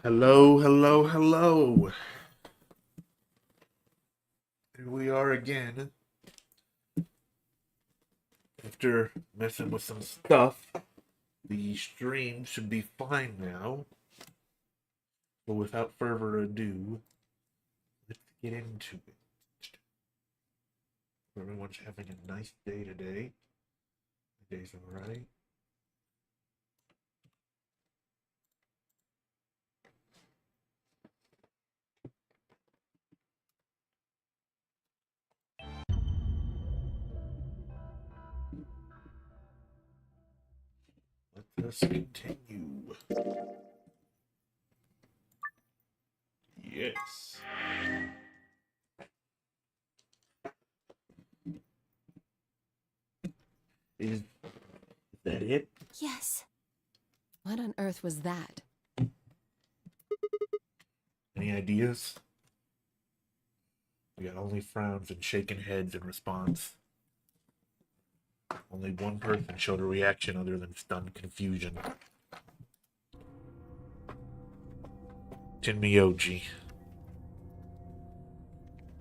Hello, hello, hello. Here we are again. After messing with some stuff, the stream should be fine now. But without further ado, let's get into it. Everyone's having a nice day today. The day's alright. Let us continue. Yes. Is that it? Yes. What on earth was that? Any ideas? We got only frowns and shaking heads in response. Only one person showed a reaction other than stunned confusion. Tenmyoji.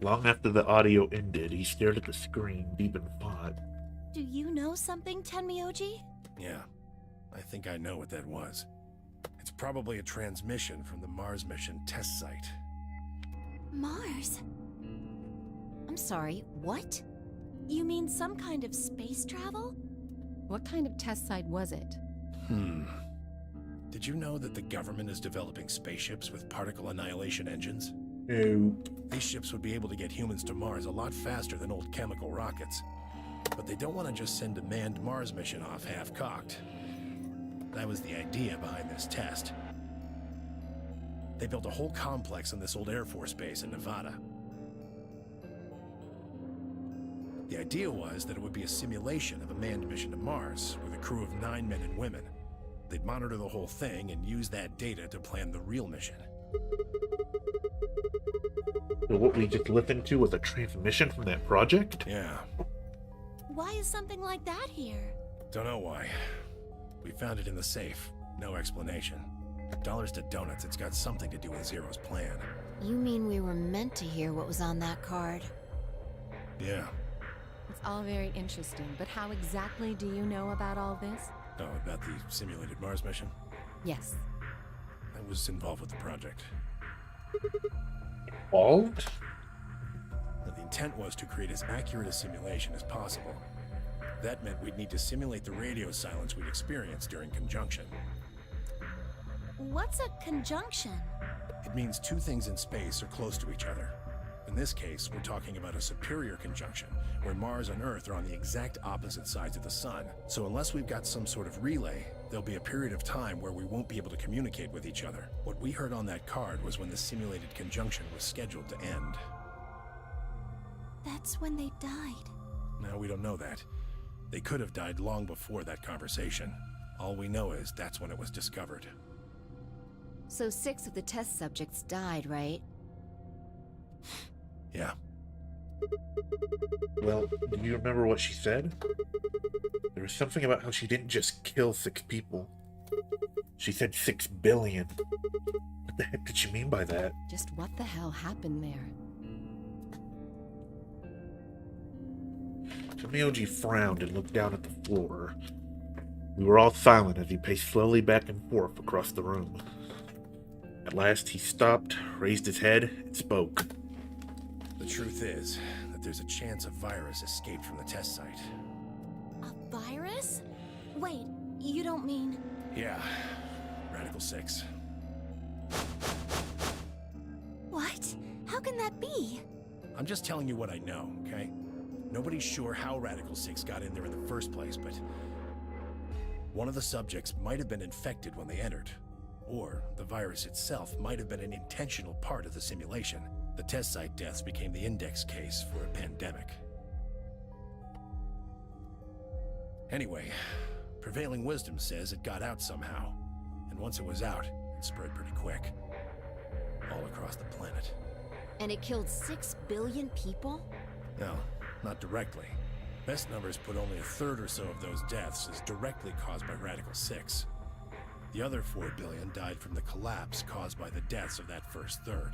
Long after the audio ended, he stared at the screen, deep in thought. Do you know something, Tenmyoji? Yeah, I think I know what that was. It's probably a transmission from the Mars mission test site. Mars? I'm sorry, what? You mean some kind of space travel? What kind of test site was it? Did you know that the government is developing spaceships with particle annihilation engines? No. These ships would be able to get humans to Mars a lot faster than old chemical rockets. But they don't want to just send a manned Mars mission off half-cocked. That was the idea behind this test. They built a whole complex on this old Air Force base in Nevada. The idea was that it would be a simulation of a manned mission to Mars with a crew of 9 men and women. They'd monitor the whole thing and use that data to plan the real mission. So what we just listened to was a transmission from that project? Yeah, Why is something like that here? don't know why. We found it in the safe. No explanation. Dollars to donuts, it's got something to do with Zero's plan. You mean we were meant to hear what was on that card? Yeah. It's all very interesting, but how exactly do you know about all this? Oh, about the simulated Mars mission? Yes. I was involved with the project. Involved? Now, the intent was to create as accurate a simulation as possible. That meant we'd need to simulate the radio silence we'd experienced during conjunction. What's a conjunction? It means two things in space are close to each other. In this case, we're talking about a superior conjunction, where Mars and Earth are on the exact opposite sides of the Sun. So unless we've got some sort of relay, there'll be a period of time where we won't be able to communicate with each other. What we heard on that card was when the simulated conjunction was scheduled to end. That's when they died. Now, we don't know that. They could have died long before that conversation. All we know is that's when it was discovered. So 6 of the test subjects died, right? Yeah. Well, do you remember what she said? There was something about how she didn't just kill 6 people. She said 6 billion. What the heck did she mean by that? Just what the hell happened there? Tenmyoji frowned and looked down at the floor. We were all silent as he paced slowly back and forth across the room. At last, he stopped, raised his head, and spoke. The truth is that there's a chance a virus escaped from the test site. A virus? Wait, you don't mean... Yeah, Radical 6. What? How can that be? I'm just telling you what I know, okay? Nobody's sure how Radical 6 got in there in the first place, but one of the subjects might have been infected when they entered. Or the virus itself might have been an intentional part of the simulation. The test site deaths became the index case for a pandemic. Anyway, prevailing wisdom says it got out somehow. And once it was out, it spread pretty quick. All across the planet. And it killed 6 billion people? No, not directly. Best numbers put only a third or so of those deaths as directly caused by Radical 6. The other 4 billion died from the collapse caused by the deaths of that first third.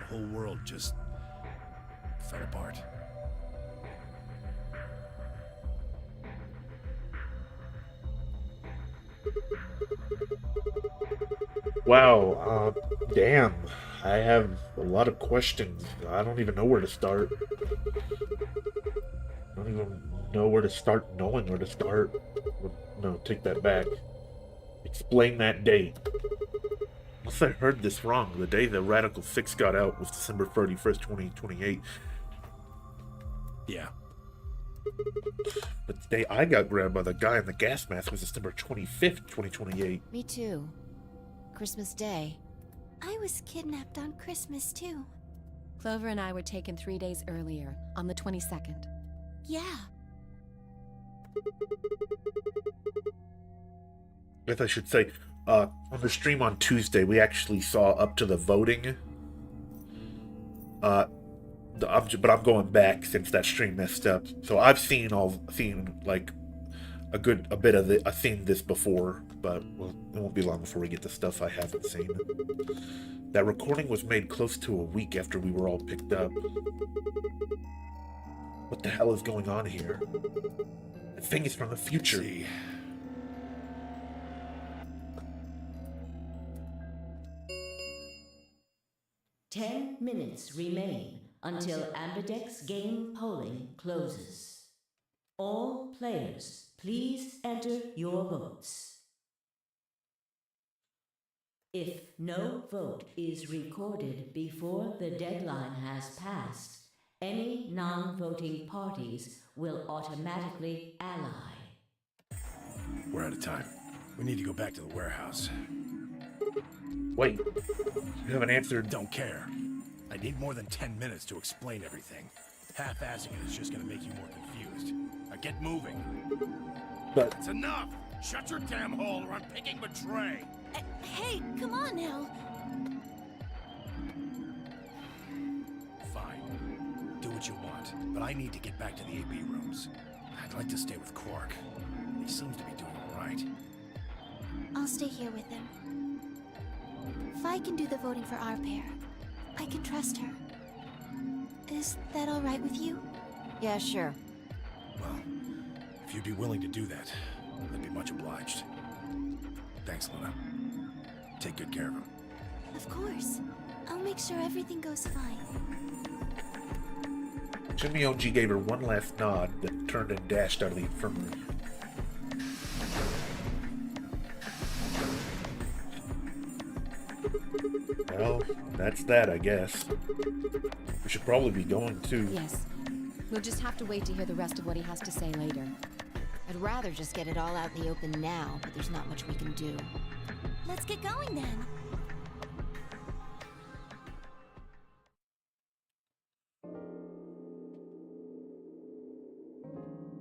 The whole world just fell apart. Wow, damn. I have a lot of questions. I don't even know where to start. I don't even know where to start knowing where to start. No, take that back. Explain that date. Unless I heard this wrong, the day that Radical 6 got out was December 31st, 2028. Yeah. But the day I got grabbed by the guy in the gas mask was December 25th, 2028. Me too. Christmas Day. I was kidnapped on Christmas too. Clover and I were taken 3 days earlier, on the 22nd. Yeah. I guess I should say, on the stream on Tuesday, we actually saw up to the voting. But I'm going back since that stream messed up. So I've seen like a bit of I've seen this before, but well, it won't be long before we get the stuff I haven't seen. That recording was made close to a week after we were all picked up. What the hell is going on here? The thing is from the future. See. Ten minutes remain until Ambidex game polling closes. All players, please enter your votes. If no vote is recorded before the deadline has passed, any non-voting parties will automatically ally. We're out of time. We need to go back to the warehouse. Wait, you haven't answered. Don't care. I need more than 10 minutes to explain everything. Half-assing it is just gonna make you more confused. Now get moving. But That's enough! Shut your damn hole or I'm picking Betray! Hey, come on now. Fine. Do what you want, but I need to get back to the AB rooms. I'd like to stay with Quark. He seems to be doing all right. I'll stay here with him. Fi can do the voting for our pair. I can trust her. Is that all right with you? Yeah, sure. Well, if you'd be willing to do that, I'd be much obliged. Thanks, Luna. Take good care of him. Of course. I'll make sure everything goes fine. Jimmy OG gave her one last nod, then turned and dashed out of the infirmary. Well, that's that, I guess. We should probably be going too. Yes. We'll just have to wait to hear the rest of what he has to say later. I'd rather just get it all out in the open now, but there's not much we can do. Let's get going then.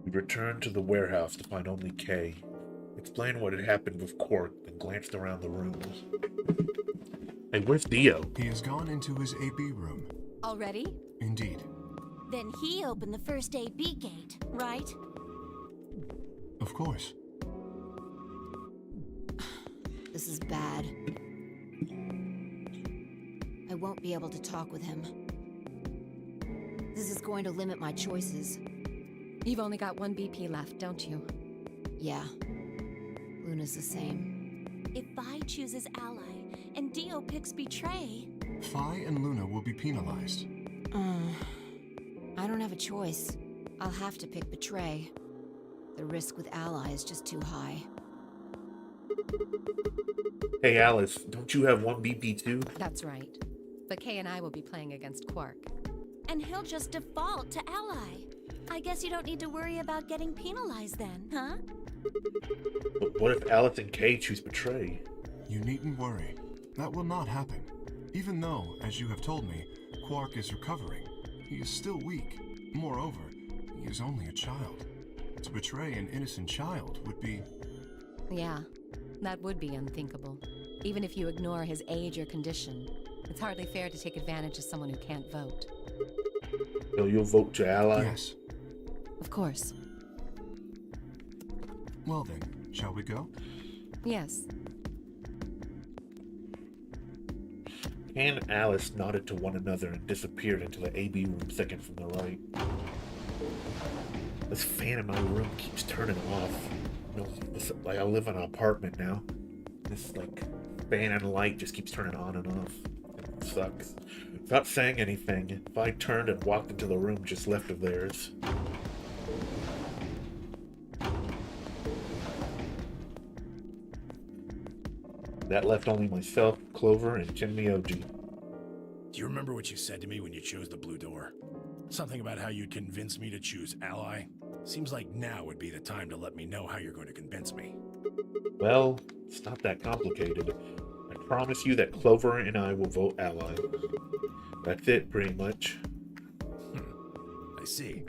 We returned to the warehouse to find only Kay. Explained what had happened with Quark, then glanced around the rooms. Hey, where's Dio? He has gone into his AB room. Already? Indeed. Then he opened the first AB gate, right? Of course. This is bad. I won't be able to talk with him. This is going to limit my choices. You've only got one BP left, don't you? Yeah. Luna's the same. If Vi chooses Ally and Dio picks Betray... Phi and Luna will be penalized. I don't have a choice. I'll have to pick Betray. The risk with Ally is just too high. Hey, Alice, don't you have one BP too? That's right. But Kay and I will be playing against Quark. And he'll just default to Ally. I guess you don't need to worry about getting penalized then, huh? But what if Alice and Kay choose Betray? You needn't worry. That will not happen. Even though, as you have told me, Quark is recovering, he is still weak. Moreover, he is only a child. To betray an innocent child would be... Yeah, that would be unthinkable. Even if you ignore his age or condition. It's hardly fair to take advantage of someone who can't vote. So you'll vote to ally? Yes. Of course. Well then, shall we go? Yes. Ken and Alice nodded to one another and disappeared into the AB room second from the right. This fan in my room keeps turning off. You know, like I live in an apartment now. This like fan and light just keeps turning on and off. It sucks. Without saying anything, if I turned and walked into the room just left of theirs. That left only myself, Clover, and Tenmyoji. Do you remember what you said to me when you chose the blue door? Something about how you'd convince me to choose ally? Seems like now would be the time to let me know how you're going to convince me. Well, it's not that complicated. I promise you that Clover and I will vote ally. That's it, pretty much. I see.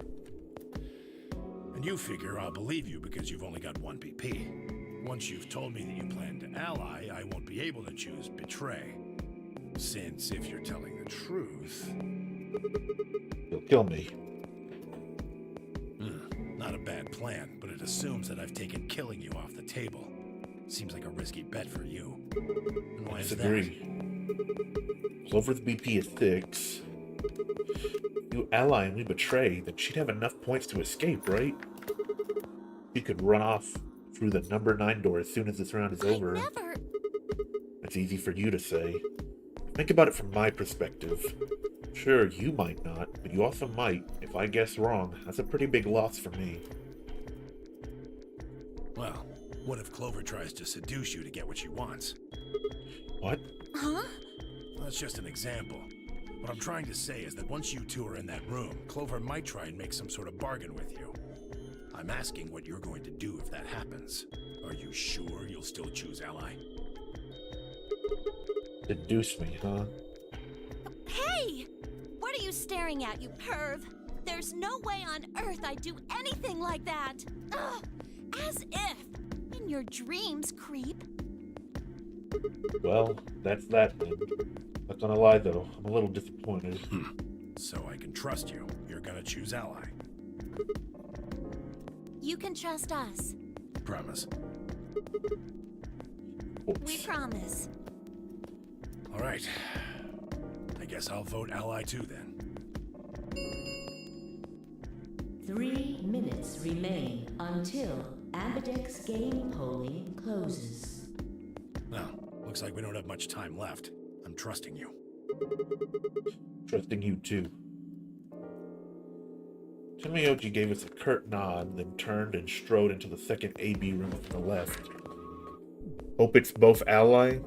And you figure I'll believe you because you've only got one BP. Once you've told me that you plan to ally, I won't be able to choose betray. Since if you're telling the truth... You'll kill me. Not a bad plan, but it assumes that I've taken killing you off the table. Seems like a risky bet for you. And why is that? Disagree. Clover's BP is 6. You ally and we betray, then she'd have enough points to escape, right? She could run off through the number 9 door as soon as this round is over. Never. That's easy for you to say. Think about it from my perspective. Sure, you might not, but you also might. If I guess wrong, that's a pretty big loss for me. Well, what if Clover tries to seduce you to get what she wants? What? Huh? That's just an example. What I'm trying to say is that once you two are in that room, Clover might try and make some sort of bargain with you. I'm asking what you're going to do if that happens. Are you sure you'll still choose ally? Seduce me, huh? Hey! What are you staring at, you perv? There's no way on earth I'd do anything like that! Ugh! As if! In your dreams, creep. Well, that's that then. Not gonna lie though, I'm a little disappointed. So I can trust you. You're gonna choose ally. You can trust us. Promise. We promise. All right. I guess I'll vote ally too then. 3 minutes remain until Ambidex game polling closes. Well, looks like we don't have much time left. I'm trusting you. Trusting you too. Tenmyoji gave us a curt nod, then turned and strode into the second AB room from the left. Hope it's both ally?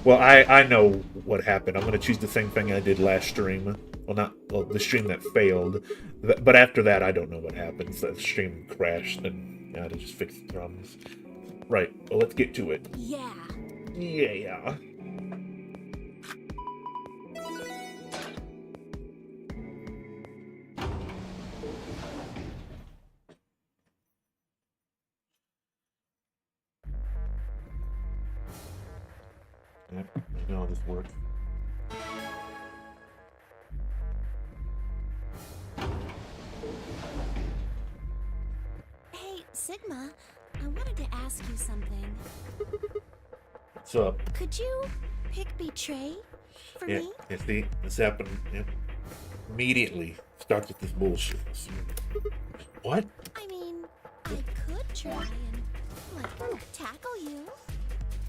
Well, I know what happened. I'm going to choose the same thing I did last stream. Well, the stream that failed. But after that, I don't know what happened. So the stream crashed, and I had to just fix the drums. Right, well, let's get to it. Yeah. Yeah. Yep, I know how this works. Hey, Sigma, I wanted to ask you something. What's up? Could you pick Betray for Yeah, me? see, this happened immediately. Starts with this bullshit. What? I mean, I could try and, like, tackle you.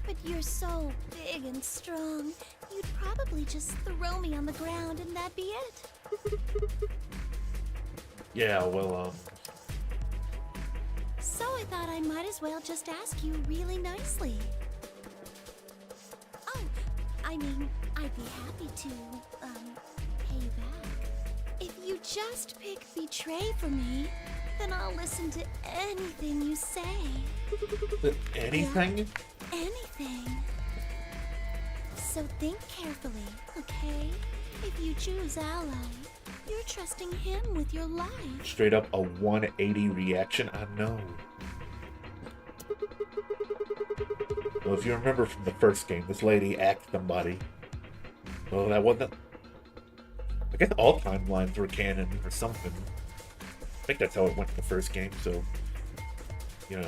But you're so big and strong, you'd probably just throw me on the ground and that'd be it. Yeah, well, So I thought I might as well just ask you really nicely. Oh, I mean, I'd be happy to, pay you back. If you just pick Betray for me, then I'll listen to anything you say. anything? Anything. So think carefully, okay? If you choose Ally, you're trusting him with your life. Straight up a 180 reaction? I know. Well, if you remember from the first game, this lady axed somebody. Well, that I guess all timelines were canon or something. I think that's how it went in the first game, so, you know,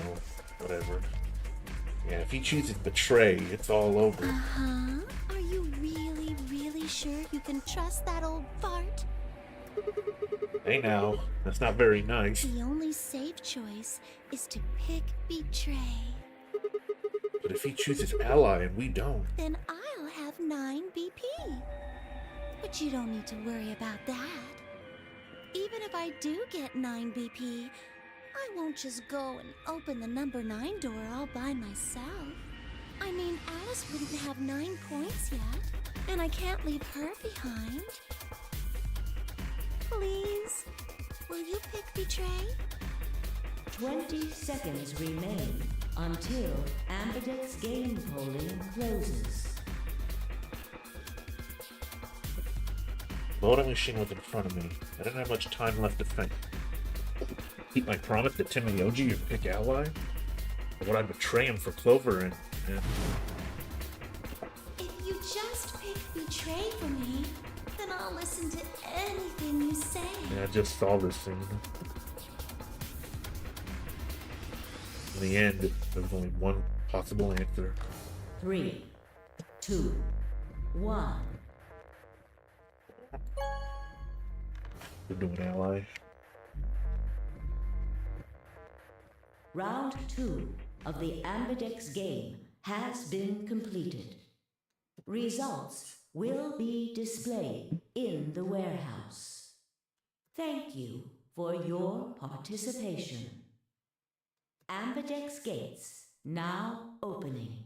whatever. Yeah, if he chooses Betray, it's all over. Uh-huh. Are you really, really sure you can trust that old fart? Hey now, that's not very nice. The only safe choice is to pick Betray. But if he chooses Ally and we don't, Then I'll have 9 BP. But you don't need to worry about that. Even if I do get 9 BP, I won't just go and open the number 9 door all by myself. I mean, Alice wouldn't have 9 points yet, and I can't leave her behind. Please, will you pick Betray? 20 seconds remain until Ambidex game polling closes. voting machine was in front of me. I didn't have much time left to think. Keep my promise to Tim and Yoji or pick Ally? Or would I betray him for Clover and... If you just pick Betray for me, then I'll listen to anything you say. Yeah, I just saw this scene. In the end, there was only one possible answer. 3, 2, 1. We're doing Ally. Round 2 of the Ambidex game has been completed. Results will be displayed in the warehouse. Thank you for your participation. Ambidex gates now opening.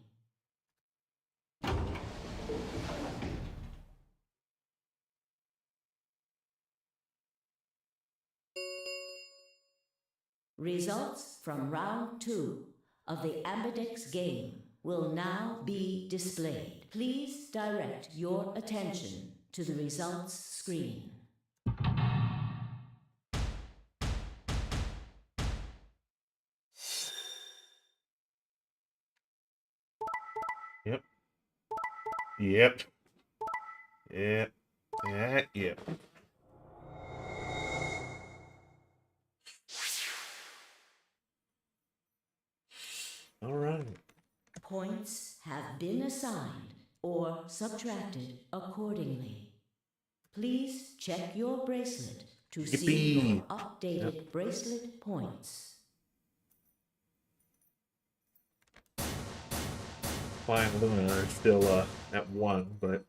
Results from round 2 of the Ambidex game will now be displayed. Please direct your attention to the results screen. Yep. Yep. Yep. Yep. All right. Points have been assigned or subtracted accordingly. Please check your bracelet to see Yippee. your updated bracelet points. Fly and Luna are still at 1, but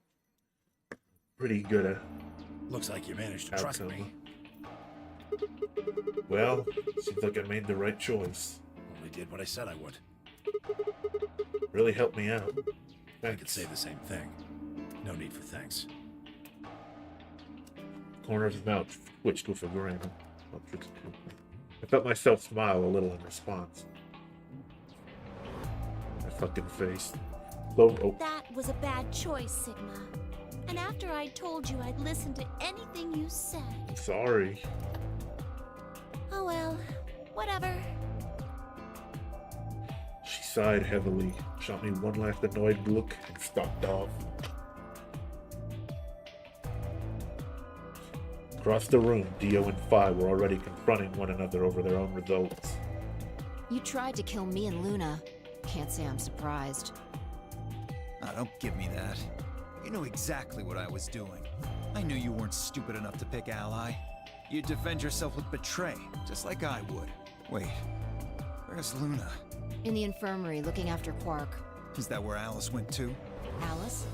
pretty good at Looks like you managed to trust outcome. me. Well, seems like I made the right choice. Only did what I said I would. Really helped me out. I could Thanks. say the same thing. No need for thanks. Corner of his mouth twitched with a grin. I felt myself smile a little in response. My fucking face. Oh, That was a bad choice, Sigma. And after I told you I'd listen to anything you said. sorry. Oh well, whatever. She sighed heavily, shot me one last annoyed look, and stalked off. Across the room, Dio and Phi were already confronting one another over their own results. You tried to kill me and Luna. Can't say I'm surprised. Ah, don't give me that. You know exactly what I was doing. I knew you weren't stupid enough to pick Ally. You'd defend yourself with Betray, just like I would. Wait, where's Luna? In the infirmary, looking after Quark. Is that where Alice went to? Alice?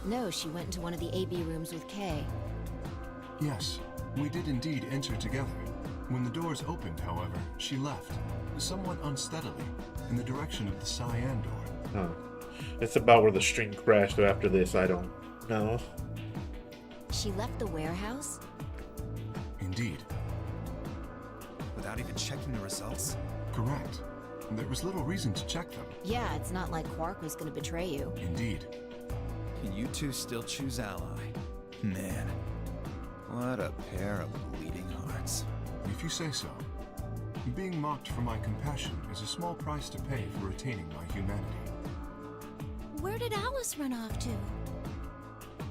No, she went into one of the AB rooms with Kay. Yes, we did indeed enter together. When the doors opened, however, she left, somewhat unsteadily, in the direction of the cyan door. Huh. It's about where the stream crashed, so after this, I don't know. She left the warehouse? Indeed. Without even checking the results? Correct. There was little reason to check them. Yeah, it's not like Quark was gonna betray you. Indeed. And you two still choose Ally. Man, what a pair of bleeding hearts. If you say so. Being mocked for my compassion is a small price to pay for retaining my humanity. Where did Alice run off to?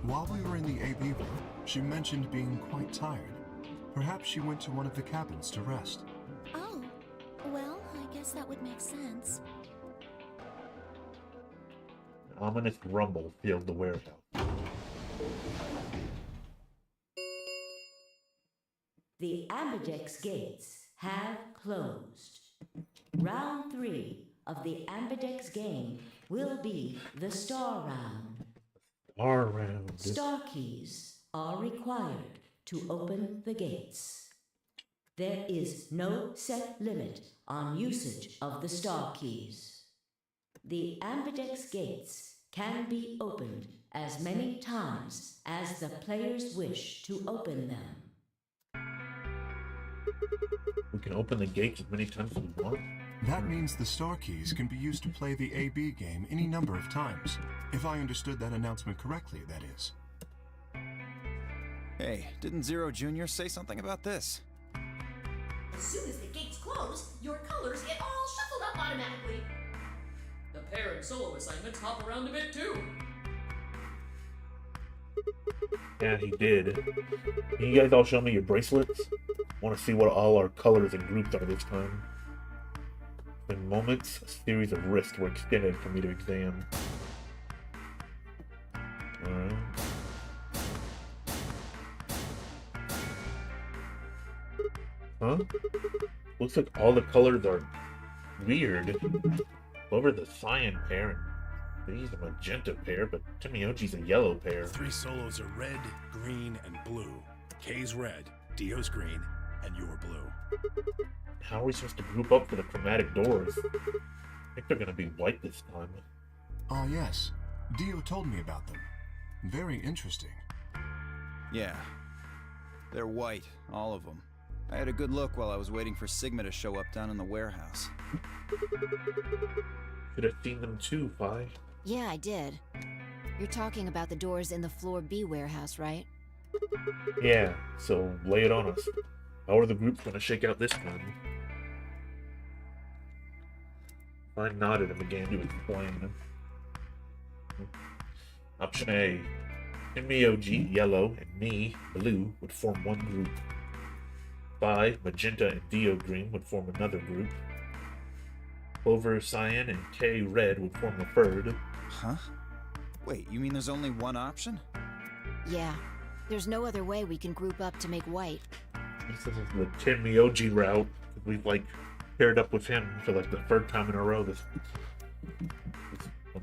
While we were in the AB room, she mentioned being quite tired. Perhaps she went to one of the cabins to rest. Oh, well, I guess that would make sense. An ominous rumble filled the warehouse. The Ambidex gates have closed. Round 3 of the Ambidex game will be the Star Round. Star Round. Star keys are required to open the gates. There is no set limit on usage of the star keys. The Ambidex gates can be opened as many times as the players wish to open them. We can open the gates as many times as we want. That means the star keys can be used to play the AB game any number of times. If I understood that announcement correctly, that is. Hey, didn't Zero Jr. say something about this? As soon as the gates close, your colors get all shuffled up automatically. The pair and solo assignments hop around a bit too. Yeah, he did. Can you guys all show me your bracelets? Want to see what all our colors and groups are this time. In moments, a series of wrists were extended for me to examine. Alright. Huh? Looks like all the colors are weird. Over the cyan pair, and he's a magenta pair, but Timioji's a yellow pair. The 3 solos are red, green, and blue. K's red, Dio's green, and you're blue. How are we supposed to group up for the chromatic doors? I think they're gonna be white this time. Ah, yes. Dio told me about them. Very interesting. Yeah. They're white, all of them. I had a good look while I was waiting for Sigma to show up down in the warehouse. Should have seen them too, Fi. Yeah, I did. You're talking about the doors in the Floor B warehouse, right? Yeah, so lay it on us. How are the groups gonna shake out this time? I nodded and began to explain. Option A. Timioji, yellow, and me, blue, would form one group. Phi, magenta, and Dio, green, would form another group. Clover, cyan, and K, red, would form the third. Huh? Wait, you mean there's only one option? Yeah. There's no other way we can group up to make white. This is the Timioji route. We've, paired up with him for, the third time in a row on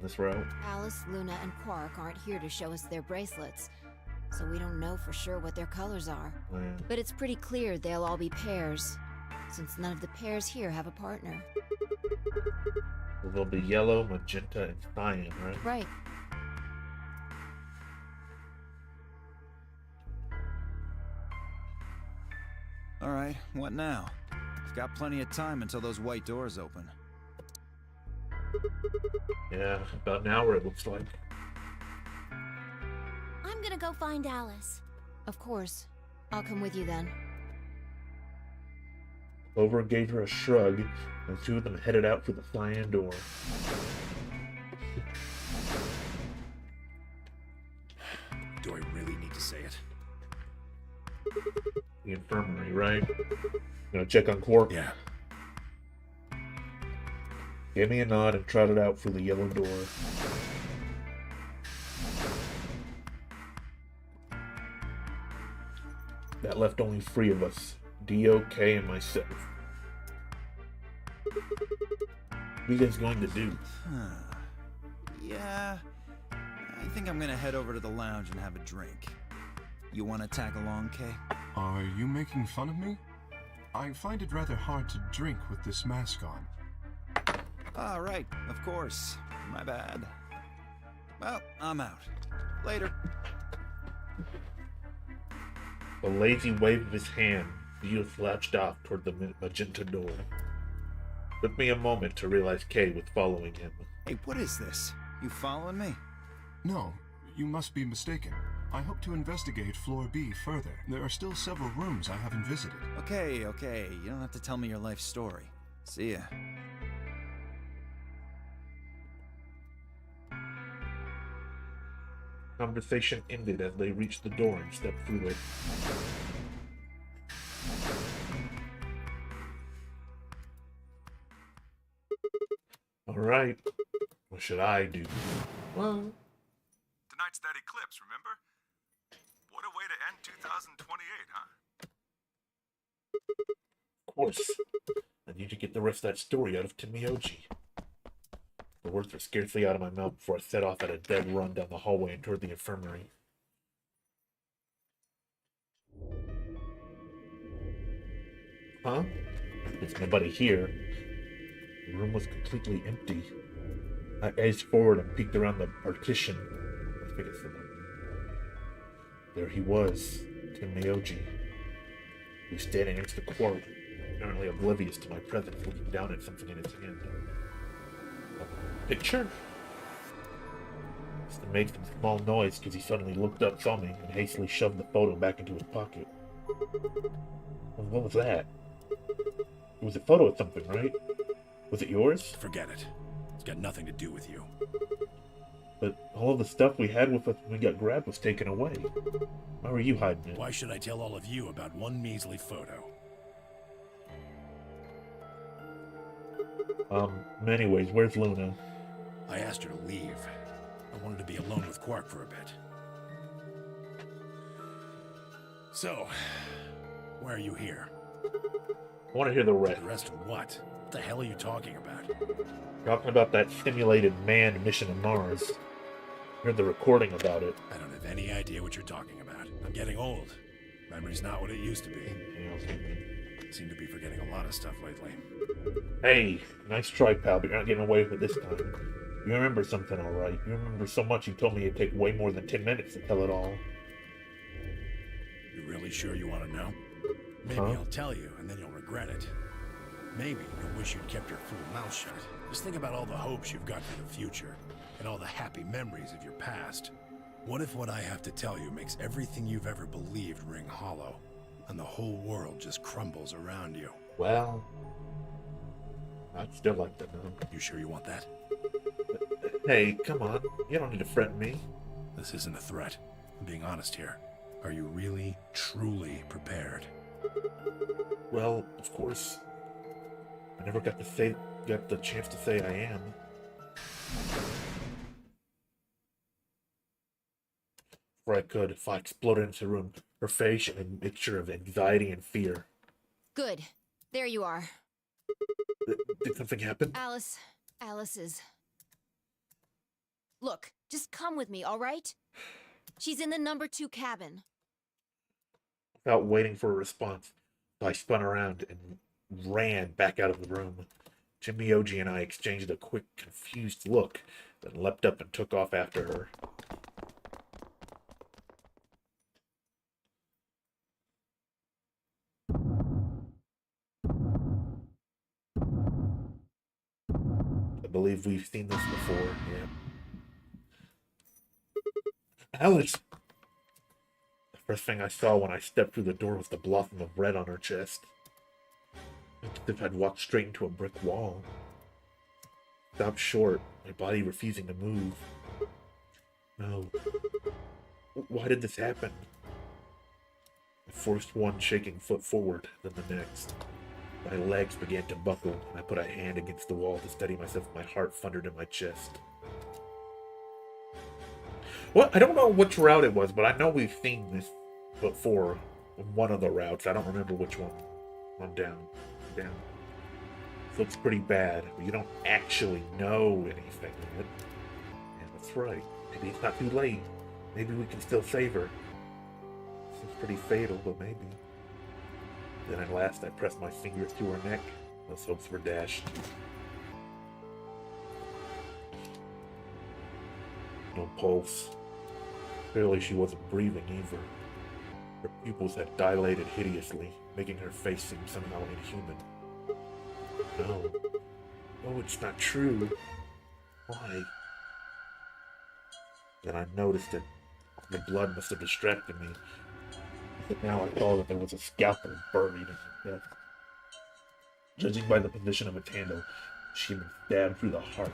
this route. Alice, Luna, and Quark aren't here to show us their bracelets, so we don't know for sure what their colors are. Oh, yeah. But it's pretty clear they'll all be pairs, since none of the pairs here have a partner. So they'll be yellow, magenta, and cyan, right? Right. Alright, what now? We've got plenty of time until those white doors open. Yeah, about an hour it looks like. I'm gonna go find Alice. Of course. I'll come with you then. Clover gave her a shrug, and the two of them headed out for the cyan door. Do I really need to say it? The infirmary, right? Gonna check on Quark? Yeah. Gave me a nod and trotted out through the yellow door. That left only 3 of us. Dio, K, and myself. What are you guys going to do? Yeah, I think I'm gonna head over to the lounge and have a drink. You wanna tag along, Kay? Are you making fun of me? I find it rather hard to drink with this mask on. Ah, right, of course. My bad. Well, I'm out. Later. A lazy wave of his hand, Dio slouched off toward the magenta door. Took me a moment to realize Kay was following him. Hey, what is this? You following me? No, you must be mistaken. I hope to investigate Floor B further. There are still several rooms I haven't visited. Okay, you don't have to tell me your life story. See ya. Conversation ended as they reached the door and stepped through it. Alright, what should I do? Well, Tonight's that eclipse, remember? What a way to end 2028, huh? of course. I need to get the rest of that story out of Timioji. The words were scarcely out of my mouth before I set off at a dead run down the hallway and toward the infirmary. Huh? There's nobody here. The room was completely empty. I edged forward and peeked around the partition. I think I said that. There he was, Timioji. He was standing next to Quark, apparently oblivious to my presence, looking down at something in his hand. A picture? Must have made some small noise because he suddenly looked up, saw me, and hastily shoved the photo back into his pocket. What was that? It was a photo of something, right? Was it yours? Forget it. It's got nothing to do with you. But all of the stuff we had with us when we got grabbed was taken away. Why were you hiding it? Why should I tell all of you about one measly photo? Anyways, where's Luna? I asked her to leave. I wanted to be alone with Quark for a bit. So, why are you here? I want to hear the rest. The rest of what? What the hell are you talking about? Talking about that simulated manned mission to Mars. Heard the recording about it. I don't have any idea what you're talking about. I'm getting old. Memory's not what it used to be. Seem to be forgetting a lot of stuff lately. Hey, nice try, pal, but you're not getting away with it this time. You remember something, alright. You remember so much you told me it'd take way more than 10 minutes to tell it all. You really sure you want to know? Maybe I'll tell you, and then you'll regret it. Maybe you'll wish you'd kept your fool mouth shut. Just think about all the hopes you've got for the future, and all the happy memories of your past. What if what I have to tell you makes everything you've ever believed ring hollow, and the whole world just crumbles around you? Well, I'd still like to know. You sure you want that? Hey, come on. You don't need to threaten me. This isn't a threat. I'm being honest here. Are you really, truly prepared? Well, of course. I never got the chance to say I am. Before I could, if I exploded into the room, her face a mixture of anxiety and fear. Good. There you are. Did something happen? Alice is... Look, just come with me, all right? She's in the number 2 cabin. Without waiting for a response, I spun around and ran back out of the room. Timioji and I exchanged a quick, confused look, then leapt up and took off after her. I believe we've seen this before, yeah. Alice! The first thing I saw when I stepped through the door was the blossom of red on her chest. As if I'd walked straight into a brick wall. Stopped short, my body refusing to move. No. Why did this happen? I forced one shaking foot forward, then the next. My legs began to buckle, and I put a hand against the wall to steady myself. My heart thundered in my chest. Well, I don't know which route it was, but I know we've seen this before. One of the routes. I don't remember which one. I'm down. This looks pretty bad, but you don't actually know anything of it. And that's right. Maybe it's not too late. Maybe we can still save her. Seems pretty fatal, but maybe. Then at last I pressed my fingers to her neck. Those hopes were dashed. No pulse. Clearly she wasn't breathing either. Her pupils had dilated hideously, making her face seem somehow inhuman. No. Oh, it's not true. Why? Then I noticed that the blood must have distracted me. But now I saw that there was a scalpel buried in her death. Judging by the position of its handle, she had been stabbed through the heart.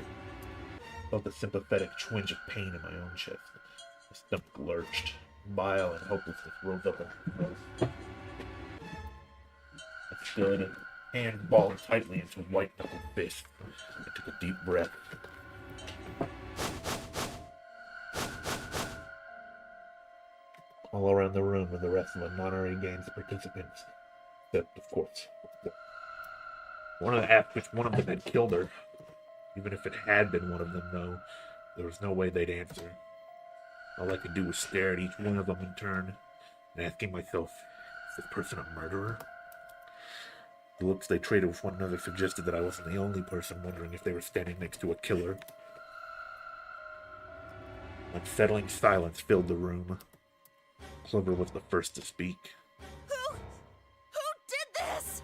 I felt a sympathetic twinge of pain in my own chest. The stomach lurched. Bile and hopelessness rose up in her throat. I stood, hand balled tightly into white-knuckled fist, and took a deep breath. All around the room were the rest of the Monterey Games participants, except, of course, one of them asked which one of them had killed her. Even if it had been one of them, though, there was no way they'd answer. All I could do was stare at each one of them in turn, and asking myself, is this person a murderer? The looks they traded with one another suggested that I wasn't the only person wondering if they were standing next to a killer. Unsettling silence filled the room. Clover was the first to speak. Who did this?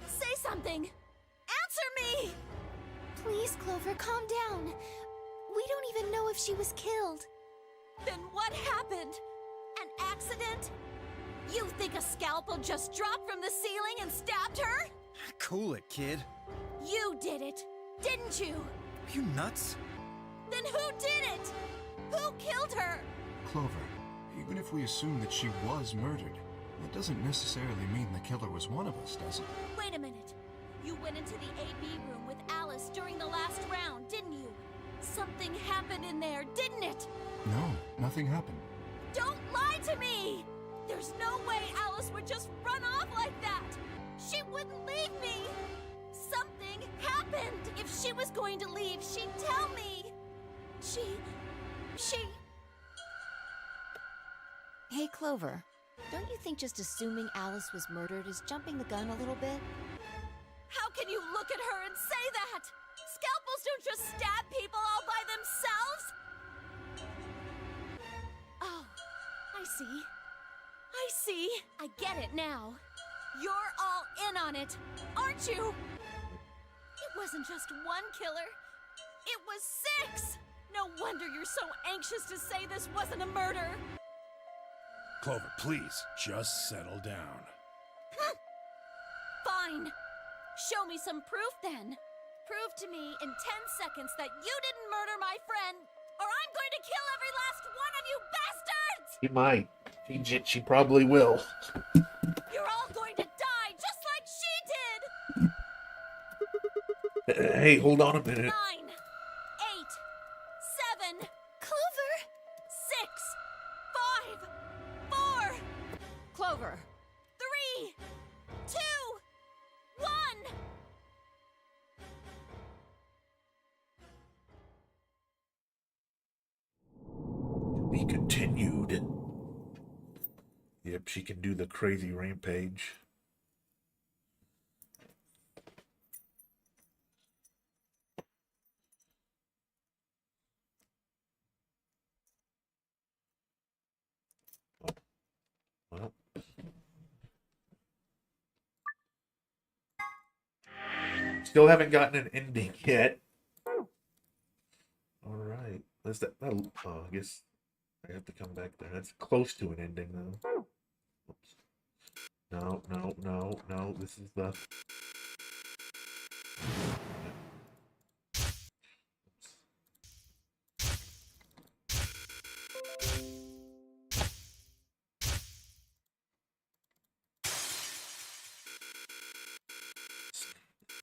Say something! Answer me! Please, Clover, calm down. We don't even know if she was killed. Then what happened? An accident? You think a scalpel just dropped from the ceiling and stabbed her? Cool it, kid. You did it, didn't you? Are you nuts? Then who did it? Who killed her? Clover, even if we assume that she was murdered, that doesn't necessarily mean the killer was one of us, does it? Wait a minute. You went into the AB room with Alice during the last round, didn't you? Something happened in there, didn't it? No, nothing happened. Don't lie to me! There's no way Alice would just run off like that! She wouldn't leave me! Something happened! If she was going to leave, she'd tell me! She... Hey, Clover. Don't you think just assuming Alice was murdered is jumping the gun a little bit? How can you look at her and say that? Scalpels don't just stab people all by themselves! Oh, I see. I get it now. You're all in on it, aren't you? It wasn't just one killer. It was 6! No wonder you're so anxious to say this wasn't a murder. Clover, please, just settle down. Fine. Show me some proof then. Prove to me in 10 seconds that you didn't murder my friend, or I'm going to kill every last one of you bastards! She might. She probably will. You're all going to die just like she did! Hey, hold on a minute. 9, 8, 7, Clover! 6, 5, 4, Clover! 3, 2, 1. To be continued. Yep, she can do the crazy rampage. Well. Still haven't gotten an ending yet. Alright. Is that, I guess I have to come back there. That's close to an ending, though. Oops. No. This is the...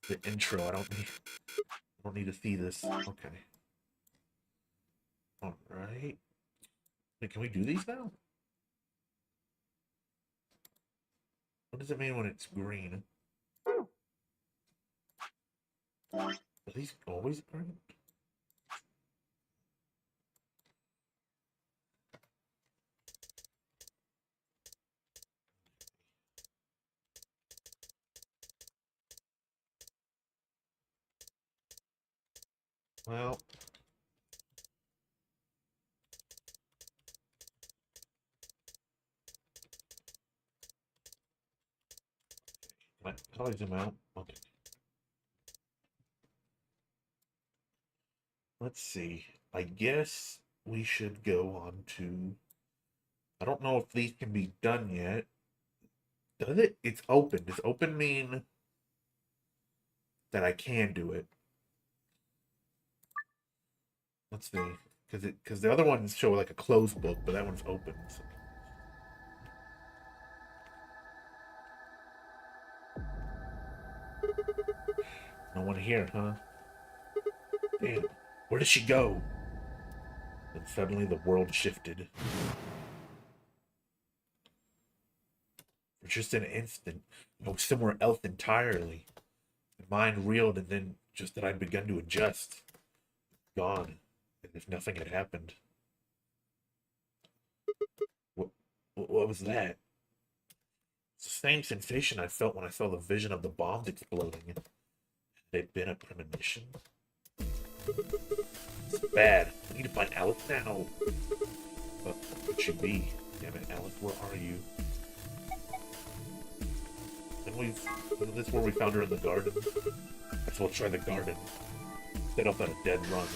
The intro. I don't need to see this. Okay. All right. Wait, can we do these now? What does it mean when it's green? Are these always green? Well, how do I zoom out? Okay. Let's see. I guess we should go on to... I don't know if these can be done yet. Does it? It's open. Does open mean that I can do it? Let's see, because the other ones show like a closed book, but that one's open. So. No one here, huh? Damn, where did she go? Then suddenly the world shifted. For just an instant, I was somewhere else entirely. My mind reeled, and then just that I'd begun to adjust. Gone, as if nothing had happened. What was that? It's the same sensation I felt when I saw the vision of the bombs exploding. Had it been a premonition? It's bad. I need to find Alice now. But where should be? Damn it, Alice, where are you? Isn't this where we found her in the garden? Let's all try the garden. Set off on a dead run.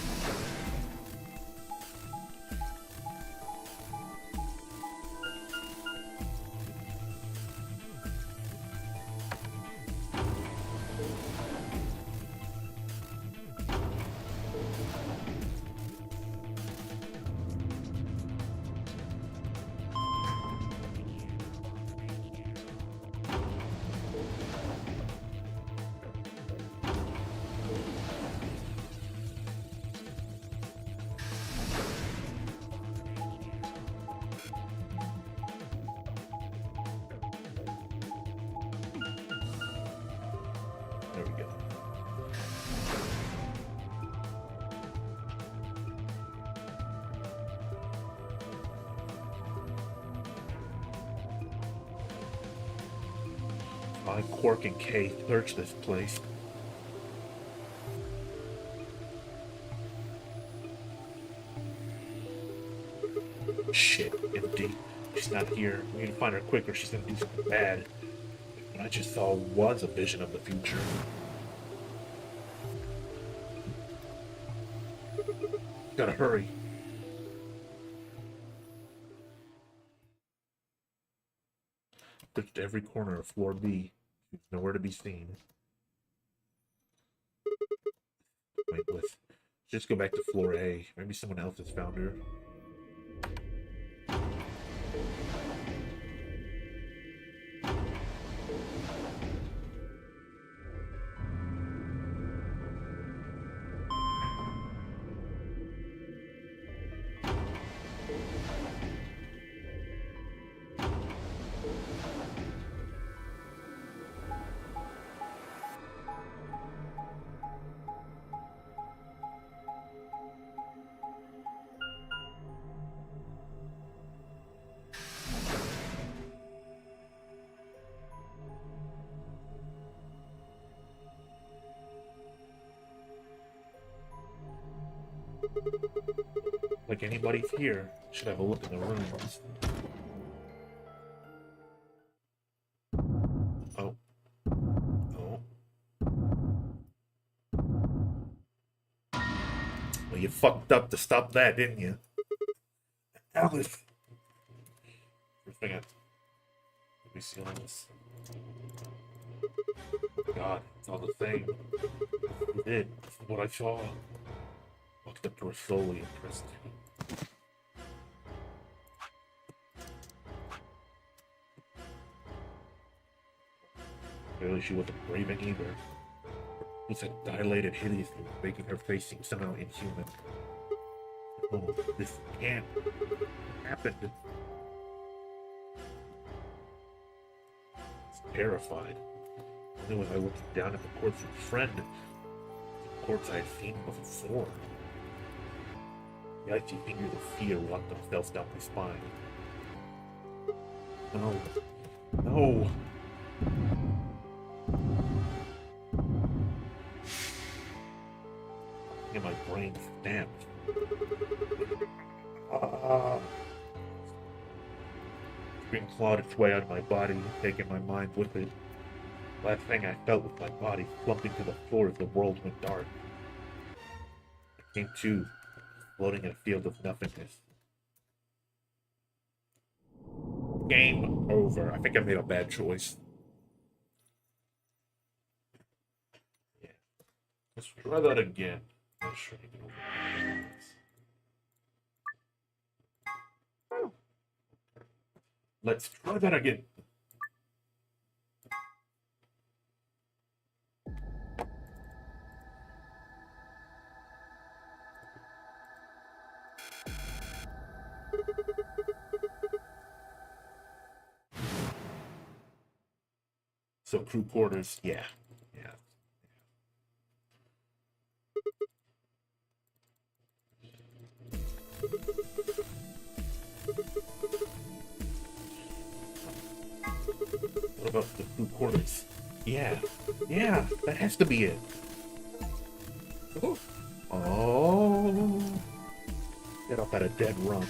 There we go. I, Quark, and Kay search this place. Shit, empty. She's not here. We need to find her quick or she's gonna do something bad. What I just saw was a vision of the future. Gotta hurry. Searched every corner of floor B. She's nowhere to be seen. Wait, let's just go back to floor A. Maybe someone else has found her. Like anybody's here. Should have a look in the rooms. Oh. Oh. Well, you fucked up to stop that, didn't you? Alice! First thing let me see on this. God, it's all the same. This is it. This is what I saw. Walked up to her slowly and pressed it. Clearly she wasn't breathing either. It was dilated hideously, making her face seem somehow inhuman. Oh, this can't happen. I was terrified. Only when I looked down at the corpse of a friend, the corpse I had seen before. The icy fingers of fear locked themselves down my spine. No. No. And my brain stamped. Scream clawed its way out of my body, taking my mind with it. Last thing I felt was my body slumping to the floor as the world went dark. I came to, floating in a field of nothingness. Game over. I think I made a bad choice. Yeah. Let's try that again. Not sure I can Let's try that again. So crew quarters, yeah. Yeah. What about the crew quarters? Yeah. Yeah, that has to be it. Oh. Get off at a dead run.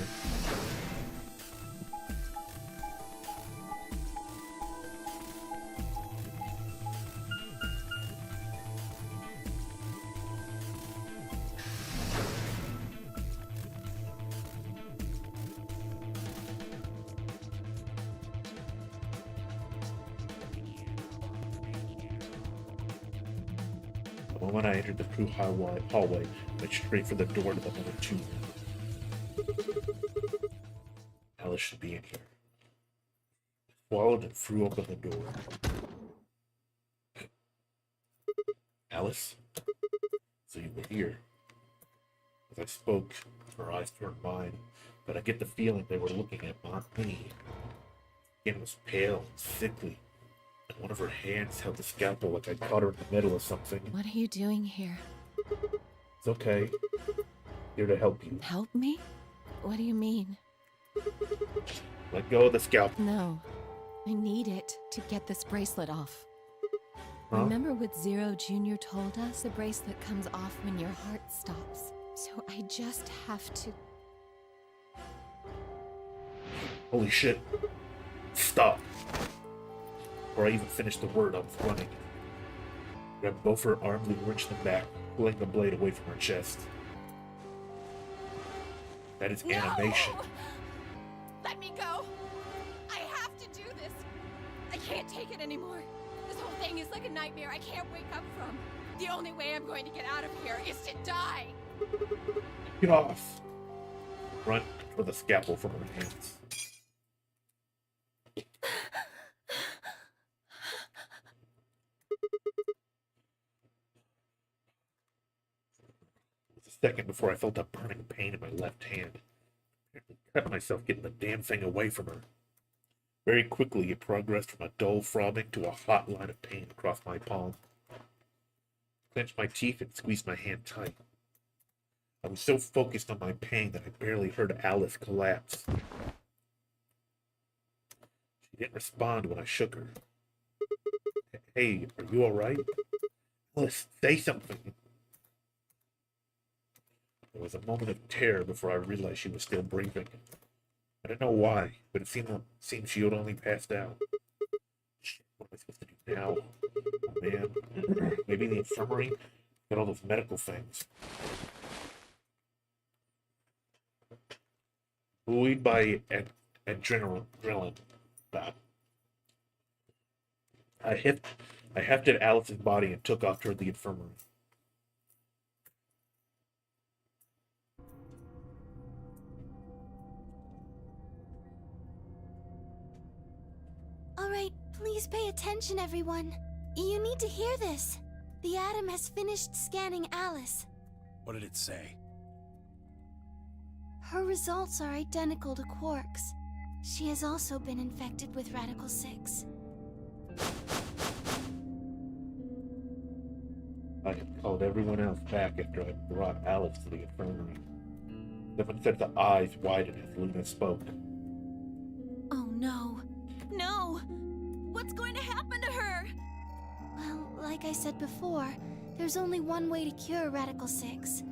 The moment I entered the crew hallway, I went straight for the door to the number 2. Alice should be in here. Swallowed and threw open the door. Alice? So you were here. As I spoke, her eyes turned mine, but I get the feeling they were looking at me. Skin was pale and sickly, and one of her hands held the scalpel like I caught her in the middle of something. What are you doing here? It's okay. Here to help you. Help me? What do you mean? Let go of the scalpel. No. I need it to get this bracelet off. Huh? Remember what Zero Jr. told us? The bracelet comes off when your heart stops. So I just have to... Holy shit. Stop. Before I even finished the word, I was running. Grabbed both her arms and wrenched them back, pulling the blade away from her chest. That is animation. No! Let me go! I have to do this! I can't take it anymore. This whole thing is like a nightmare I can't wake up from. The only way I'm going to get out of here is to die! Get off! Run for the scalpel from her hands. It was a second before I felt a burning pain in my left hand. I cut myself getting the damn thing away from her. Very quickly, it progressed from a dull throbbing to a hot line of pain across my palm. I clenched my teeth and squeezed my hand tight. I was so focused on my pain that I barely heard Alice collapse. She didn't respond when I shook her. Hey, are you alright? Alice, say something. There was a moment of terror before I realized she was still breathing. I don't know why, but it seemed she had only passed out. Shit, what am I supposed to do now? Oh man, maybe the infirmary got all those medical things. Buoyed by adrenaline, I hefted Alice's body and took off toward the infirmary. Alright, please pay attention, everyone. You need to hear this. The Atom has finished scanning Alice. What did it say? Her results are identical to Quark's. She has also been infected with Radical 6. I had called everyone else back after I brought Alice to the infirmary. Seven sets of eyes widened as Luna spoke. Oh no. No! What's going to happen to her? Well, like I said before, there's only one way to cure Radical 6.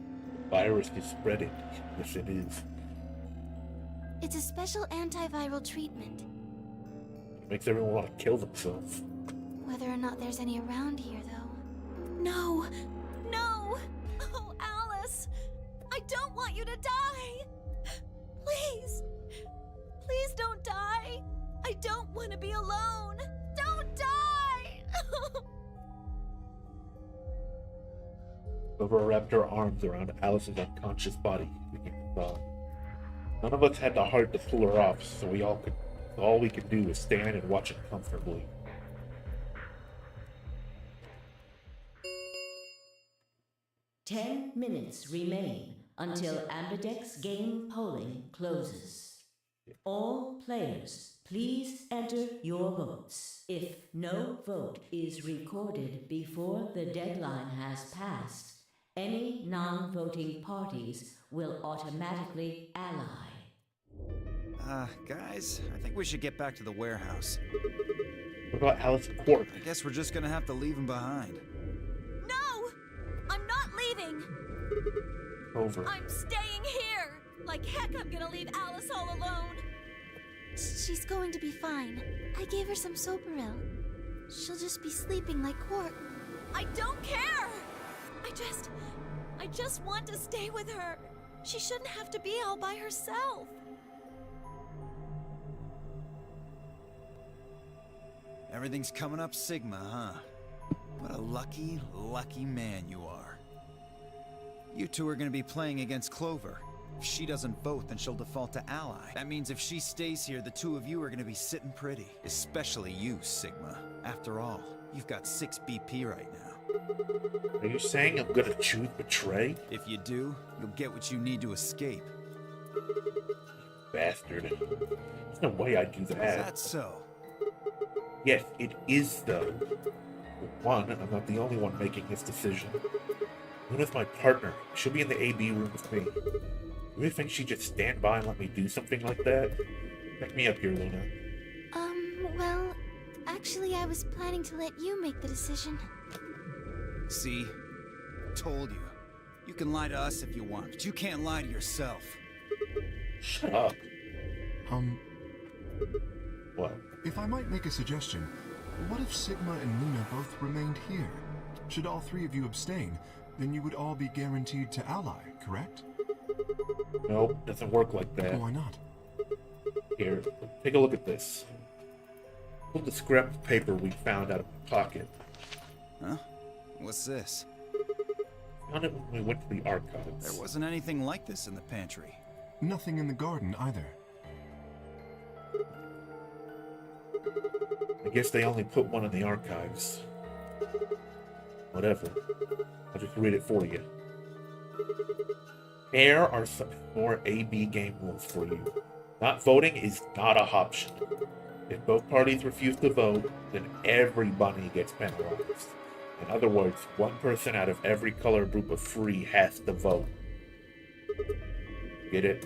Virus is spreading. Yes, it is. It's a special antiviral treatment. It makes everyone want to kill themselves. Whether or not there's any around here, though. No! No! Oh, Alice! I don't want you to die! Please! Please don't die! I don't want to be alone! Don't die! Clover wrapped her arms around Alice's unconscious body and began to sob. None of us had the heart to pull her off, so All we can do is stand and watch it comfortably. Ten minutes remain until Ambidex game polling closes. All players, please enter your votes. If no vote is recorded before the deadline has passed, any non-voting parties will automatically ally. Guys, I think we should get back to the warehouse. What about Alice and Quark? I guess we're just gonna have to leave him behind. No! I'm not leaving! Over. I'm staying here! Like heck, I'm gonna leave Alice all alone! She's going to be fine. I gave her some Soparil. She'll just be sleeping like Quark. I don't care! I just want to stay with her. She shouldn't have to be all by herself. Everything's coming up Sigma, huh? What a lucky, lucky man you are. You two are gonna be playing against Clover. If she doesn't vote, then she'll default to ally. That means if she stays here, the two of you are gonna be sitting pretty. Especially you, Sigma. After all, you've got 6 BP right now. Are you saying I'm gonna choose Betray? If you do, you'll get what you need to escape. Bastard. There's no way I'd do Is that. that so? Yes, it is though. For one, I'm not the only one making this decision. Luna's my partner. She'll be in the AB room with me. You really think she'd just stand by and let me do something like that? Back me up here, Luna. Well, actually I was planning to let you make the decision. See? Told you. You can lie to us if you want, but you can't lie to yourself. Shut up. What? If I might make a suggestion, what if Sigma and Luna both remained here? Should all 3 of you abstain, then you would all be guaranteed to ally, correct? Nope, doesn't work like that. Why not? Here, take a look at this. Pull the scrap of paper we found out of my pocket. Huh? What's this? Found it when we went to the archives. There wasn't anything like this in the pantry. Nothing in the garden either. I guess they only put one in the archives. Whatever. I'll just read it for you. Here are some more AB game rules for you. Not voting is not an option. If both parties refuse to vote, then everybody gets penalized. In other words, one person out of every color group of 3 has to vote. Get it?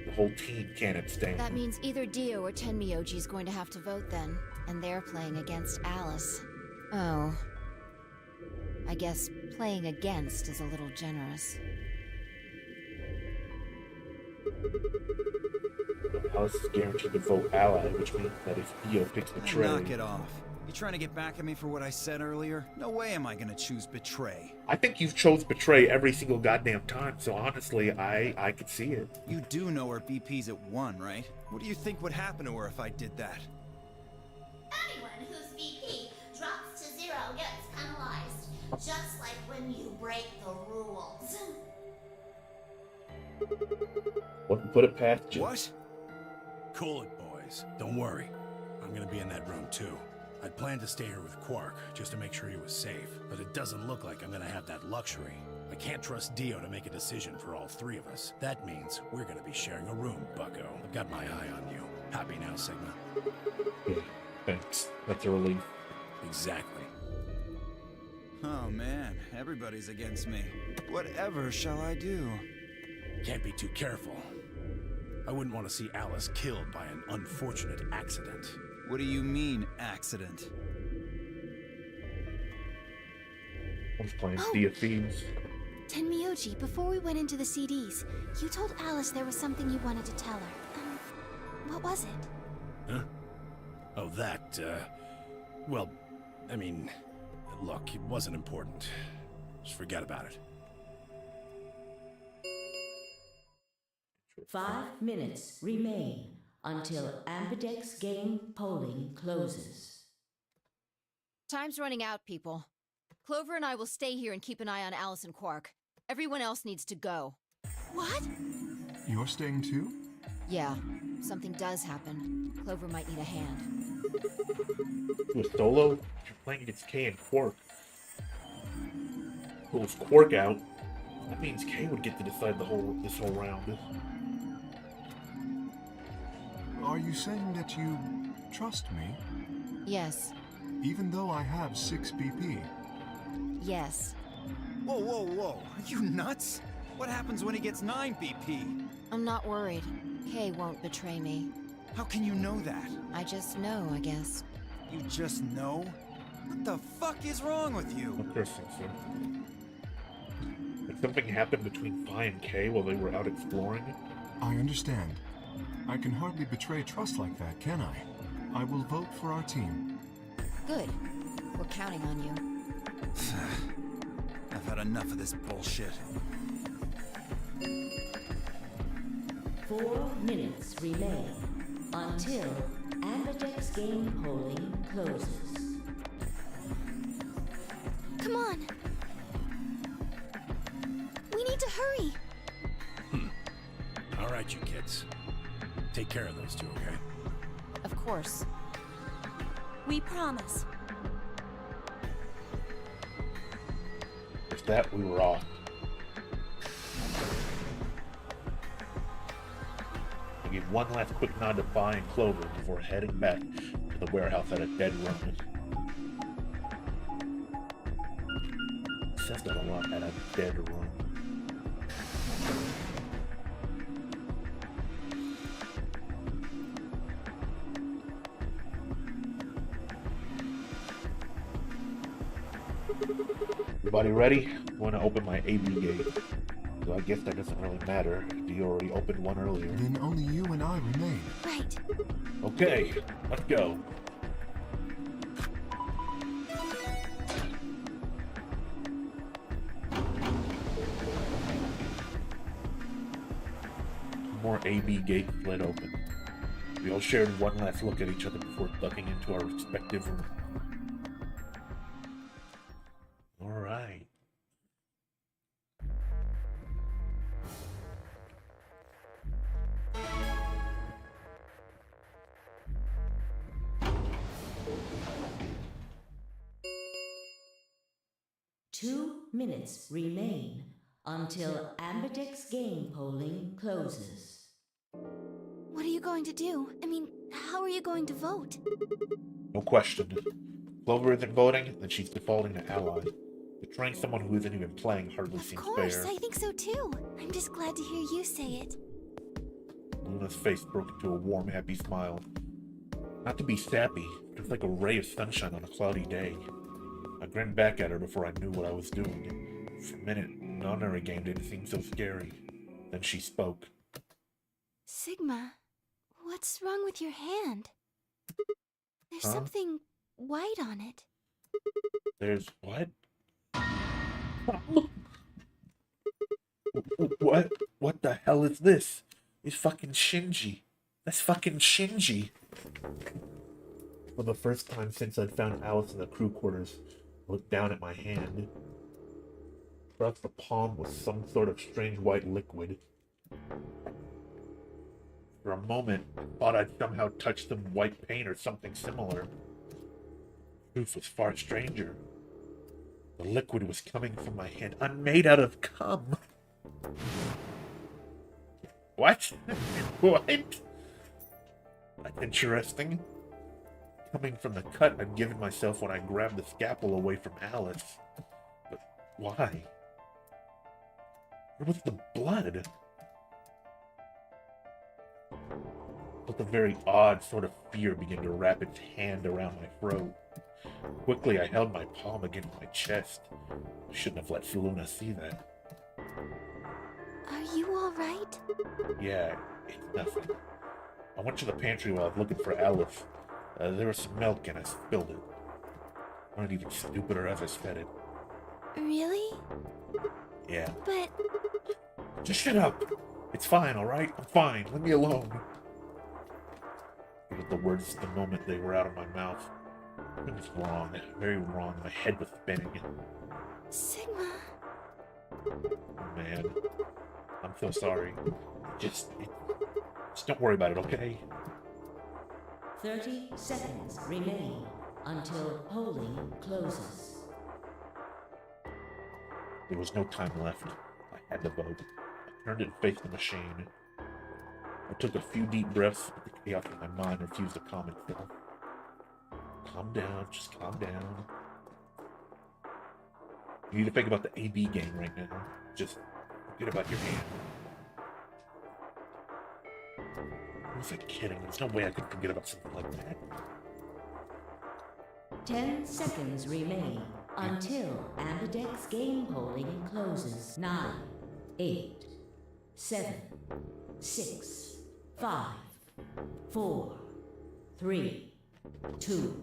The whole team can't abstain. That means either Dio or Tenmyoji is going to have to vote then, and they're playing against Alice. Oh. I guess playing against is a little generous. Alice is guaranteed to vote ally, which means that if Dio picks Betray... Knock it off. You trying to get back at me for what I said earlier? No way am I gonna choose Betray. I think you've chose Betray every single goddamn time, so honestly, I could see it. You do know her BP's at 1, right? What do you think would happen to her if I did that? Anyone whose VP drops to 0 gets penalized, just like when you break the rules. Wouldn't put it past you. What? Cool it, boys. Don't worry. I'm gonna be in that room too. I'd planned to stay here with Quark, just to make sure he was safe, but it doesn't look like I'm gonna have that luxury. I can't trust Dio to make a decision for all 3 of us. That means we're gonna be sharing a room, bucko. I've got my eye on you. Happy now, Sigma? Yeah, thanks. That's a relief. Exactly. Oh man, everybody's against me. Whatever shall I do? Can't be too careful. I wouldn't want to see Alice killed by an unfortunate accident. What do you mean, accident? I'm playing Oh. Sea of Thieves. Tenmyoji, before we went into the CDs, you told Alice there was something you wanted to tell her. What was it? Huh? Oh, that, well, I mean, look, it wasn't important. Just forget about it. 5 minutes remain until Ambidex game polling closes. Time's running out, people. Clover and I will stay here and keep an eye on Alice and Quark. Everyone else needs to go. What? You're staying too? Yeah, something does happen. Clover might need a hand. To a solo? You're playing against Kay and Quark. Pulls Quark out. That means Kay would get to decide this whole round. Are you saying that you trust me? Yes. Even though I have 6 BP? Yes. Whoa, whoa, whoa. Are you nuts? What happens when he gets 9 BP? I'm not worried. Kay won't betray me. How can you know that? I just know, I guess. You just know? What the fuck is wrong with you? Of course, so. Did something happen between Vi and Kay while they were out exploring? I understand. I can hardly betray trust like that, can I? I will vote for our team. Good. We're counting on you. I've had enough of this bullshit. 4 minutes remain until Ambidex game polling closes. Come on. We need to hurry. All right, you kids. Take care of those two, okay? Of course. We promise. With that, we were off. I gave one last quick nod to Vi and Clover before heading back to the warehouse at a dead run. Says that a lot, at a dead run. Everybody ready? I want to open my AB gate. So I guess that doesn't really matter. You already opened one earlier. Then only you and I remain. Right. Okay, let's go. More AB gates slid open. We all shared one last look at each other before ducking into our respective rooms. Alright. Two minutes remain until Ambidex game polling closes. What are you going to do? I mean, how are you going to vote? No question. Clover isn't voting, then she's defaulting to ally. Betraying someone who isn't even playing hardly Of seems course, fair. I think so too. I'm just glad to hear you say it. Luna's face broke into a warm, happy smile. Not to be sappy, just like a ray of sunshine on a cloudy day. I grinned back at her before I knew what I was doing. For a minute, the honorary game didn't seem so scary. Then she spoke. Sigma, what's wrong with your hand? There's Huh? something white on it. There's what? What? What the hell is this? It's fucking Shinji. That's fucking Shinji. For the first time since I'd found Alice in the crew quarters, I looked down at my hand. Across the palm was some sort of strange white liquid. For a moment, I thought I'd somehow touched some white paint or something similar. Truth was far stranger. The liquid was coming from my hand. I'm made out of cum. What? What? That's interesting. Coming from the cut I'd given myself when I grabbed the scalpel away from Alice. But why? Where was the blood? But a very odd sort of fear began to wrap its hand around my throat. Quickly, I held my palm against my chest. I shouldn't have let Luna see that. Are you alright? Yeah, it's nothing. I went to the pantry while I was looking for Alice. There was some milk and I spilled it. I wasn't even stupider as I said it. Really? Yeah. But Just shut up. It's fine, alright? I'm fine. Leave me alone. It was the words the moment they were out of my mouth. It was wrong. Very wrong. My head was spinning. Sigma, Oh, man. I'm so sorry. Just don't worry about it, okay? 30 seconds remain until polling closes. There was no time left. I had to vote. I turned and faced the machine. I took a few deep breaths, but the chaos in my mind refused to calm itself. Calm down, just calm down. You need to think about the AB game right now. Just forget about your hand. I was like kidding. There's no way I could forget about something like that. 10 seconds remain until Ambidex game polling closes. 9, 8, 7, 6, 5, 4, 3, 2,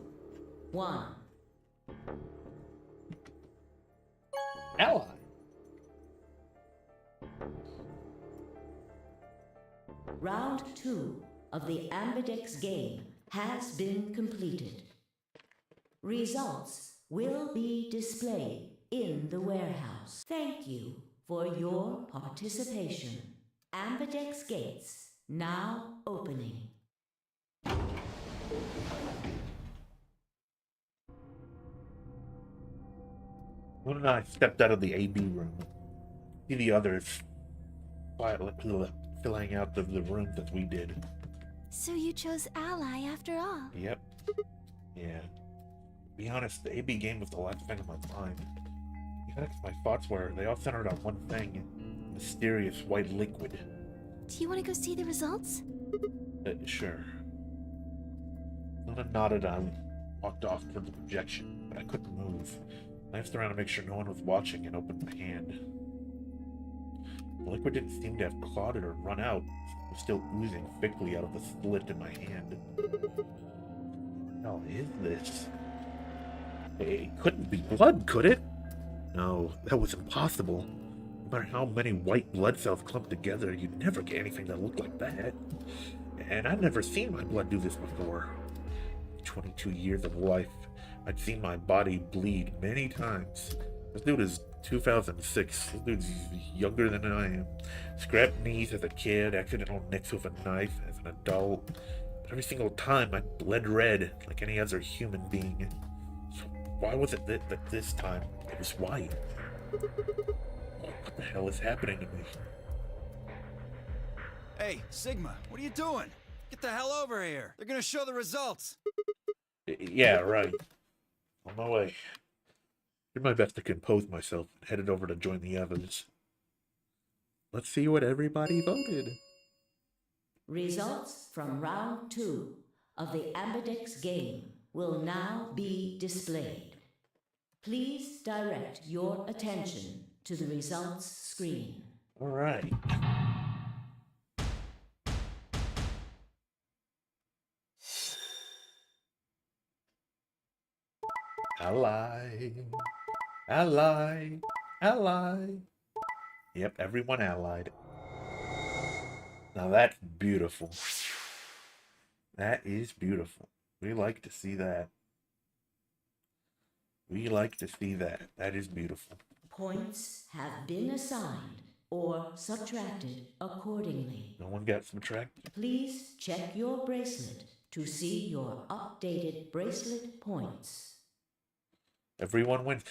1. Ally. Round 2 of the Ambidex game has been completed. Results will be displayed in the warehouse. Thank you for your participation. Ambidex gates now opening. Luna and I stepped out of the AB room. See the others quietly filling out the rooms as we did. So you chose Ally after all. Yep. Yeah. To be honest, the AB game was the last thing on my mind. Yeah, my thoughts were, they all centered on one thing. Mysterious white liquid. Do you want to go see the results? Sure. Luna nodded and I walked off toward the projection, but I couldn't move. I glanced around to make sure no one was watching and opened my hand. The liquid didn't seem to have clotted or run out. It was still oozing thickly out of the slit in my hand. What the hell is this? It couldn't be blood, could it? No, that was impossible. No matter how many white blood cells clumped together, you'd never get anything that looked like that. And I'd never seen my blood do this before. 22 years of life, I'd seen my body bleed many times. This dude is 2006. This dude's younger than I am. Scrapped knees as a kid, accidental nicks with a knife as an adult. But every single time I bled red like any other human being. So why was it that this time it was white? What the hell is happening to me? Hey, Sigma, what are you doing? Get the hell over here. They're gonna show the results. Yeah, right. On my way. Did my best to compose myself and headed over to join the others. Let's see what everybody voted. Results from round 2 of the Ambidex game will now be displayed. Please direct your attention to the results screen. All right. Ally. Ally. Ally. Yep, everyone allied. Now that's beautiful. That is beautiful. We like to see that. We like to see that. That is beautiful. Points have been assigned or subtracted accordingly. No one got subtracted? Please check your bracelet to see your updated bracelet points. Everyone wins.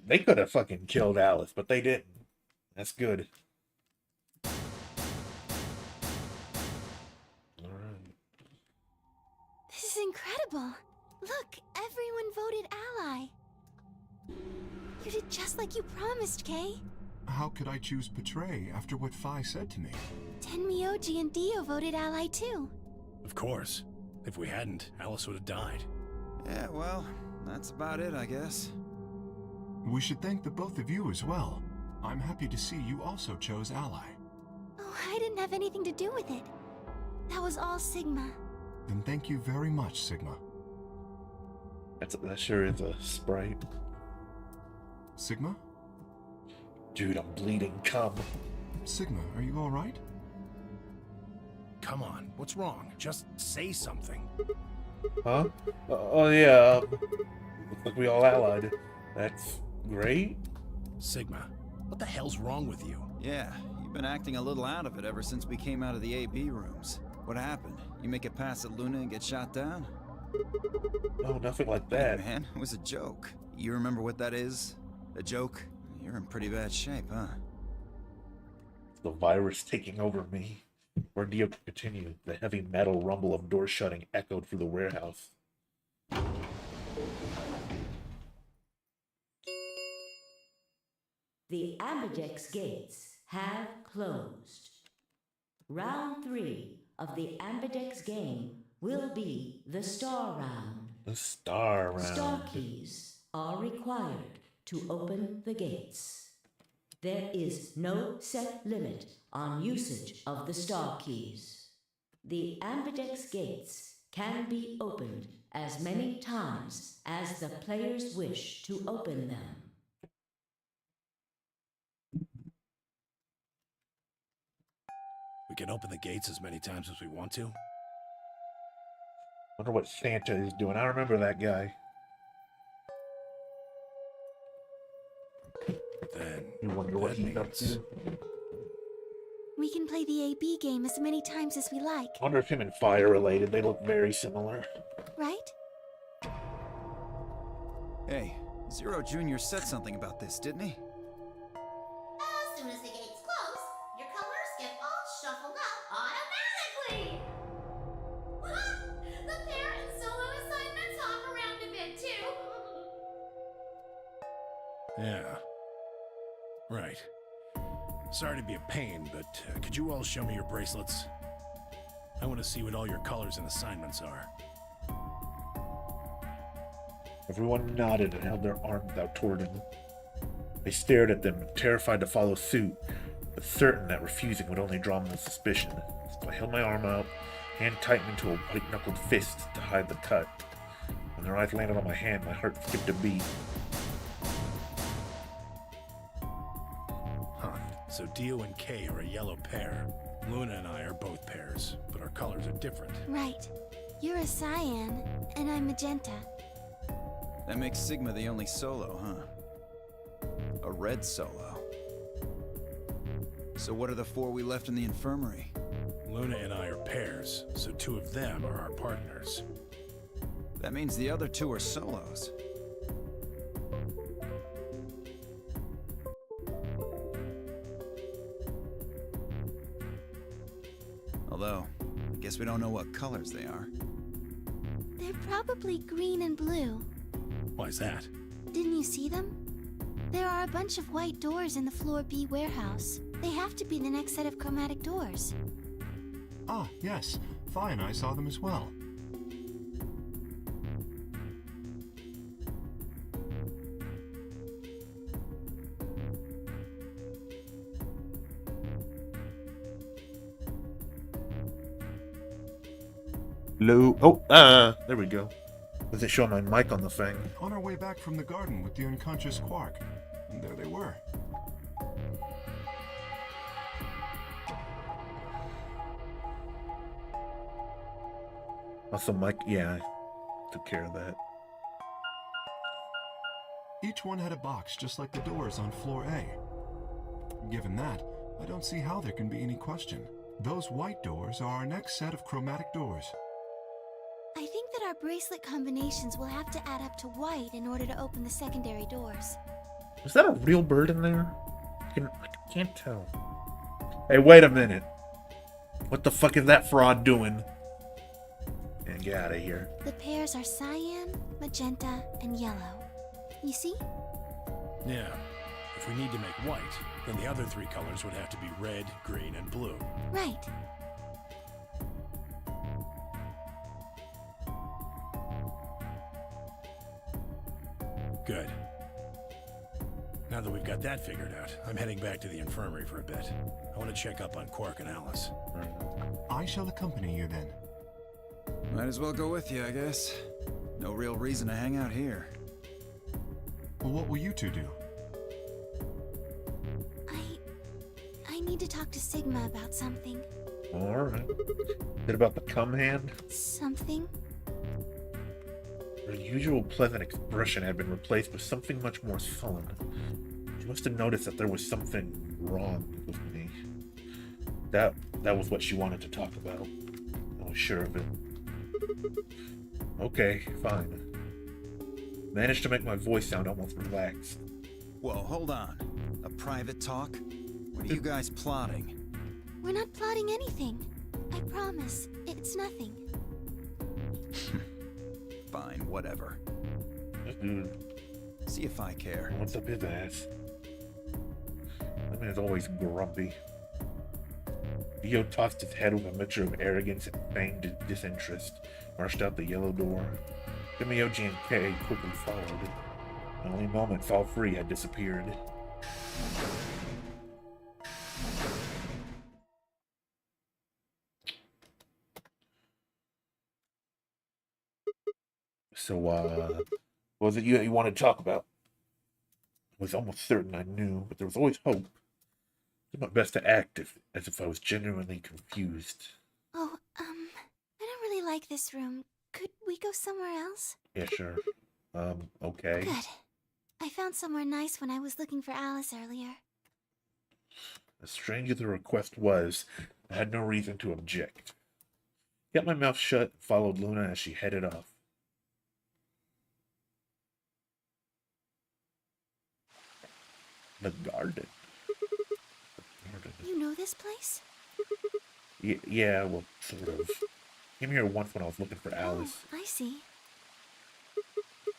They could have fucking killed Alice, but they didn't. That's good. Alright. This is incredible. Look, everyone voted Ally. You did just like you promised, Kay. How could I choose Betray after what Phi said to me? Tenmyoji and Dio voted Ally too. Of course. If we hadn't, Alice would have died. Yeah, well, that's about it, I guess. We should thank the both of you as well. I'm happy to see you also chose Ally. Oh, I didn't have anything to do with it. That was all Sigma. Then thank you very much, Sigma. That sure is a sprite. Sigma? Dude, I'm bleeding. Come. Sigma, are you alright? Come on, what's wrong? Just say something. Huh? Oh yeah. Looks like we all allied. That's great. Sigma, what the hell's wrong with you? Yeah, you've been acting a little out of it ever since we came out of the AB rooms. What happened? You make it past at Luna and get shot down? No, nothing like Hey, that. man, it was a joke. You remember what that is? A joke? You're in pretty bad shape, huh? The virus taking over me. Ordeal continued. The heavy metal rumble of doors shutting echoed through the warehouse. The Ambidex gates have closed. Round 3 of the Ambidex game will be the Star Round. The Star Round. Star keys are required to open the gates. There is no set limit on usage of the Star keys. The Ambidex gates can be opened as many times as the players wish to open them. We can open the gates as many times as we want to. Wonder what Santa is doing. I remember that guy. Then You wonder what that he's up means to. We can play the AB game as many times as we like, I wonder if him and Fire related. They look very similar. right? Hey, Zero Jr. said something about this, didn't he? As soon as the gates close, your colors get all shuffled up automatically. The pair and solo assignments hop around a bit too. Yeah. Right. Sorry to be a pain, but could you all show me your bracelets? I want to see what all your colors and assignments are. Everyone nodded and held their arms out toward him. They stared at them, terrified to follow suit, but certain that refusing would only draw more suspicion. So I held my arm out, hand tightened into a white-knuckled fist to hide the cut. When their eyes landed on my hand, my heart skipped a beat. Huh. So Dio and Kay are a yellow pair. Luna and I are both pairs, but our colors are different. Right. You're a cyan, and I'm magenta. That makes Sigma the only solo, huh? A red solo. So what are the 4 we left in the infirmary? Luna and I are pairs, so 2 of them are our partners. That means the other 2 are solos. Although, I guess we don't know what colors they are. They're probably green and blue. Why's that? Didn't you see them? There are a bunch of white doors in the Floor B warehouse. They have to be the next set of chromatic doors. Ah, yes. Fi and I saw them as well. Hello. Oh, there we go. Doesn't show my mic on the thing. On our way back from the garden with the unconscious Quark. And there they were. Also, mic. Yeah, I took care of that. Each one had a box just like the doors on floor A. Given that, I don't see how there can be any question. Those white doors are our next set of chromatic doors. I think that our bracelet combinations will have to add up to white in order to open the secondary doors. Is that a real bird in there? I can't tell. Hey, wait a minute. What the fuck is that fraud doing? And get out of here. The pairs are cyan, magenta, and yellow. You see? Yeah. If we need to make white, then the other 3 colors would have to be red, green, and blue. Right. Good. Now that we've got that figured out, I'm heading back to the infirmary for a bit. I want to check up on Quark and Alice. I shall accompany you then. Might as well go with you, I guess. No real reason to hang out here. Well, what will you 2 do? I need to talk to Sigma about something. Alright. Is it about the cum hand? Something? Her usual pleasant expression had been replaced with something much more sullen. She must have noticed that there was something wrong with me. That was what she wanted to talk about. was sure of it. Okay, fine. Managed to make my voice sound almost relaxed. Whoa, hold on. A private talk? What are you guys plotting? We're not plotting anything. I promise. It's nothing. Fine, whatever. Dude, See if I care. what's up his ass? That man's always grumpy. Dio tossed his head with a mixture of arrogance and feigned disinterest, marched out the yellow door. Miyoji and Kei quickly followed. The only moments all three had disappeared. So, what was it you wanted to talk about? I was almost certain I knew, but there was always hope. I did my best to act as if I was genuinely confused. Oh, I don't really like this room. Could we go somewhere else? Yeah, sure. Okay. Good. I found somewhere nice when I was looking for Alice earlier. As strange as the request was, I had no reason to object. Kept my mouth shut and followed Luna as she headed off. The garden. You know this place? Yeah, well, sort of. Came here once when I was looking for Alice. Oh, I see.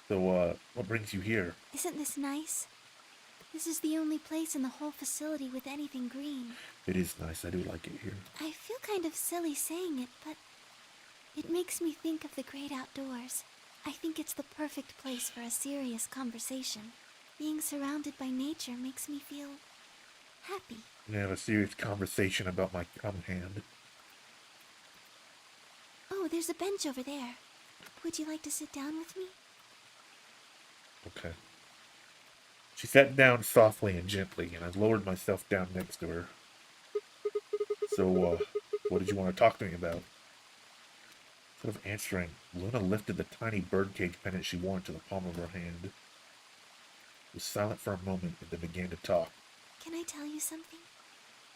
So, what brings you here? Isn't this nice? This is the only place in the whole facility with anything green. It is nice. I do like it here. I feel kind of silly saying it, but it makes me think of the great outdoors. I think it's the perfect place for a serious conversation. Being surrounded by nature makes me feel happy. We have a serious conversation about my cum hand. Oh, there's a bench over there. Would you like to sit down with me? Okay. She sat down softly and gently, and I lowered myself down next to her. So, what did you want to talk to me about? Instead of answering, Luna lifted the tiny birdcage pendant she wore into the palm of her hand. Was silent for a moment and then began to talk. Can I tell you something?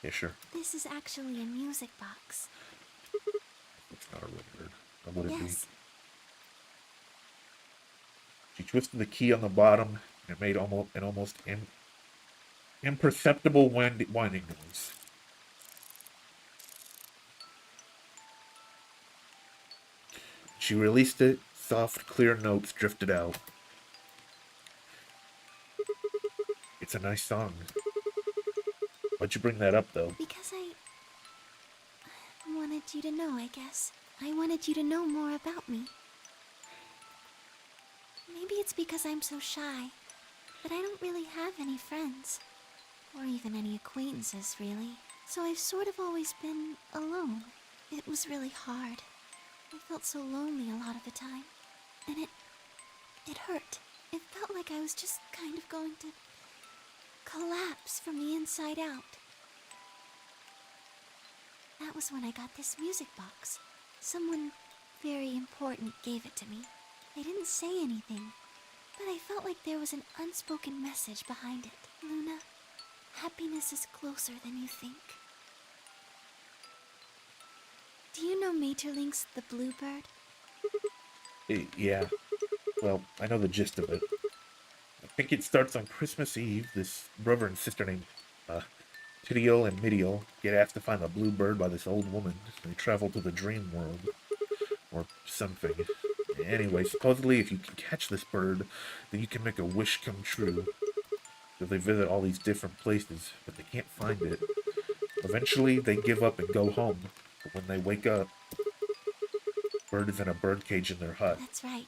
Yeah, sure. This is actually a music box. It's not a record. What would it Yes. be? She twisted the key on the bottom and it made an almost imperceptible winding noise. She released it. Soft, clear notes drifted out. It's a nice song. Why'd you bring that up, though? Because I wanted you to know, I guess. I wanted you to know more about me. Maybe it's because I'm so shy, but I don't really have any friends. Or even any acquaintances, really. So I've sort of always been alone. It was really hard. I felt so lonely a lot of the time. And it hurt. It felt like I was just kind of going to collapse from the inside out. That was when I got this music box. Someone very important gave it to me. They didn't say anything, but I felt like there was an unspoken message behind it. Luna, happiness is closer than you think. Do you know Maeterlinck's The Bluebird? Yeah. Well, I know the gist of it. I think it starts on Christmas Eve. This brother and sister named Tidiel and Midiel get asked to find a blue bird by this old woman. They travel to the dream world. Or something. Anyway, supposedly if you can catch this bird, then you can make a wish come true. So they visit all these different places, but they can't find it. Eventually, they give up and go home. But when they wake up, the bird is in a birdcage in their hut. That's right.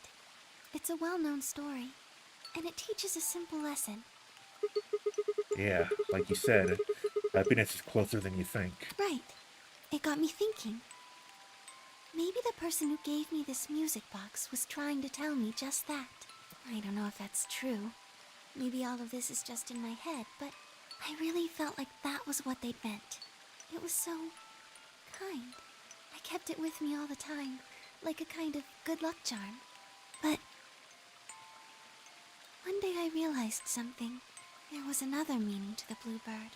It's a well-known story, and it teaches a simple lesson. Yeah, like you said, happiness is closer than you think. Right. It got me thinking. Maybe the person who gave me this music box was trying to tell me just that. I don't know if that's true. Maybe all of this is just in my head, but I really felt like that was what they'd meant. It was so kind. I kept it with me all the time, like a kind of good luck charm. But one day I realized something. There was another meaning to the bluebird.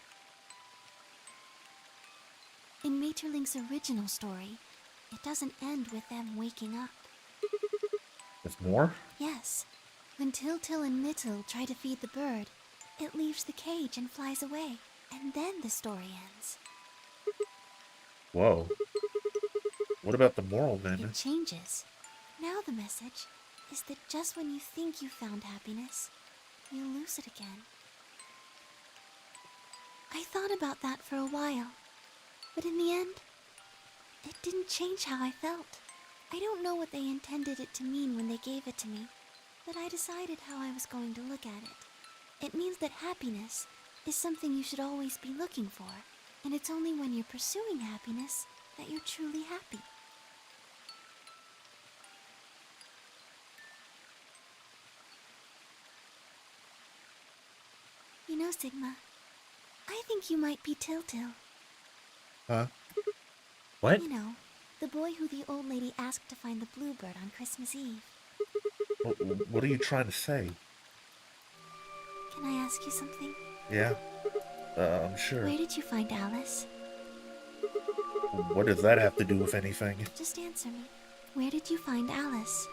In Maeterlinck's original story, it doesn't end with them waking up. There's more? Yes. When Tiltil and Nittil try to feed the bird, it leaves the cage and flies away. And then the story ends. Whoa. What about the moral then? It changes. Now the message is that just when you think you found happiness, you lose it again. I thought about that for a while, but in the end, it didn't change how I felt. I don't know what they intended it to mean when they gave it to me, but I decided how I was going to look at it. It means that happiness is something you should always be looking for, and it's only when you're pursuing happiness that you're truly happy. You know, Sigma, I think you might be Tiltil. Huh? What? You know, the boy who the old lady asked to find the bluebird on Christmas Eve. What are you trying to say? Can I ask you something? Yeah? I'm sure. Where did you find Alice? What does that have to do with anything? Just answer me. Where did you find Alice?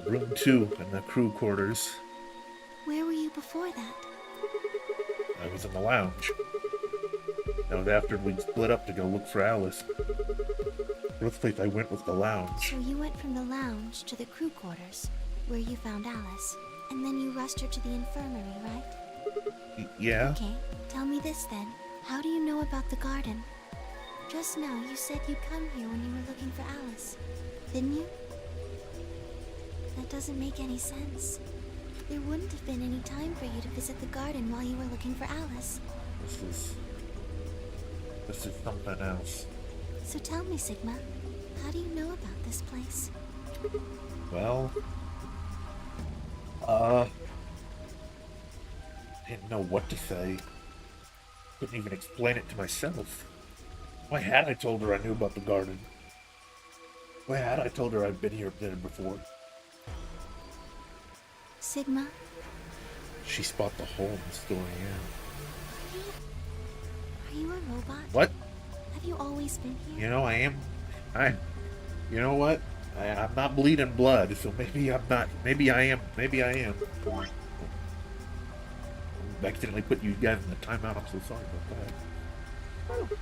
Room 2 in the crew quarters. Where were you before that? I was in the lounge. That was after we'd split up to go look for Alice. First place I went was the lounge. So you went from the lounge to the crew quarters, where you found Alice, and then you rushed her to the infirmary, right? Yeah? Okay, tell me this then. How do you know about the garden? Just now you said you'd come here when you were looking for Alice, didn't you? That doesn't make any sense. There wouldn't have been any time for you to visit the garden while you were looking for Alice. This is something else. So tell me, Sigma, how do you know about this place? Well, didn't know what to say. Couldn't even explain it to myself. Why had I told her I knew about the garden? Why had I told her I'd been here before? Sigma? She spot the hole in the story, yeah. Are you a robot? What? Have you always been here? You know, you know what? I'm not bleeding blood, so maybe I'm not. Maybe I am. Maybe I am. I accidentally put you guys in the timeout. I'm so sorry about that.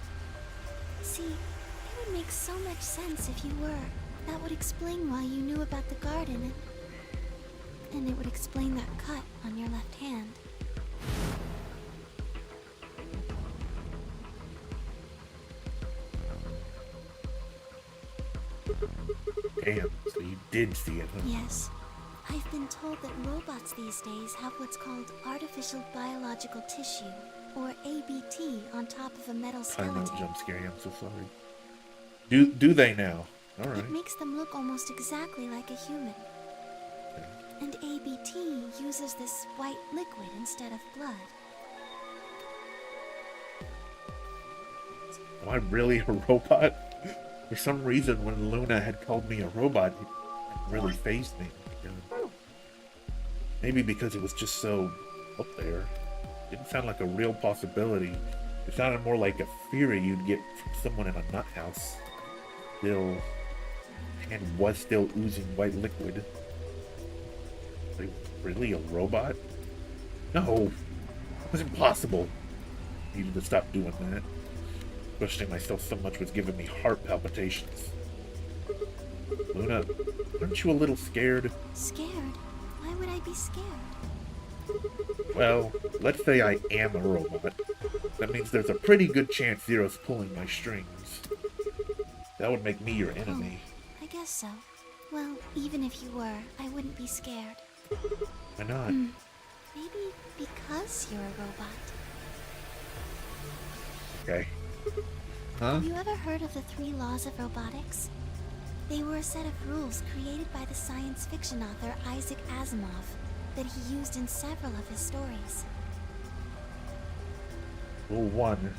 See, it would make so much sense if you were. That would explain why you knew about the garden, and it would explain that cut on your left hand. Damn, so you did see it, huh? Yes. I've been told that robots these days have what's called artificial biological tissue, or ABT, on top of a metal skeleton. Timeout jump scare, I'm so sorry. Do they now? Alright. It makes them look almost exactly like a human. And ABT uses this white liquid instead of blood. Am I really a robot? For some reason, when Luna had called me a robot, it really fazed me. Maybe because it was just so up there. It didn't sound like a real possibility. It sounded more like a theory you'd get from someone in a nut house. Still, and was still oozing white liquid. Like, really a robot? No, it was impossible. I needed to stop doing that. Questioning myself so much was giving me heart palpitations. Luna, aren't you a little scared? Scared? Why would I be scared? Well, let's say I am a robot. That means there's a pretty good chance Zero's pulling my strings. That would make me your enemy. I guess so. Well, even if you were, I wouldn't be scared. Why not? Maybe because you're a robot. Okay. Huh? Have you ever heard of the 3 laws of robotics? They were a set of rules created by the science fiction author Isaac Asimov that he used in several of his stories. Rule 1.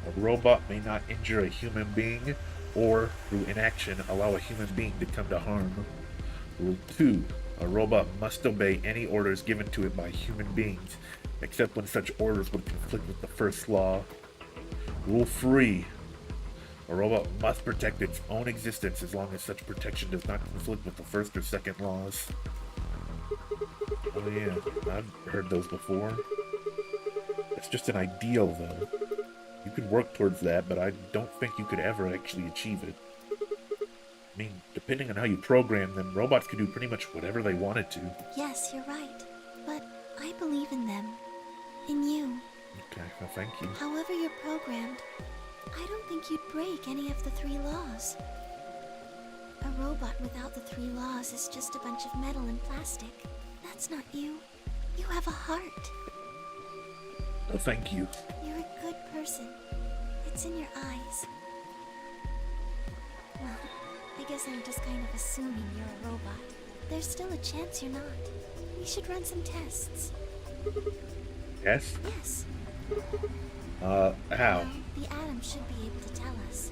A robot may not injure a human being or, through inaction, allow a human being to come to harm. Rule 2. A robot must obey any orders given to it by human beings, except when such orders would conflict with the first law. Rule 3. A robot must protect its own existence as long as such protection does not conflict with the first or second laws. Oh yeah, I've heard those before. It's just an ideal, though. You could work towards that, but I don't think you could ever actually achieve it. I mean, depending on how you program them, robots could do pretty much whatever they wanted to. Yes, you're right. But I believe in them. In you. Okay, well, thank you. However you're programmed, I don't think you'd break any of the 3 laws. A robot without the 3 laws is just a bunch of metal and plastic. That's not you. You have a heart. Oh, thank you. You're a good person. It's in your eyes. Well, I guess I'm just kind of assuming you're a robot. There's still a chance you're not. We should run some tests. Yes? Yes. How? Well, the Atom should be able to tell us.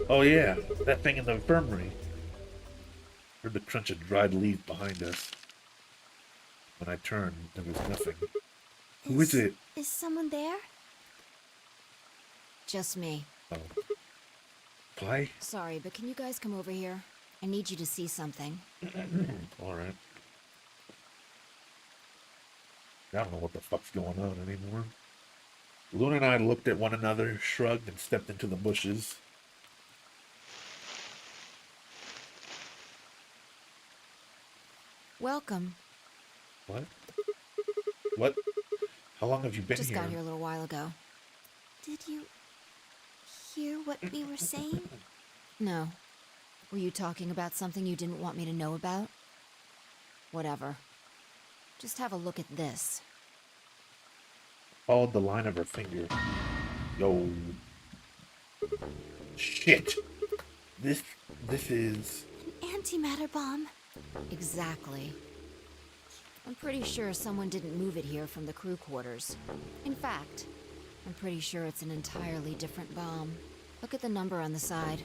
Oh yeah, that thing in the infirmary. Heard the crunch of dried leaves behind us. When I turned, there was nothing. Who is it? Is someone there? Just me. Oh. Play? Sorry, but can you guys come over here? I need you to see something. Alright. I don't know what the fuck's going on anymore. Luna and I looked at one another, shrugged, and stepped into the bushes. Welcome. What? What? How long have you been Just here? got here a little while ago. Did you hear what we were saying? No. Were you talking about something you didn't want me to know about? Whatever. Just have a look at this. Followed the line of her finger. Yo. Shit. This is... An antimatter bomb. Exactly. I'm pretty sure someone didn't move it here from the crew quarters. In fact, I'm pretty sure it's an entirely different bomb. Look at the number on the side.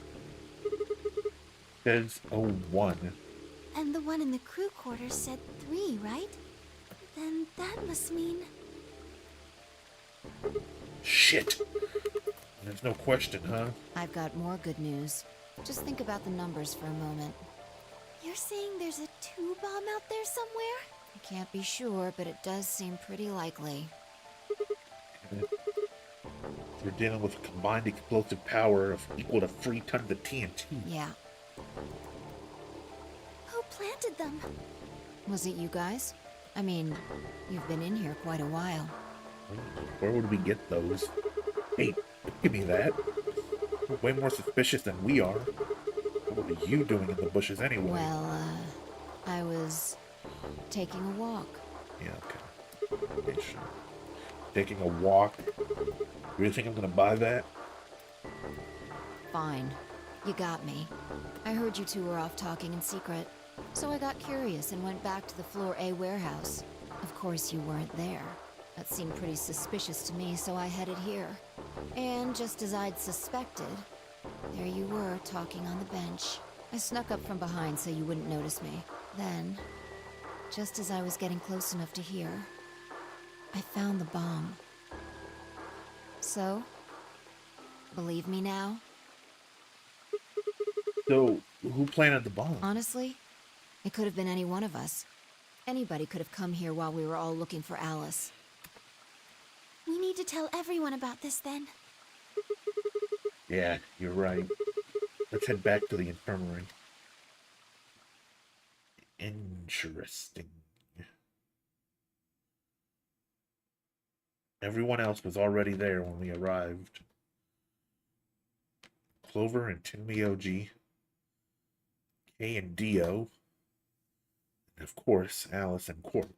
Says 01. And the one in the crew quarters said 3, right? Then that must mean... Shit. There's no question, huh? I've got more good news. Just think about the numbers for a moment. You're saying there's a 2 bomb out there somewhere? I can't be sure, but it does seem pretty likely. We're dealing with a combined explosive power of equal to 3 tons of TNT. Yeah. Who planted them? Was it you guys? I mean, you've been in here quite a while. Where would we get those? Hey, give me that. You're way more suspicious than we are. What are you doing in the bushes anyway? Well, I was taking a walk. Yeah, okay. Okay, sure. Taking a walk. You really think I'm gonna buy that? Fine. You got me. I heard you two were off talking in secret. So I got curious and went back to the Floor A warehouse. Of course you weren't there. That seemed pretty suspicious to me, so I headed here. And just as I'd suspected, there you were, talking on the bench. I snuck up from behind so you wouldn't notice me. Then, just as I was getting close enough to hear, I found the bomb. So, believe me now? So, who planted the bomb? Honestly, it could have been any one of us. Anybody could have come here while we were all looking for Alice. We need to tell everyone about this then. Yeah, you're right. Let's head back to the infirmary. Interesting. Everyone else was already there when we arrived. Clover and Tenmyoji, Kay and Dio, and of course, Alice and Quark.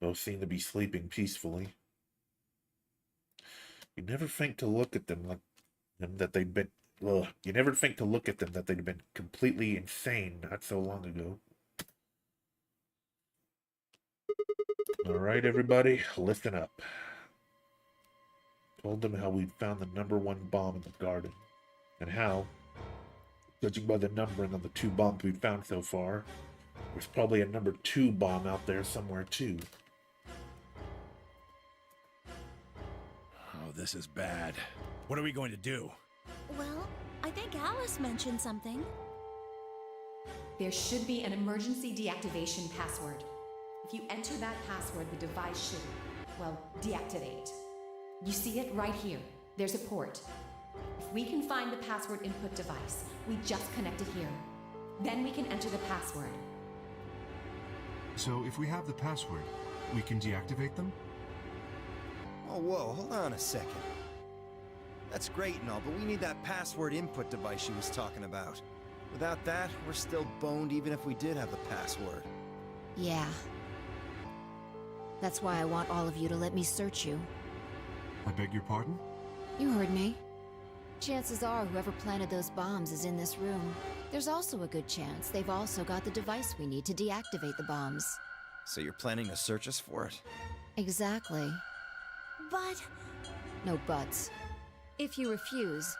Both seem to be sleeping peacefully. You never think to look at them like that they'd been. Ugh, you never think to look at them that they'd been completely insane not so long ago. All right, everybody, listen up. Told them how we'd found the #1 bomb in the garden, and how, judging by the numbering of the 2 bombs we've found so far, there's probably a #2 bomb out there somewhere too. this is bad. What are we going to do? Well, I think Alice mentioned something. There should be an emergency deactivation password. If you enter that password, the device should, well, deactivate. You see it right here. There's a port. If we can find the password input device, we just connect it here. Then we can enter the password. So if we have the password, we can deactivate them? Oh, whoa, hold on a second. That's great and all, but we need that password input device she was talking about. Without that, we're still boned even if we did have the password. Yeah. That's why I want all of you to let me search you. I beg your pardon? You heard me. Chances are whoever planted those bombs is in this room. There's also a good chance they've also got the device we need to deactivate the bombs. So you're planning to search us for it? Exactly. But... No buts. If you refuse,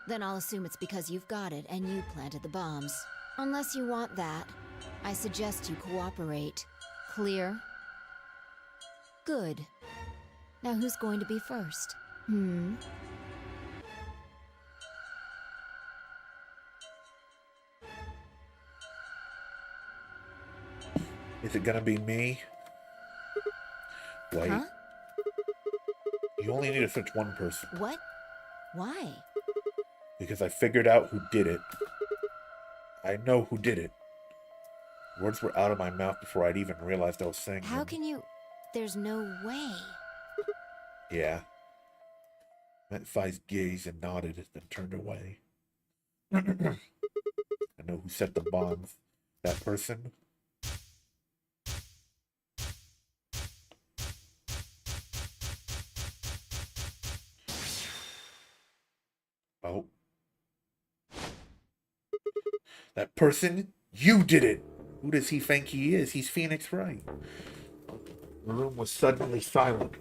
then I'll assume it's because you've got it and you planted the bombs. Unless you want that, I suggest you cooperate. Clear? Good. Now who's going to be first? Is it gonna be me? Wait. Huh? You only need to search one person. What? Why? Because I figured out who did it. I know who did it. Words were out of my mouth before I'd even realized I was saying How them. can you... There's no way. Yeah. Metfi's gazed and nodded, then turned away. I know who set the bombs. That person. Oh. That person? You did it! Who does he think he is? He's Phoenix Wright. The room was suddenly silent.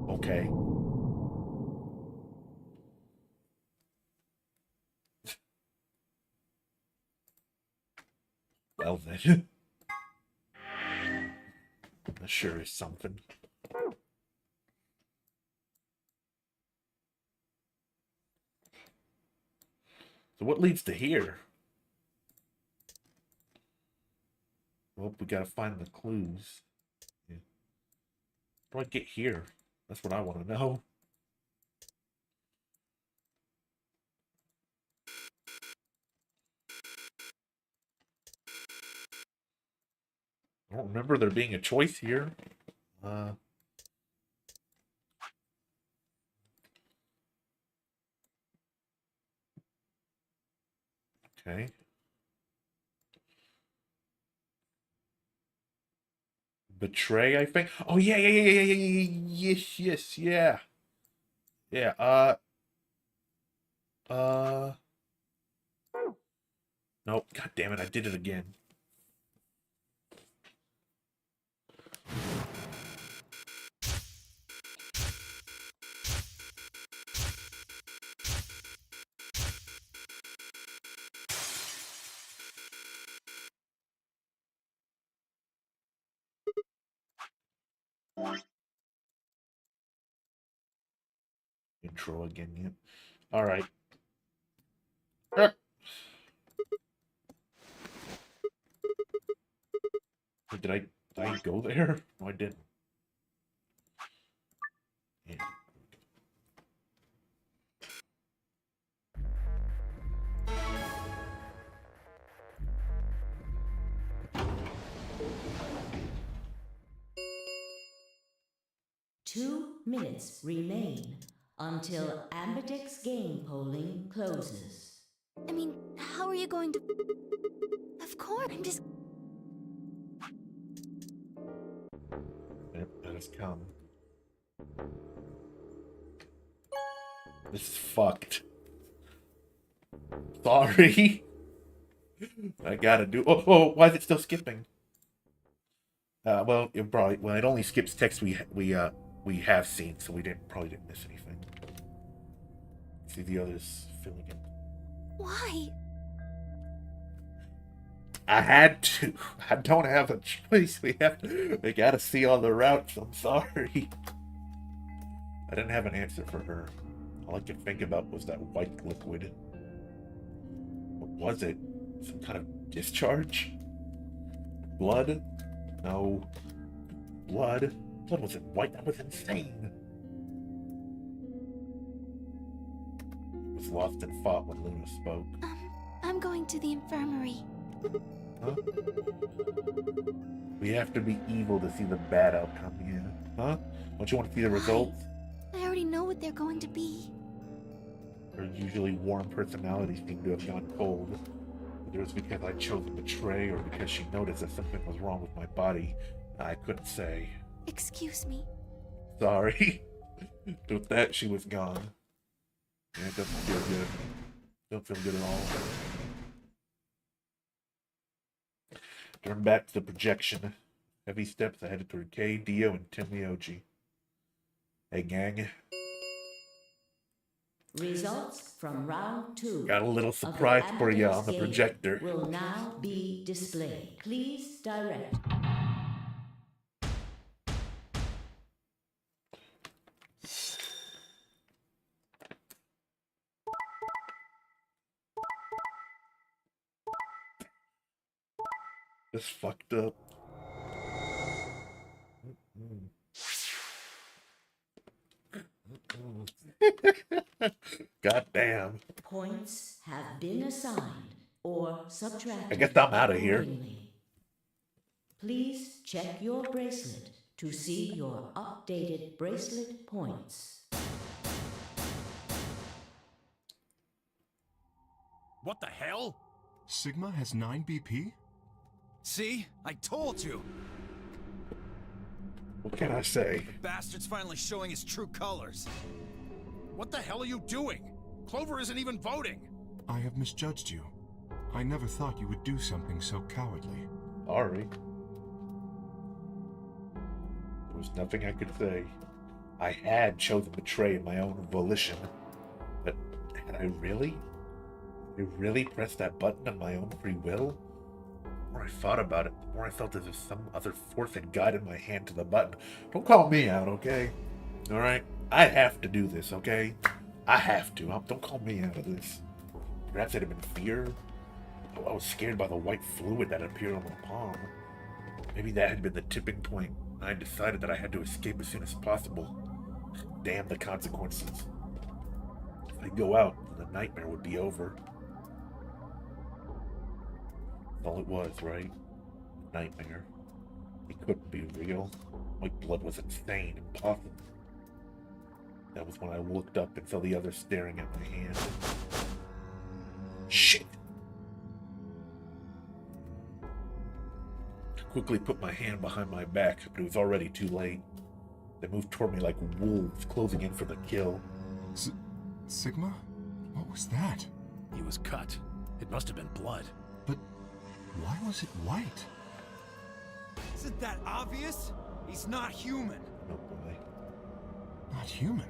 Okay. Well then. That sure is something. So what leads to here? Well, we gotta find the clues. Yeah. How do I get here? That's what I want to know. I don't remember there being a choice here. Okay. Betray, I think. Oh yeah, yes, yeah. Yeah, nope, god damn it, I did it again. Intro again, yep. Alright. Did I go there? No, I didn't. Yeah. Two minutes remain until Ambidex game polling closes. I mean, how are you going to... Of course, I'm just... Yep, that has come. This is fucked. Sorry. I gotta do... Oh, why is it still skipping? Well, it only skips text we have seen, so we probably didn't miss anything. See the others filling in. Why? I had to. I don't have a choice. We gotta see all the routes. I'm sorry. I didn't have an answer for her. All I could think about was that white liquid. What was it? Some kind of discharge? Blood? No. Blood? Blood wasn't white. That was insane. I was lost in thought when Luna spoke. I'm going to the infirmary. Huh? We have to be evil to see the bad outcome here. Huh? Don't you want to see the results? I already know what they're going to be. Her usually warm personality seemed to have gone cold. Whether it was because I chose to betray or because she noticed that something was wrong with my body, I couldn't say. Excuse me. Sorry. With that, she was gone. Yeah, it doesn't feel good. Don't feel good at all. Turn back to the projection. Heavy steps ahead toward Kay, Dio, and Timioji. Hey, gang. Results from round 2. Got a little surprise for you on the Game projector. will now be displayed. Please direct. This fucked up. God damn. Points have been assigned or subtracted. I guess I'm out of here. accordingly. Please check your bracelet to see your updated bracelet points. What the hell? Sigma has 9 BP? See? I told you! What can I say? The bastard's finally showing his true colors. What the hell are you doing? Clover isn't even voting. I have misjudged you. I never thought you would do something so cowardly. Sorry. There was nothing I could say. I had chosen betray in my own volition. But had I really? Did I really press that button of my own free will? The more I thought about it, the more I felt as if some other force had guided my hand to the button. Don't call me out, okay? Alright? I have to do this, okay? I have to. Don't call me out of this. Perhaps it had been fear. I was scared by the white fluid that appeared on my palm. Maybe that had been the tipping point. I decided that I had to escape as soon as possible. Damn the consequences. If I go out, the nightmare would be over. All it was, right? Nightmare. It couldn't be real. My blood was insane, impossible. That was when I looked up and saw the others staring at my hand. Shit! I quickly put my hand behind my back, but it was already too late. They moved toward me like wolves, closing in for the kill. Sigma? What was that? He was cut. It must have been blood. But why was it white? Isn't that obvious? He's not human. Oh boy. Not human.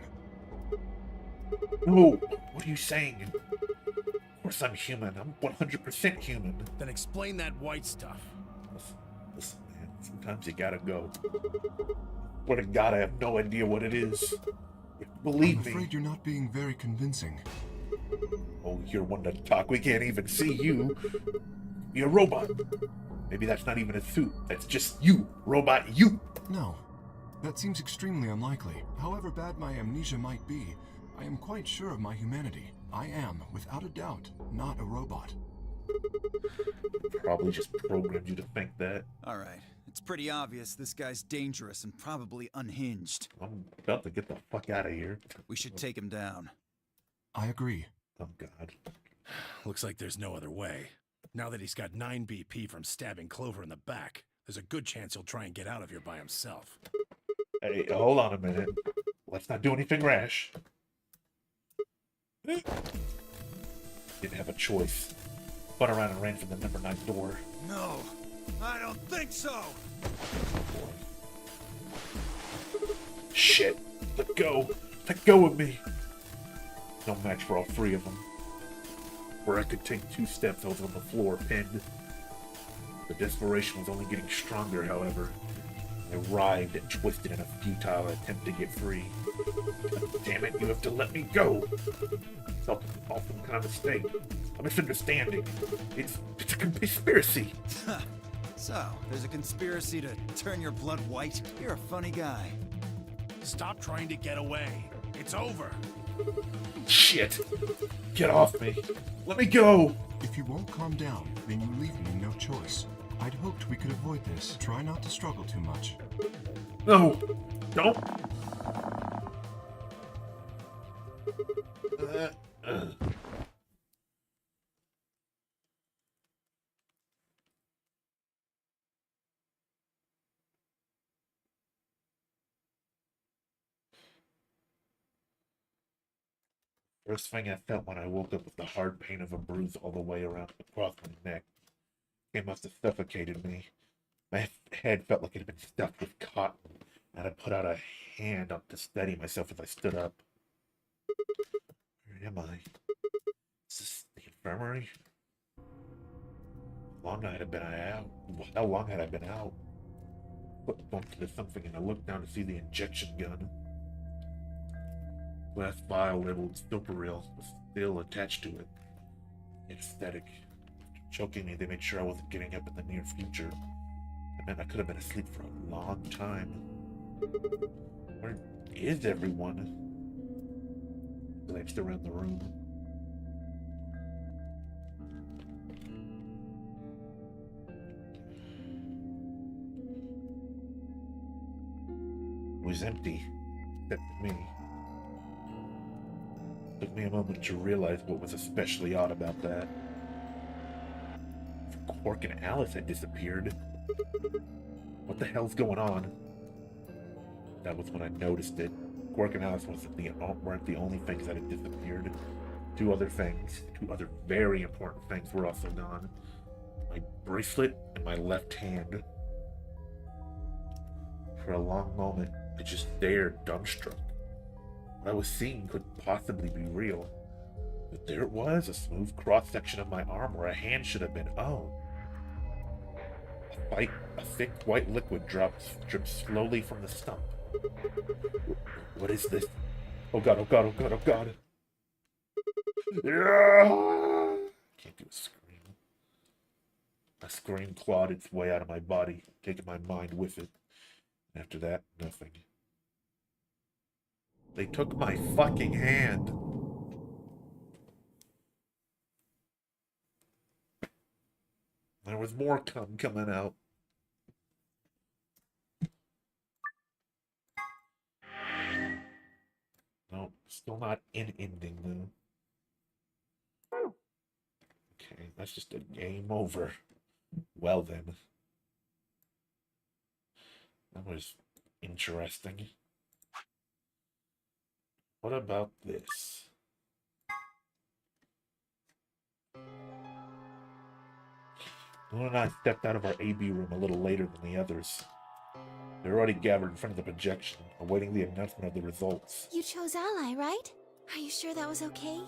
No! What are you saying? Of course I'm human. I'm 100% human. Then explain that white stuff. Listen, man. Sometimes you gotta go. Swear to God, I have no idea what it is. Believe I'm afraid you're not being very convincing. Oh, you're one to talk. We can't even see you. You're a robot. Maybe that's not even a suit. That's just you. Robot you. No. That seems extremely unlikely. However bad my amnesia might be, I am quite sure of my humanity. I am, without a doubt, not a robot. Probably just programmed you to think that. Alright, it's pretty obvious this guy's dangerous and probably unhinged. I'm about to get the fuck out of here. We should take him down. I agree. Oh, God. Looks like there's no other way. Now that he's got 9 BP from stabbing Clover in the back, there's a good chance he'll try and get out of here by himself. Hey, hold on a minute. Let's not do anything rash. Didn't have a choice. Spun around and ran for the number 9 door. No, I don't think so! Shit. Let go. Let go of me. No match for all 3 of them. Where I could take 2 steps, I was on the floor, pinned. The desperation was only getting stronger, however. I writhed and twisted in a futile attempt to get free. God damn it, you have to let me go! It's all some kind of mistake. A misunderstanding. It's a conspiracy. So, there's a conspiracy to turn your blood white? You're a funny guy. Stop trying to get away. It's over. Shit! Get off me! Let me go! If you won't calm down, then you leave me no choice. I'd hoped we could avoid this. Try not to struggle too much. No! Don't! First thing I felt when I woke up was the hard pain of a bruise all the way around across my neck. It must have suffocated me. My head felt like it had been stuffed with cotton, and I put out a hand up to steady myself as I stood up. Where am I? Is this the infirmary? How long had I been out? How long had I been out? Foot bumped into something, and I looked down to see the injection gun. Glass vial labeled Silverreal was still attached to it. Anesthetic. Choking me, they made sure I wasn't getting up in the near future. It meant I could have been asleep for a long time. Where is everyone? I glanced around the room. It was empty, except for me. It took me a moment to realize what was especially odd about that. Quark and Alice had disappeared. What the hell's going on? That was when I noticed it. Quark and Alice weren't the only things that had disappeared. Two other very important things were also gone. My bracelet and my left hand. For a long moment, I just stared, dumbstruck. What I was seeing couldn't possibly be real. But there it was, a smooth cross-section of my arm where a hand should have been. Oh. A thick white liquid dripped slowly from the stump. What is this? Oh god, oh god, oh god, oh god. Can't do a scream. A scream clawed its way out of my body, taking my mind with it. After that, nothing. They took my fucking hand. There was more cum coming out. No, still not in ending though. Okay, that's just a game over. Well then. That was interesting. What about this? Luna and I stepped out of our AB room a little later than the others. They were already gathered in front of the projection, awaiting the announcement of the results. You chose Ally, right? Are you sure that was okay?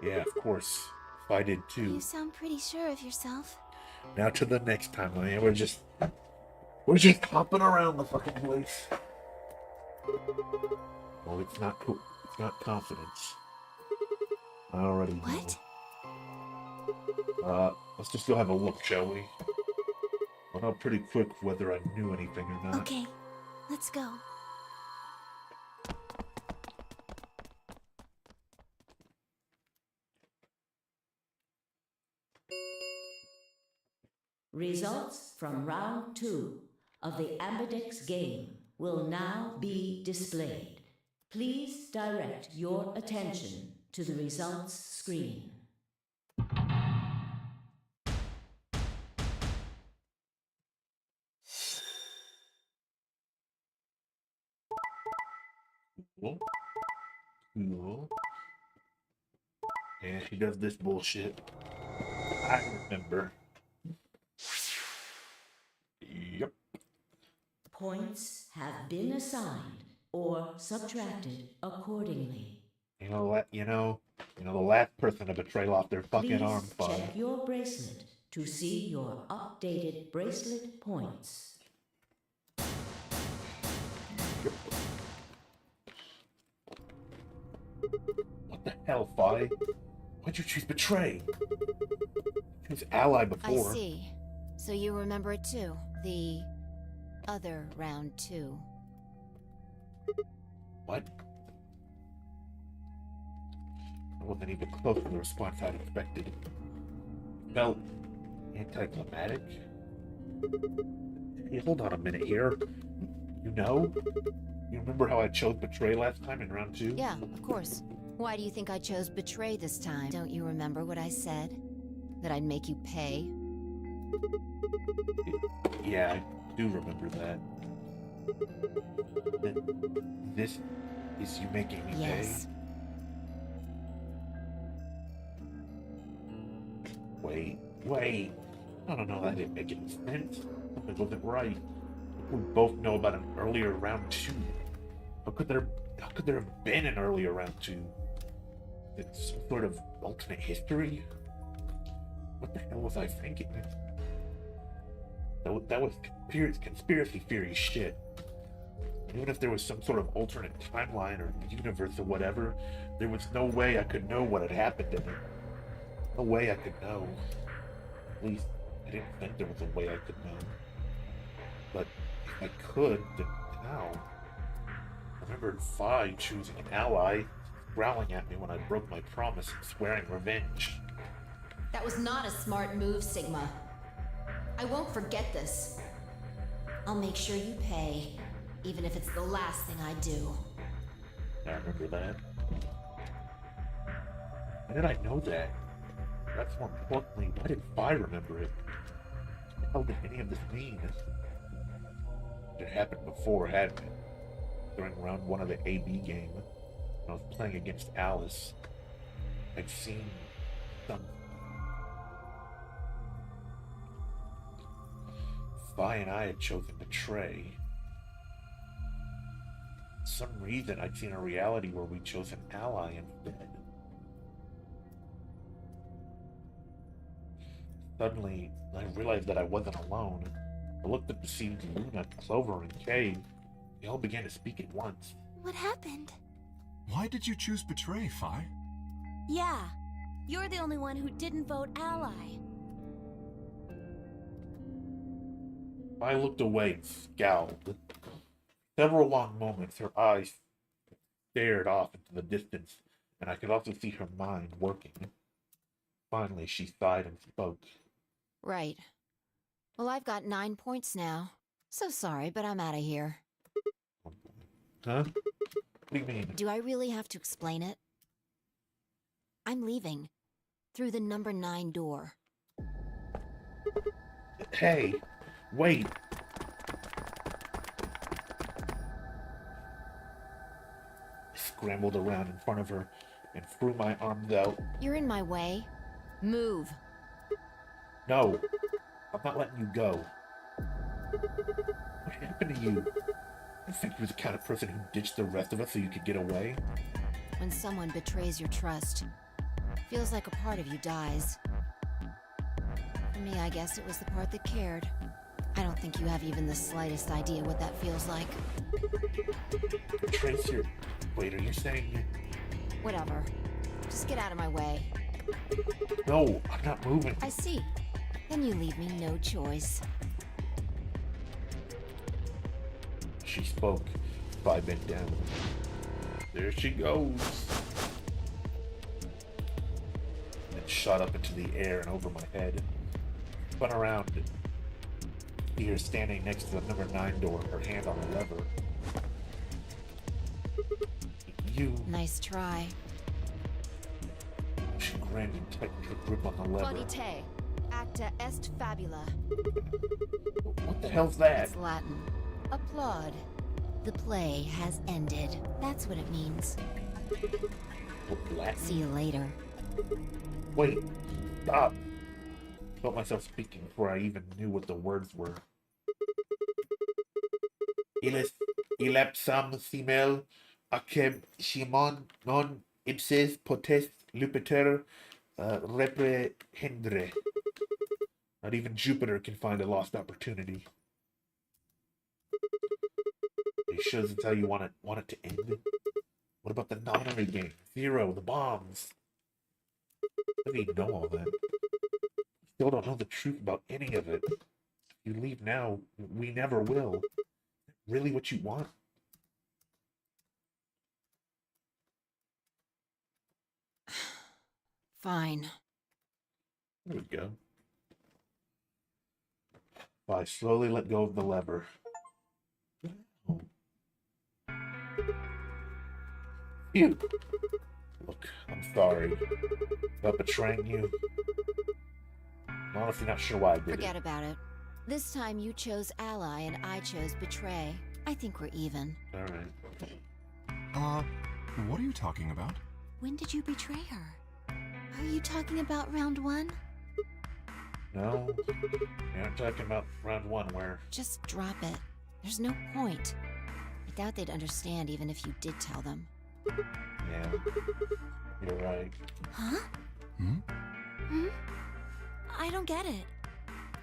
Yeah, of course. I did too. You sound pretty sure of yourself. Now to the next time, man. We're just hopping around the fucking place. Well, it's not cool. It's not confidence. I already know. What? Let's just go have a look, shall we? I'll know pretty quick whether I knew anything or not. Okay, let's go. Results from round 2 of the Ambidex game will now be displayed. Please direct your attention to the results screen. Cool. Cool. Yeah, he does this bullshit. I remember. Yep. Points have been assigned or subtracted accordingly. The last person to betray off their fucking Please arm fire. check your bracelet to see your updated bracelet points. What the hell, Fi? Why'd you choose Betray? Choose Ally I before. see. So you remember it too. The other round 2. What? I wasn't even close to the response I'd expected. Felt anticlimactic. Hey, hold on a minute here. You know? You remember how I chose Betray last time in round 2? Yeah, of course. Why do you think I chose Betray this time? Don't you remember what I said? That I'd make you pay? Yeah, I do remember that. This is you making me Yes. pay? Wait. No, that didn't make any sense. Something wasn't right. We both know about an earlier round 2. How could there have been an earlier round 2? It's some sort of alternate history? What the hell was I thinking? That was conspiracy theory shit. Even if there was some sort of alternate timeline or universe or whatever, there was no way I could know what had happened in it. No way I could know. At least, I didn't think there was a way I could know. But if I could, then how? I remembered Fi choosing an ally, growling at me when I broke my promise and swearing revenge. That was not a smart move, Sigma. I won't forget this. I'll make sure you pay, even if it's the last thing I do. I remember that. How did I know that? That's more importantly, why did Fi remember it? What the hell did any of this mean? It had happened before, hadn't it? During round 1 of the AB game, when I was playing against Alice, I'd seen some... Fi and I had chosen Betray. For some reason, I'd seen a reality where we chose an ally instead. Suddenly, I realized that I wasn't alone. I looked up to see Luna, Clover, and Kay. They all began to speak at once. What happened? Why did you choose Betray, Fi? Yeah, you're the only one who didn't vote ally. I looked away and scowled. Several long moments, her eyes stared off into the distance, and I could also see her mind working. Finally, she sighed and spoke. Right. Well, I've got 9 points now. So sorry, but I'm out of here. Huh? What do you mean? Do I really have to explain it? I'm leaving. Through the number 9 door. Hey, wait. I scrambled around in front of her and threw my arms out. You're in my way. Move. No, I'm not letting you go. What happened to you? You think you were the kind of person who ditched the rest of us so you could get away? When someone betrays your trust, feels like a part of you dies. For me, I guess it was the part that cared. I don't think you have even the slightest idea what that feels like. Trace your... Wait, are you saying... Whatever. Just get out of my way. No, I'm not moving. I see. Then you leave me no choice. She spoke. I bent down. There she goes. And then shot up into the air and over my head. Spun around and see her standing next to the number 9 door, her hand on the lever. You... Nice try. She grinned and tightened her grip on the lever. Bonite. Acta est fabula. What the hell's that? It's Latin. Applaud. The play has ended. That's what it means. What, Latin? See you later. Wait. Stop. I felt myself speaking before I even knew what the words were. Illis illepsam simel aceb shimon non ipses potest lupiter reprehendre. Not even Jupiter can find a lost opportunity. Are you sure that's how you want it to end? What about the Nonary game? Zero, the bombs. I didn't even know all that. Still don't know the truth about any of it. If you leave now, we never will. Is that really what you want? Fine. There we go. I slowly let go of the lever. Phew. Look, I'm sorry about betraying you. I'm honestly not sure why I did Forget it. about it. This time you chose ally and I chose betray. I think we're even. Alright. What are you talking about? When did you betray her? Are you talking about round one? No, we aren't talking about round one where... Just drop it. There's no point. I doubt they'd understand even if you did tell them. Yeah, you're right. Huh? I don't get it.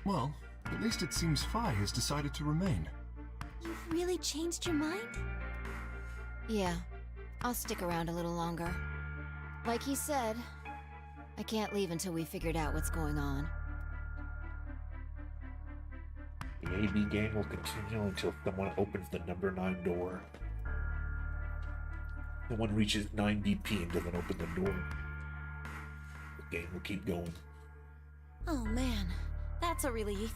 Well, at least it seems Phi has decided to remain. You've really changed your mind? Yeah, I'll stick around a little longer. Like he said, I can't leave until we figured out what's going on. The AB game will continue until someone opens the number 9 door. Someone reaches 9 BP and doesn't open the door. The game will keep going. Oh man, that's a relief.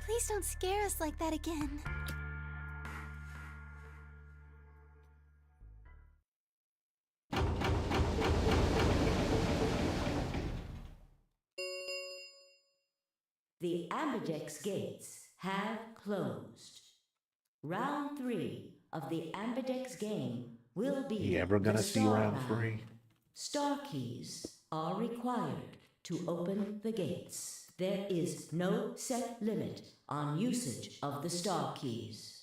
Please don't scare us like that again. The Ambidex gates have closed. Round 3 of the Ambidex game will be You ever gonna the see Star round 3? Star keys are required to open the gates. There is no set limit on usage of the star keys.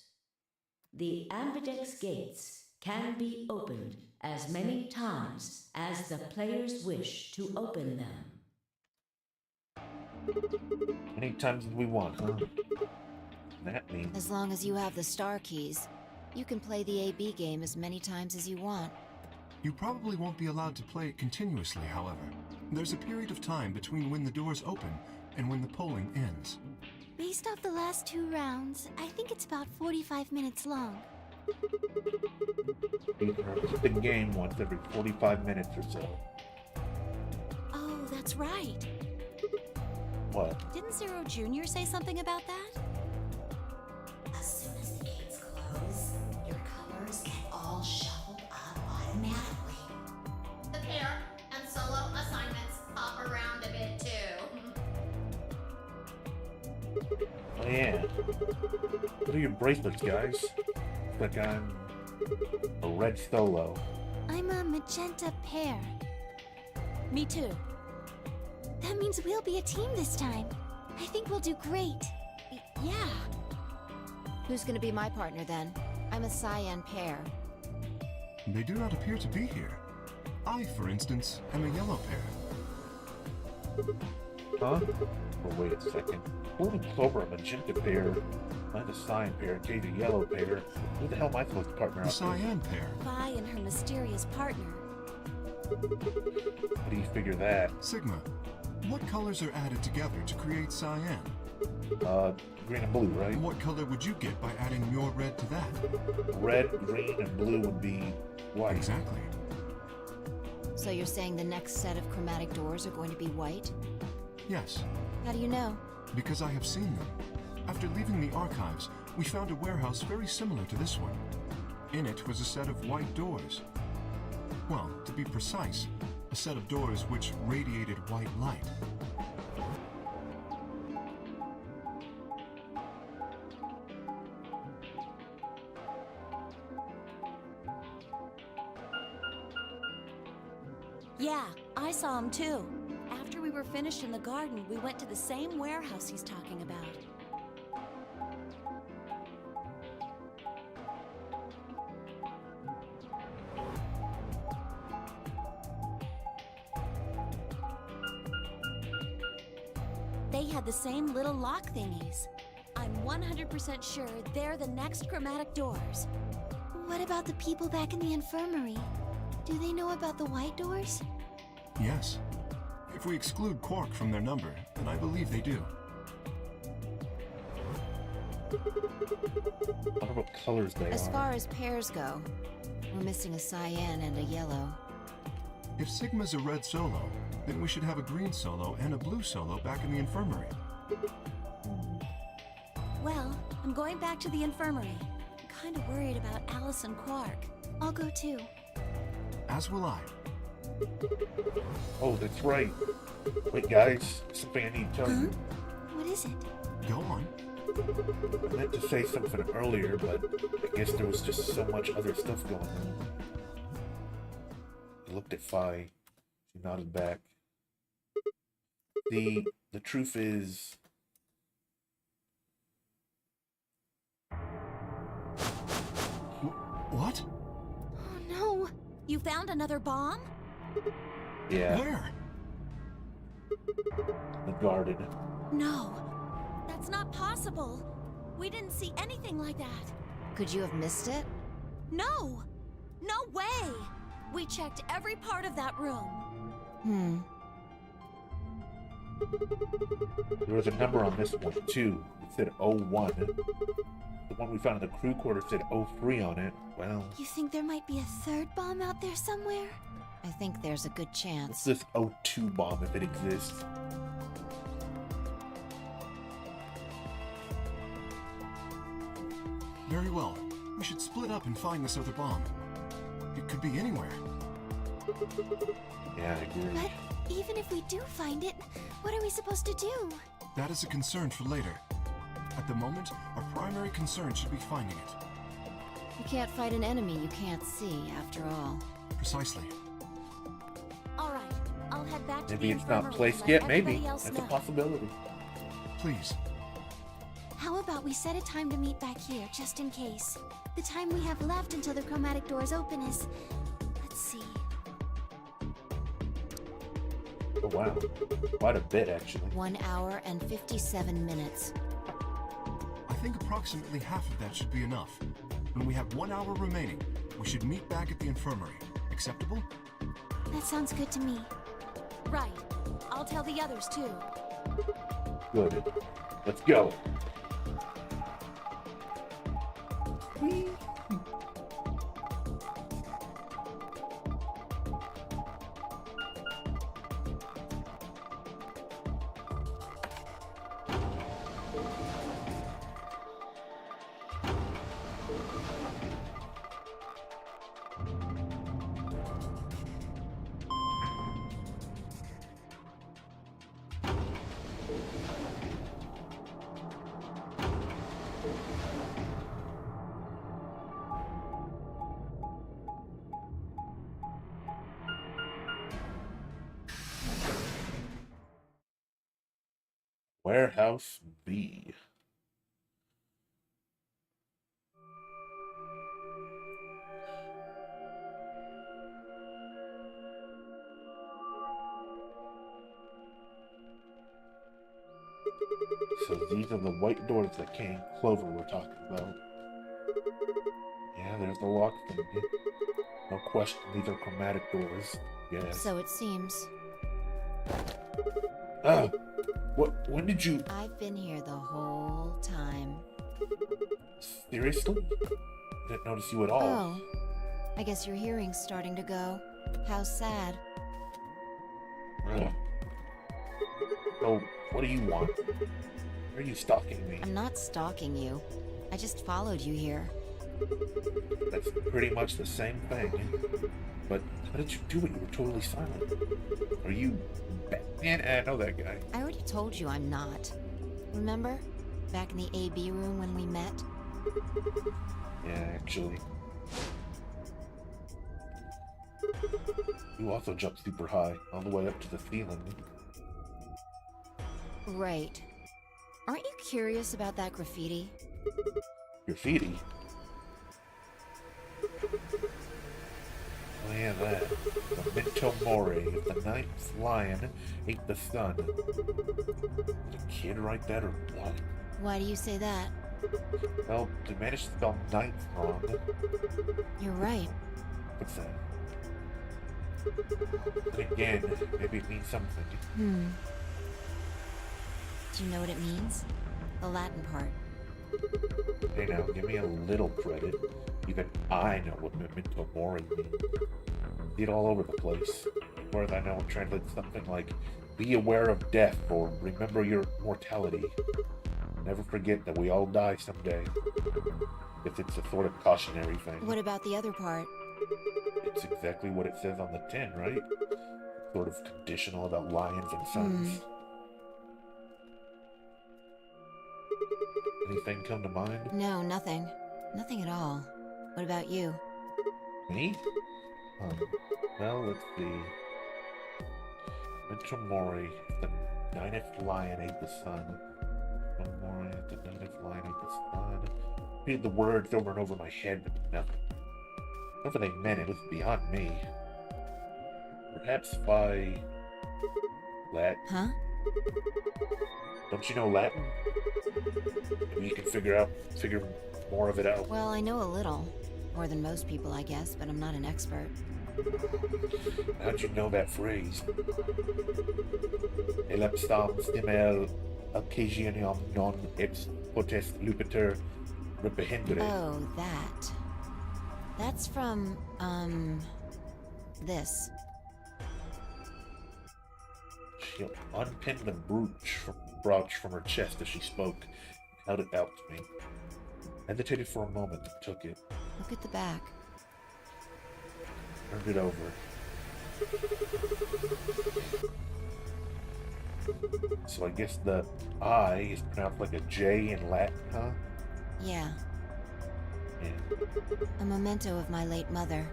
The Ambidex gates can be opened as many times as the players wish to open them. Many times as we want, huh? That means... As long as you have the star keys, you can play the AB game as many times as you want. You probably won't be allowed to play it continuously, however. There's a period of time between when the doors open and when the polling ends. Based off the last 2 rounds, I think it's about 45 minutes long. The game once every 45 minutes or so. Oh, that's right. What? Didn't Zero Jr. say something about that? As soon as the gates close, your colors get all shuffled up automatically. The pair and solo assignments hop around a bit too. Oh yeah. What are your bracelets, guys? It's like I'm a red solo. I'm a magenta pair. Me too. That means we'll be a team this time. I think we'll do great. Yeah. Who's gonna be my partner then? I'm a cyan pair. They do not appear to be here. I, for instance, am a yellow pair. Huh? Oh, wait a second. Blue and Clover are a magenta pair. I'm a cyan pair, Jay's a yellow pair. Who the hell am I supposed to partner The up with? cyan pair. Vi and her mysterious partner. How do you figure that? Sigma, what colors are added together to create cyan? Green and blue, right? What color would you get by adding your red to that? Red, green, and blue would be white. Exactly. So you're saying the next set of chromatic doors are going to be white? Yes, How do you know? because I have seen them. After leaving the archives, we found a warehouse very similar to this one. In it was a set of white doors. Well, to be precise, a set of doors which radiated white light. Yeah, I saw him too. After we were finished in the garden, we went to the same warehouse he's talking about. They they had the same little lock thingies. I'm 100% sure they're the next chromatic doors. What about the people back in the infirmary? Do they know about the white doors? Yes. If we exclude Quark from their number, then I believe they do. I wonder what colors they As are. far as pairs go, we're missing a cyan and a yellow. If Sigma's a red solo, then we should have a green solo and a blue solo back in the infirmary. Well, I'm going back to the infirmary. I'm kind of worried about Alice and Quark. I'll go too. As will I. Oh, that's right. Wait, guys, something I need to tell you. What is it? Go on. I meant to say something earlier, but I guess there was just so much other stuff going on. I looked at Phi. She nodded back. The truth is... What? Oh no! You found another bomb? Yeah, Where? the garden. No. That's not possible. We didn't see anything like that. Could you have missed it? No! No way! We checked every part of that room. There was a number on this one, too. It said 01. The one we found in the crew quarters said 03 on it. Well, You think there might be a third bomb out there somewhere? I think there's a good what's chance. this 02 bomb if it exists? Very well. We should split up and find this other bomb. It could be anywhere. Yeah, I agree. But even if we do find it, what are we supposed to do? That is a concern for later. At the moment, our primary concern should be finding it. You can't fight an enemy you can't see, after all. Precisely. All right, I'll head back to Maybe the it's not infirmary placed and yet, let maybe. everybody else That's a know. possibility. Please. How about we set a time to meet back here, just in case? The time we have left until the chromatic doors open is... Let's see... Oh, wow. Quite a bit, actually. 1 hour and 57 minutes. I think approximately half of that should be enough. When we have 1 hour remaining, we should meet back at the infirmary. Acceptable? That sounds good to me. Right. I'll tell the others too. Good. Let's go. Warehouse B. So these are the white doors that King Clover were talking about. Yeah, there's the lock thing. No question, these are chromatic doors. Yes. So it seems. Oh, what? When did you? I've been here the whole time. Seriously? Didn't notice you at all. Oh. I guess your hearing's starting to go. How sad. Ugh. So, what do you want? Why are you stalking me? I'm not stalking you. I just followed you here. That's pretty much the same thing. But how did you do it? You were totally silent. Are you Batman? I know that guy. I already told you I'm not. Remember? Back in the AB room when we met? Yeah, actually. You also jumped super high, all the way up to the ceiling. Right. Aren't you curious about that graffiti? Graffiti? yeah, that. Memento Mori. If the ninth lion ate the sun. Did a kid write that or what? Why do you say that? Well, they managed to spell ninth wrong. You're right. What's that? And again, maybe it means something. Do you know what it means? The Latin part. Hey now, give me a little credit. Even I know what Memento Mori means. See it all over the place. Whereas I know it translates something like, be aware of death or remember your mortality. Never forget that we all die someday. If it's a sort of cautionary thing. What about the other part? It's exactly what it says on the tin, right? Sort of conditional about lions and suns. Anything come to mind? No, nothing. Nothing at all. What about you? Me? Well, let's see. Memento Mori, the ninth lion ate the sun. Memento Mori, the ninth lion ate the sun. Repeated the words over and over in my head, but nothing. Whatever they meant, it was beyond me. Perhaps by Latin. Huh? Don't you know Latin? Maybe you can figure more of it out. Well, I know a little. More than most people, I guess, but I'm not an expert. How'd you know that phrase? Elapsam stimel occasionum non ex potest lupiter reprehendere. Oh, that. That's from, this. She unpinned the brooch from her chest as she spoke and held it out to me. Hesitated for a moment and took it. Look at the back. Turned it over. So I guess the I is pronounced like a J in Latin, huh? Yeah. Yeah. A memento of my late mother.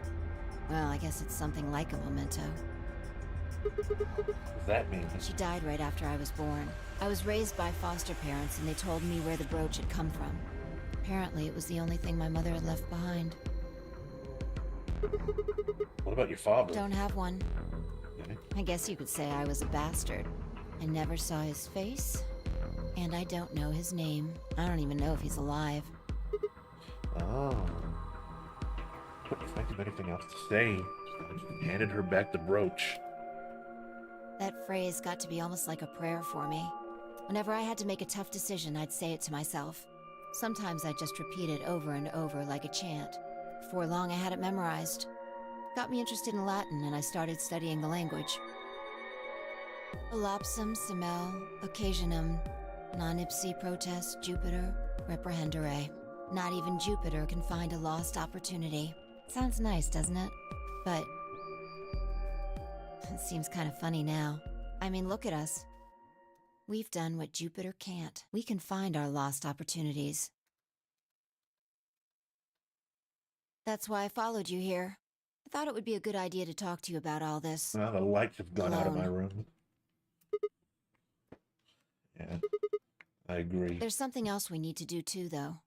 Well, I guess it's something like a memento. What does that mean? She died right after I was born. I was raised by foster parents, and they told me where the brooch had come from. Apparently, it was the only thing my mother had left behind. What about your father? Don't have one. Okay. I guess you could say I was a bastard. I never saw his face, and I don't know his name. I don't even know if he's alive. Oh. Couldn't think of anything else to say. So I just handed her back the brooch. That phrase got to be almost like a prayer for me. Whenever I had to make a tough decision, I'd say it to myself. Sometimes I'd just repeat it over and over like a chant. Before long, I had it memorized. Got me interested in Latin, and I started studying the language. Elapsum semel occasionum non ipsi protest Jupiter reprehendere. Not even Jupiter can find a lost opportunity. Sounds nice, doesn't it? But it seems kind of funny now. I mean, look at us. We've done what Jupiter can't. We can find our lost opportunities. That's why I followed you here. I thought it would be a good idea to talk to you about all this. Well, the lights have gone out of my Alone. room. Yeah, I agree. There's something else we need to do too, though.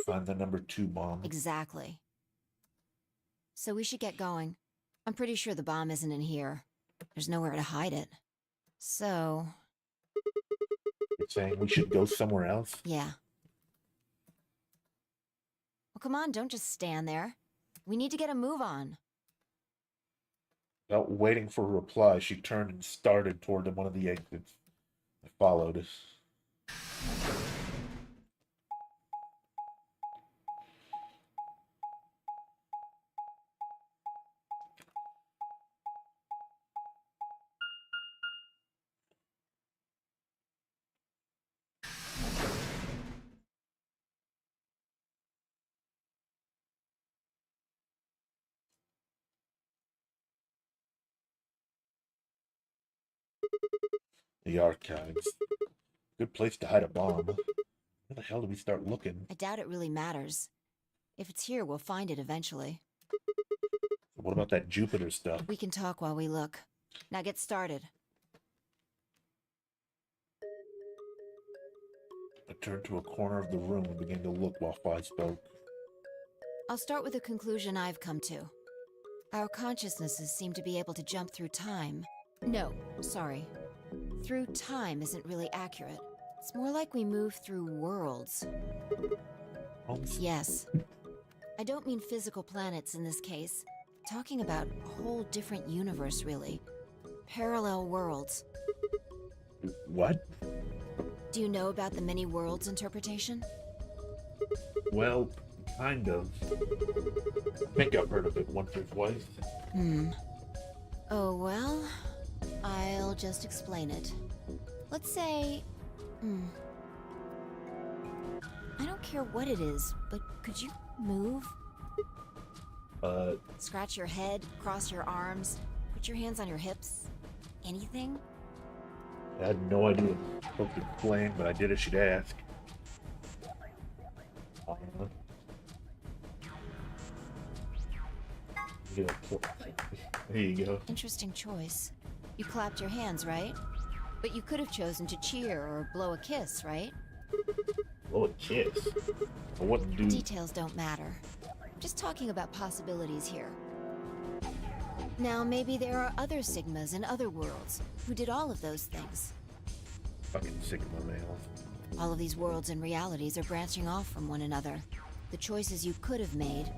Find the number 2 bomb. Exactly. So we should get going. I'm pretty sure the bomb isn't in here. There's nowhere to hide it. So, You're saying we should go somewhere else? yeah. Well, come on, don't just stand there. We need to get a move on. Without waiting for a reply, she turned and started toward one of the exits. I followed. The archives. Good place to hide a bomb. Where the hell do we start looking? I doubt it really matters. If it's here, we'll find it eventually. What about that Jupiter stuff? We can talk while we look. Now get started. I turned to a corner of the room and began to look while I spoke. I'll start with a conclusion I've come to. Our consciousnesses seem to be able to jump through time. No, sorry. Through time isn't really accurate. It's more like we move through worlds. Yes. I don't mean physical planets in this case. Talking about a whole different universe, really. Parallel worlds. What? Do you know about the many worlds interpretation? Well, kind of. I think I've heard of it once or twice. Oh, well, I'll just explain it. Let's say... I don't care what it is, but could you move? Scratch your head, cross your arms, put your hands on your hips? Anything? I had no idea what I was supposed to explain, but I did as she'd ask. There you go. Interesting choice. You clapped your hands, right? But you could have chosen to cheer or blow a kiss, right? Blow a kiss? I wouldn't do... Details don't matter. I'm just talking about possibilities here. Now, maybe there are other Sigmas in other worlds who did all of those things. Fucking Sigma male. All of these worlds and realities are branching off from one another. The choices you could have made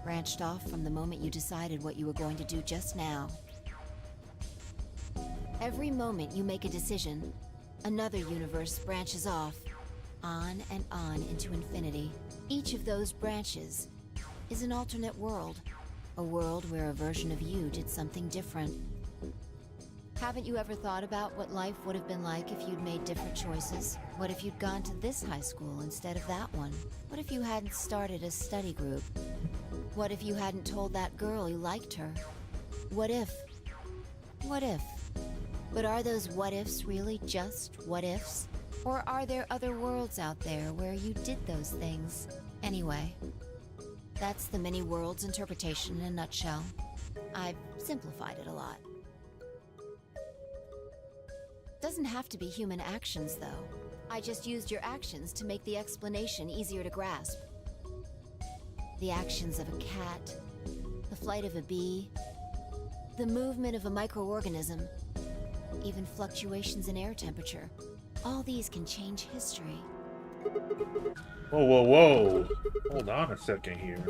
branched off from the moment you decided what you were going to do just now. Every moment you make a decision, another universe branches off, on and on into infinity. Each of those branches is an alternate world. A world where a version of you did something different. Haven't you ever thought about what life would have been like if you'd made different choices? What if you'd gone to this high school instead of that one? What if you hadn't started a study group? What if you hadn't told that girl you liked her? What if? What if? But are those what ifs really just what ifs? Or are there other worlds out there where you did those things? Anyway, that's the many worlds interpretation in a nutshell. I've simplified it a lot. Doesn't have to be human actions, though. I just used your actions to make the explanation easier to grasp. The actions of a cat, the flight of a bee, the movement of a microorganism, even fluctuations in air temperature. All these can change history. Whoa, whoa, whoa. Hold on a second here.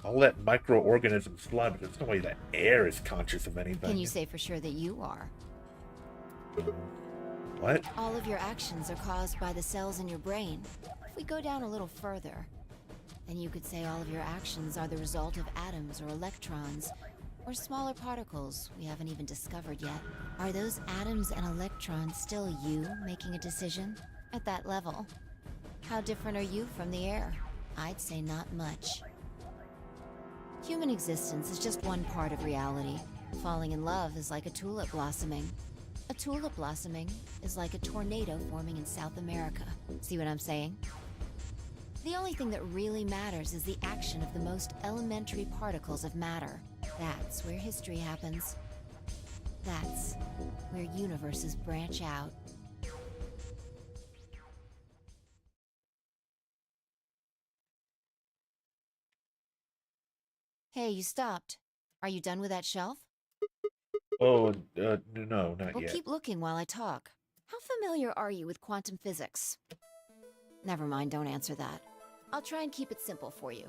I'll let microorganisms fly, but there's no way that air is conscious of anything. Can you say for sure that you are? What? All of your actions are caused by the cells in your brain. If we go down a little further, then you could say all of your actions are the result of atoms or electrons, or smaller particles we haven't even discovered yet. Are those atoms and electrons still you making a decision? At that level, how different are you from the air? I'd say not much. Human existence is just one part of reality. Falling in love is like a tulip blossoming. A tulip blossoming is like a tornado forming in South America. See what I'm saying? The only thing that really matters is the action of the most elementary particles of matter. That's where history happens. That's where universes branch out. Hey, you stopped. Are you done with that shelf? Oh, no, not Well, yet. keep looking while I talk. How familiar are you with quantum physics? Never mind, don't answer that. I'll try and keep it simple for you.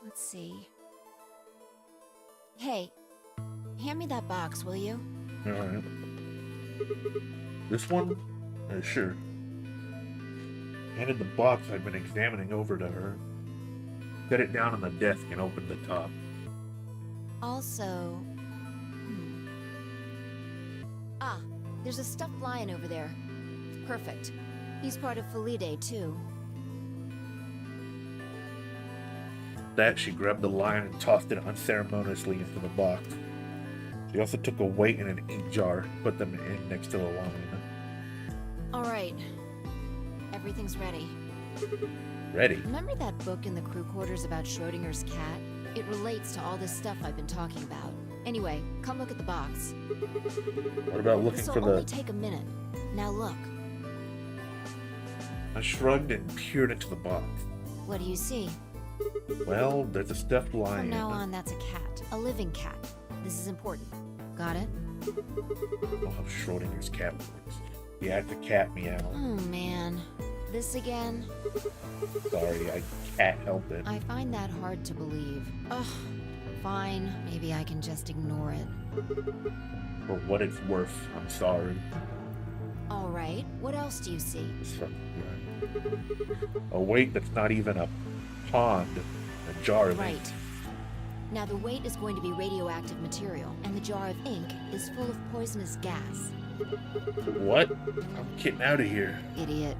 Let's see. Hey, hand me that box, will you? Alright. This one? Sure. Handed the box I'd been examining over to her. Set it down on the desk and opened the top. Also... Ah, there's a stuffed lion over there. Perfect. He's part of Felidae, too. That, she grabbed the lion and tossed it unceremoniously into the box. She also took a weight and an ink jar, put them in next to the lion. Alright. Everything's ready. Ready? Remember that book in the crew quarters about Schrodinger's cat? It relates to all this stuff I've been talking about. Anyway, come look at the box. What about looking This'll for the... only take a minute. Now look. I shrugged and peered into the box. What do you see? Well, there's a stuffed lion. From now on, that's a cat. A living cat. This is important. Got it? Oh, how Schrodinger's cat works. Yeah, it's a cat meow. Oh, man. This again? Sorry, I can't help it. I find that hard to believe. Ugh. Fine. Maybe I can just ignore it. For what it's worth, I'm sorry. All right. What else do you see? Oh wait, that's not even a pond. A jar of ink. Right. Now the weight is going to be radioactive material, and the jar of ink is full of poisonous gas. What? I'm getting out of here. Idiot.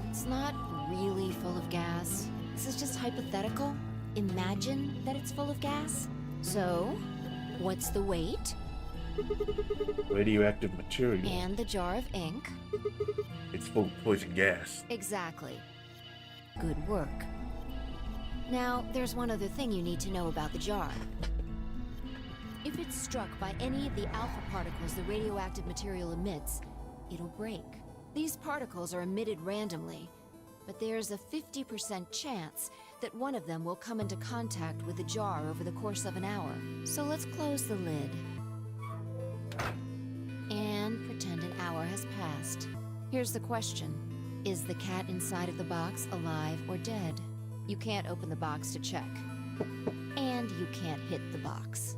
It's not really full of gas. This is just hypothetical. Imagine that it's full of gas. So, what's the weight? Radioactive material. And the jar of ink? It's full of poison gas. Exactly. Good work. Now, there's one other thing you need to know about the jar. If it's struck by any of the alpha particles the radioactive material emits, it'll break. These particles are emitted randomly, but there's a 50% chance that one of them will come into contact with the jar over the course of an hour. So let's close the lid. And pretend an hour has passed. Here's the question. Is the cat inside of the box alive or dead? You can't open the box to check. And you can't hit the box.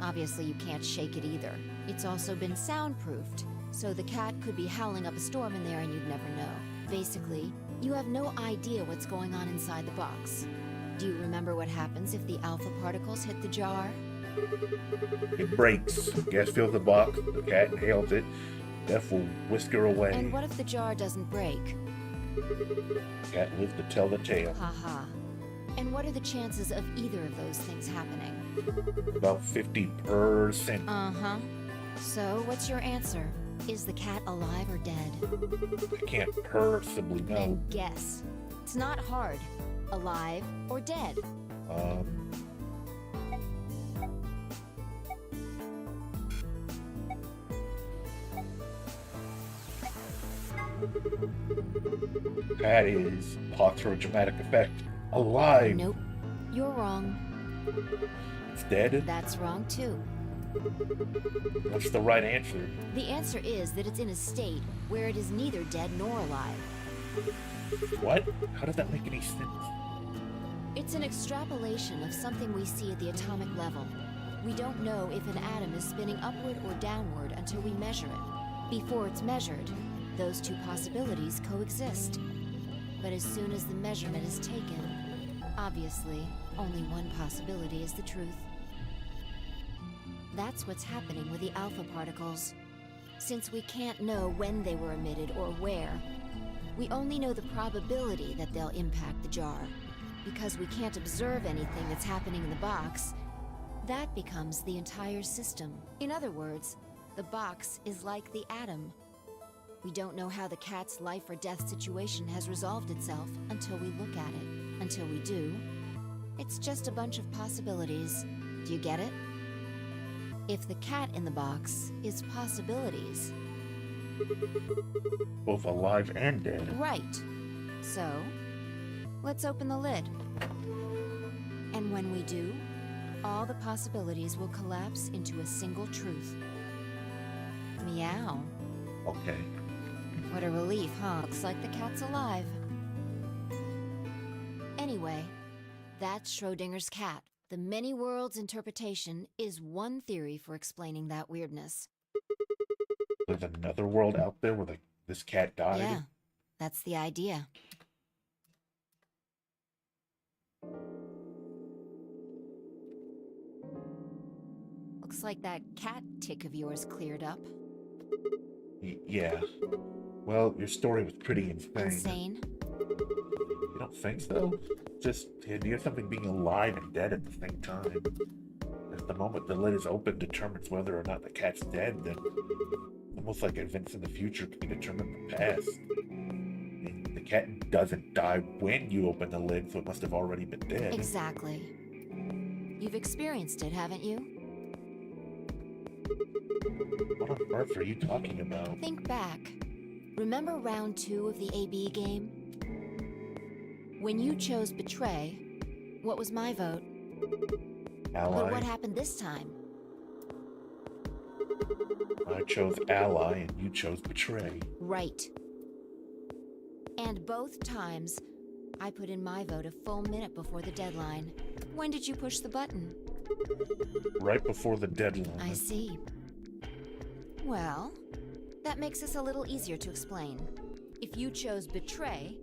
Obviously, you can't shake it either. It's also been soundproofed, so the cat could be howling up a storm in there and you'd never know. Basically, you have no idea what's going on inside the box. Do you remember what happens if the alpha particles hit the jar? It breaks. Gas fills the box. The cat inhales it. Death will whisk her away. And what if the jar doesn't break? Cat lives to tell the tale. Haha. And what are the chances of either of those things happening? About 50%. Uh-huh. So, what's your answer? Is the cat alive or dead? I can't possibly know. Then guess. It's not hard. Alive or dead? That is pause for a dramatic effect. Alive. Nope. You're wrong. It's dead. That's wrong too. What's the right answer? The answer is that it's in a state where it is neither dead nor alive. What? How does that make any sense? It's an extrapolation of something we see at the atomic level. We don't know if an atom is spinning upward or downward until we measure it. Before it's measured, those two possibilities coexist. But as soon as the measurement is taken, obviously, only one possibility is the truth. That's what's happening with the alpha particles. Since we can't know when they were emitted or where, we only know the probability that they'll impact the jar. Because we can't observe anything that's happening in the box, that becomes the entire system. In other words, the box is like the atom. We don't know how the cat's life or death situation has resolved itself until we look at it. Until we do, it's just a bunch of possibilities. Do you get it? If the cat in the box is possibilities. Both alive and dead. Right. So, let's open the lid. And when we do, all the possibilities will collapse into a single truth. Meow. Okay. What a relief, huh? Looks like the cat's alive. Anyway, that's Schrodinger's cat. The many worlds interpretation is one theory for explaining that weirdness. There's another world out there where this cat died? Yeah, that's the idea. Looks like that cat tick of yours cleared up. Yeah. Well, your story was pretty insane. Insane? You don't think so? Just the idea of something being alive and dead at the same time. At the moment the lid is open determines whether or not the cat's dead, then almost like events in the future can determine the past. I mean, the cat doesn't die when you open the lid, so it must have already been dead. Exactly. You've experienced it, haven't you? What on earth are you talking about? Think back. Remember round 2 of the AB game? When you chose betray, what was my vote? Ally. But what happened this time? I chose ally and you chose betray. Right. And both times, I put in my vote a full minute before the deadline. When did you push the button? Right before the deadline. I see. Well, that makes this a little easier to explain. If you chose betray,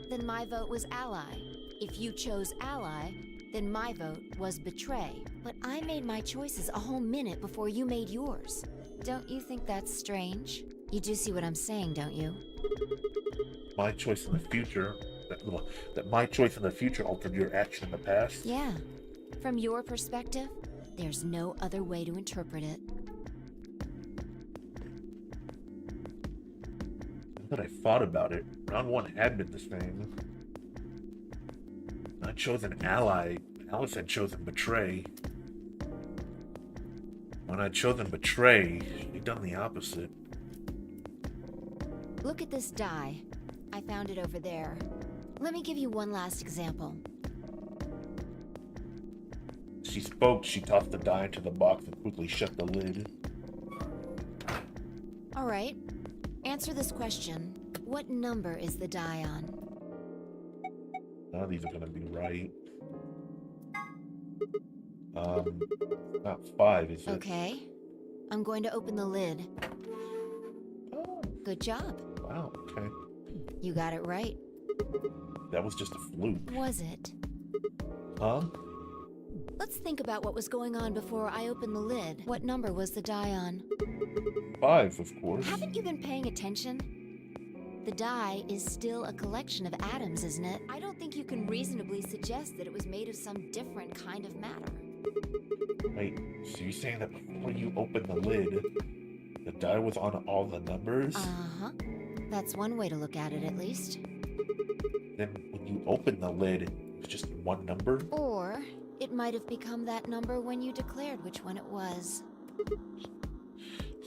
then my vote was ally. If you chose ally, then my vote was betray. But I made my choices a whole minute before you made yours. Don't you think that's strange? You do see what I'm saying, don't you? My choice in the future, that my choice in the future altered your action in the past? Yeah. From your perspective, there's no other way to interpret it. Now that I thought about it, round one had been the same. I chose an ally. Alice had chosen betray. When I'd chosen betray, she'd done the opposite. Look at this die. I found it over there. Let me give you one last example. She spoke, she tossed the die into the box and quickly shut the lid. All right. Answer this question. What number is the die on? None of these are gonna be right. Not 5, is it? Okay. I'm going to open the lid. Oh, Good job. wow, okay. You got it right. That was just a fluke. Was it? Huh? Let's think about what was going on before I opened the lid. What number was the die on? 5, of course. Haven't you been paying attention? The die is still a collection of atoms, isn't it? I don't think you can reasonably suggest that it was made of some different kind of matter. Wait, so you're saying that before you opened the lid, the die was on all the numbers? Uh-huh. That's one way to look at it, at least. Then when you opened the lid, it was just one number? Or it might have become that number when you declared which one it was.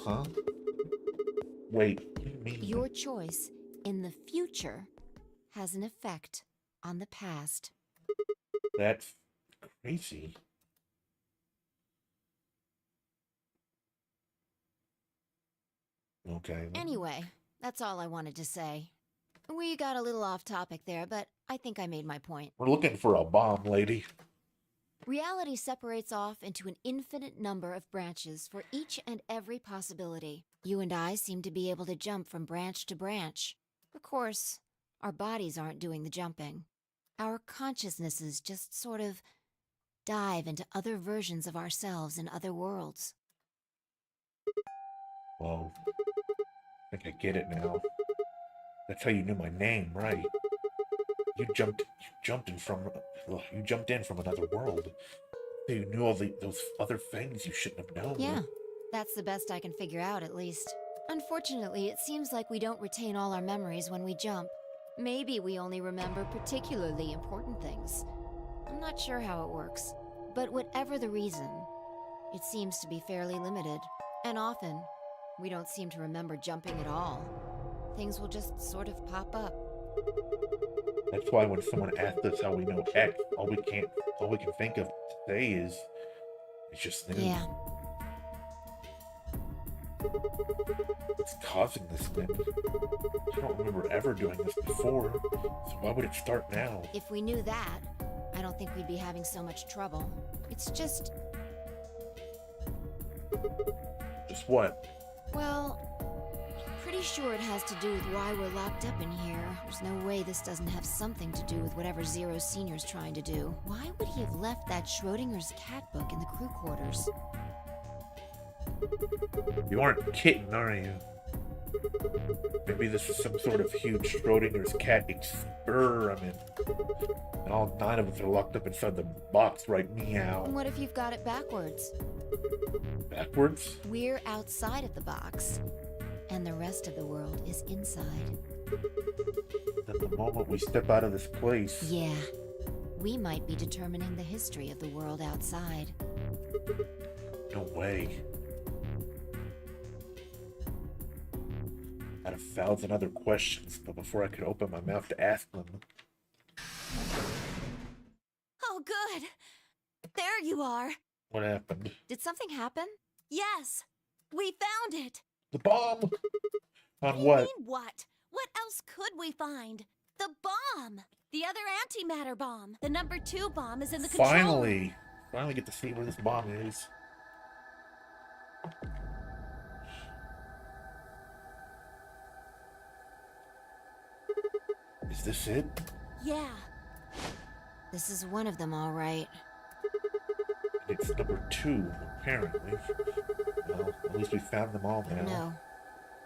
Huh? Wait, what do you mean? Your choice in the future has an effect on the past. That's crazy. Okay. Anyway, that's all I wanted to say. We got a little off topic there, but I think I made my point. We're looking for a bomb, lady. Reality separates off into an infinite number of branches for each and every possibility. You and I seem to be able to jump from branch to branch. Of course, our bodies aren't doing the jumping. Our consciousnesses just sort of dive into other versions of ourselves in other worlds. Whoa. I think I get it now. That's how you knew my name, right? You jumped in from another world. You knew all those other things you shouldn't have known. Yeah, that's the best I can figure out, at least. Unfortunately, it seems like we don't retain all our memories when we jump. Maybe we only remember particularly important things. I'm not sure how it works. But whatever the reason, it seems to be fairly limited. And often, we don't seem to remember jumping at all. Things will just sort of pop up. That's why when someone asks us how we know X, all we can think of to say is it's just new. Yeah. What's causing this then? I don't remember ever doing this before, so why would it start now? If we knew that, I don't think we'd be having so much trouble. It's just... Just what? Well, pretty sure it has to do with why we're locked up in here. There's no way this doesn't have something to do with whatever Zero Senior's trying to do. Why would he have left that Schrodinger's cat book in the crew quarters? You aren't kidding, are you? Maybe this is some sort of huge Schrodinger's cat experiment. And all 9 of us are locked up inside the box, right? Meow. And what if you've got it backwards? Backwards? We're outside of the box, and the rest of the world is inside. Then the moment we step out of this place... Yeah. We might be determining the history of the world outside. No way. I had 1,000 other questions, but before I could open my mouth to ask them, Oh, good. There you are. What happened? Did something happen? Yes, we found it. The bomb! On You what? mean what? What else could we find? The bomb! The other antimatter bomb. The number 2 bomb is in the control room. Finally! Finally get to see where this bomb is. Is this it? Yeah. This is one of them, all right. It's number 2, apparently. Well, at least we found them all now. No.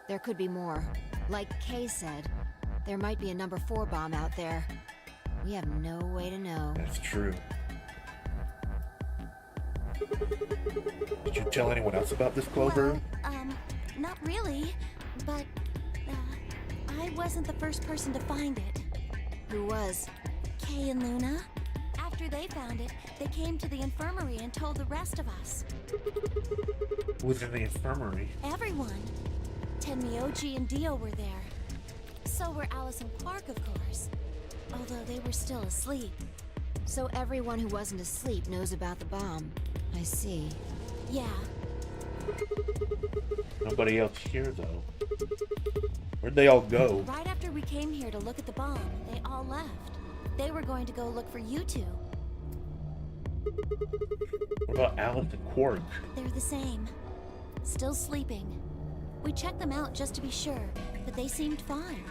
There could be more. Like Kay said, there might be a number 4 bomb out there. We have no way to know. That's true. Did you tell anyone else about this, Clover? Well, not really. But, I wasn't the first person to find it. Who was? Kay and Luna. After they found it, they came to the infirmary and told the rest of us. Who was in the infirmary? Everyone. Tenmyoji and Dio were there. So were Alice and Quark, of course. Although they were still asleep. So everyone who wasn't asleep knows about the bomb. I see. Yeah. Nobody else here, though. Where'd they all go? Right after we came here to look at the bomb, they all left. They were going to go look for you two. What about Alice and Quark? They're the same. Still sleeping. We checked them out just to be sure, but they seemed fine.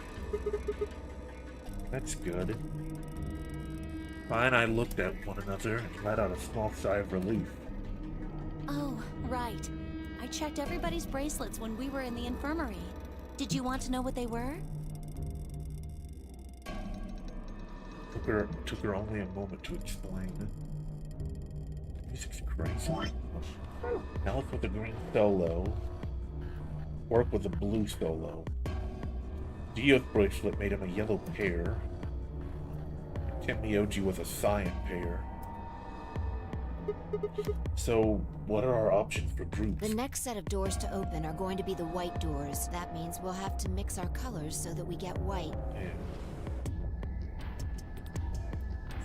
That's good. Fine, I looked at one another and let out a small sigh of relief. Oh, right. I checked everybody's bracelets when we were in the infirmary. Did you want to know what they were? Took her only a moment to explain. Music's crazy. Alice with a green solo. Quark with a blue solo. Dio's bracelet made him a yellow pair. Tenmyoji was a cyan pair. So, what are our options for groups? The next set of doors to open are going to be the white doors. That means we'll have to mix our colors so that we get white. Yeah.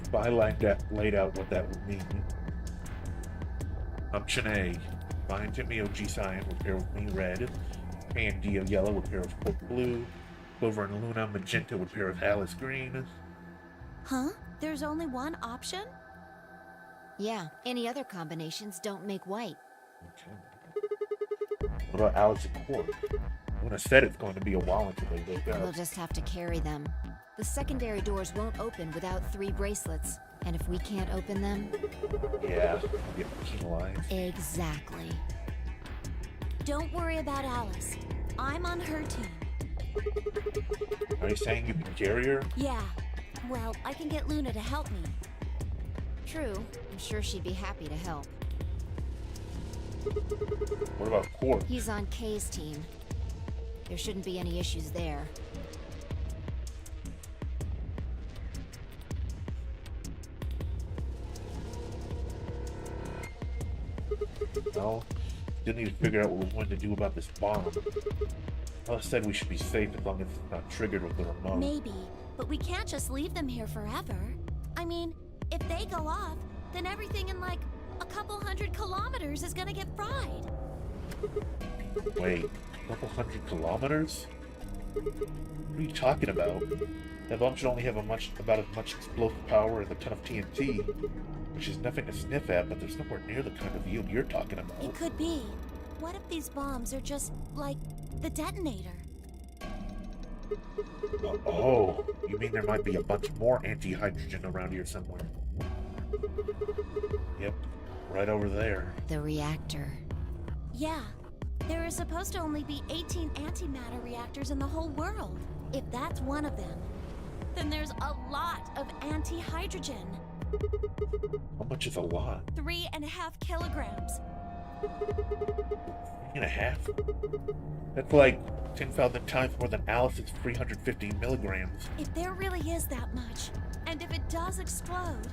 If I laid out what that would mean. Option A. Find Tenmyoji cyan would pair with me red. Kay and Dio yellow would pair with Quark blue. Clover and Luna magenta would pair with Alice green. Huh? There's only one option? Yeah, any other combinations don't make white. Okay. What about Alice and Quark? Luna said it's going to be a while until they wake up. We'll just have to carry them. The secondary doors won't open without 3 bracelets. And if we can't open them... Yeah, we'll get penalized. Exactly. Don't worry about Alice. I'm on her team. Are you saying you can carry her? Yeah. Well, I can get Luna to help me. True. I'm sure she'd be happy to help. What about Quark? He's on Kay's team. There shouldn't be any issues there. Well, still need to figure out what we're going to do about this bomb. Alice said we should be safe as long as it's not triggered with the remote. Maybe, but we can't just leave them here forever. I mean, if they go off, then everything in like a couple 100 kilometers is gonna get fried. Wait, a couple 100 kilometers? What are you talking about? That bomb should only have about as much explosive power as a ton of TNT, which is nothing to sniff at, but there's nowhere near the kind of yield you're talking about. It could be. What if these bombs are just like the detonator? Oh, you mean there might be a bunch more anti-hydrogen around here somewhere? Yep, right over there. The reactor. Yeah. There is supposed to only be 18 antimatter reactors in the whole world. If that's one of them, then there's a lot of anti-hydrogen. How much is a lot? 3.5 kilograms. 3.5? That's like 10,000 times more than Alice's 350 milligrams. If there really is that much, and if it does explode,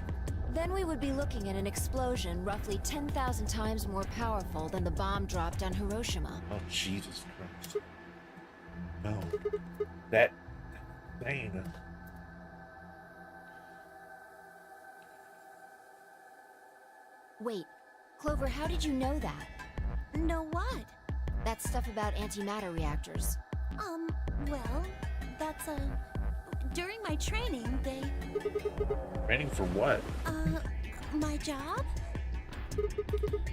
then we would be looking at an explosion roughly 10,000 times more powerful than the bomb dropped on Hiroshima. Oh, Jesus Christ. No. That... insane. Wait, Clover, how did you know that? Know what? That stuff about antimatter reactors. Well, that's, during my training, they... Training for what? My job?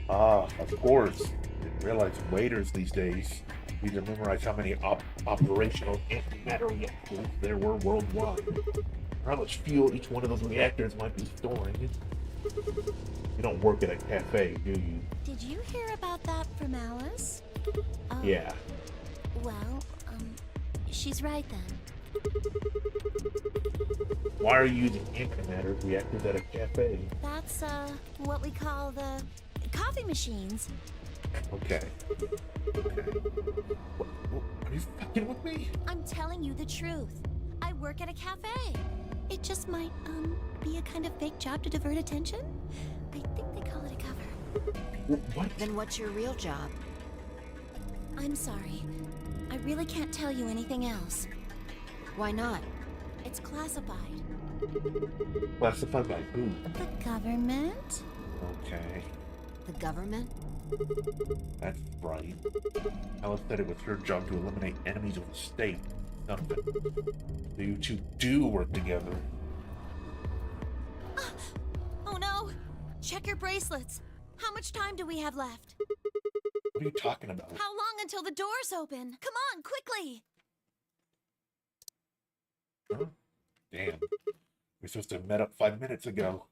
Ah, of course. Didn't realize waiters these days need to memorize how many operational antimatter reactors there were worldwide, or how much fuel each one of those reactors might be storing. You don't work at a cafe, do you? Did you hear about that from Alice? Yeah. Well, she's right then. Why are you using antimatter reactors at a cafe? That's, what we call the coffee machines. Okay. What, are you fucking with me? I'm telling you the truth. I work at a cafe. It just might, be a kind of fake job to divert attention. I think they call it a cover. What? Then what's your real job? I'm sorry. I really can't tell you anything else. Why not? It's classified. Classified by who? The government? Okay. The government? That's right. Alice said it was her job to eliminate enemies of the state. Something. So you two do work together. Oh no! Check your bracelets. How much time do we have left? What are you talking about? How long until the doors open? Come on, quickly! Huh? Damn. We're supposed to have met up 5 minutes ago.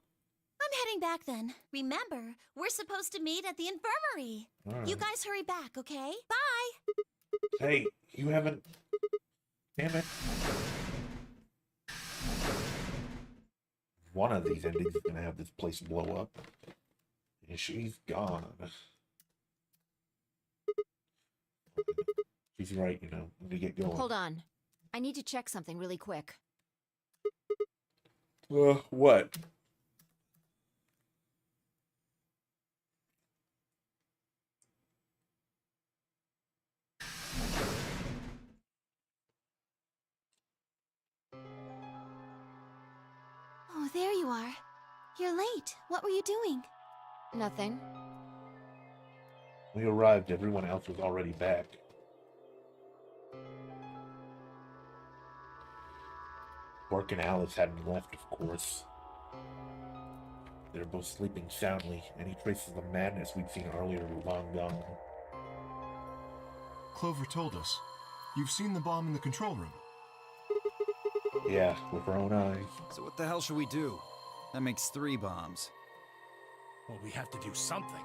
I'm heading back then. Remember, we're supposed to meet at the infirmary. All You right. guys hurry back, okay? Bye! Hey, you haven't... Damn it. One of these endings is gonna have this place blow up. And she's gone. She's right, you know. We need to get going. Hold on. I need to check something really quick. What? Oh, there you are. You're late. What were you doing? Nothing. We arrived, everyone else was already back. Quark and Alice hadn't left, of course. They were both sleeping soundly. Any traces of madness we'd seen earlier were long gone. Clover told us. You've seen the bomb in the control room. Yeah, with our own eyes. So what the hell should we do? That makes 3 bombs. Well, we have to do something.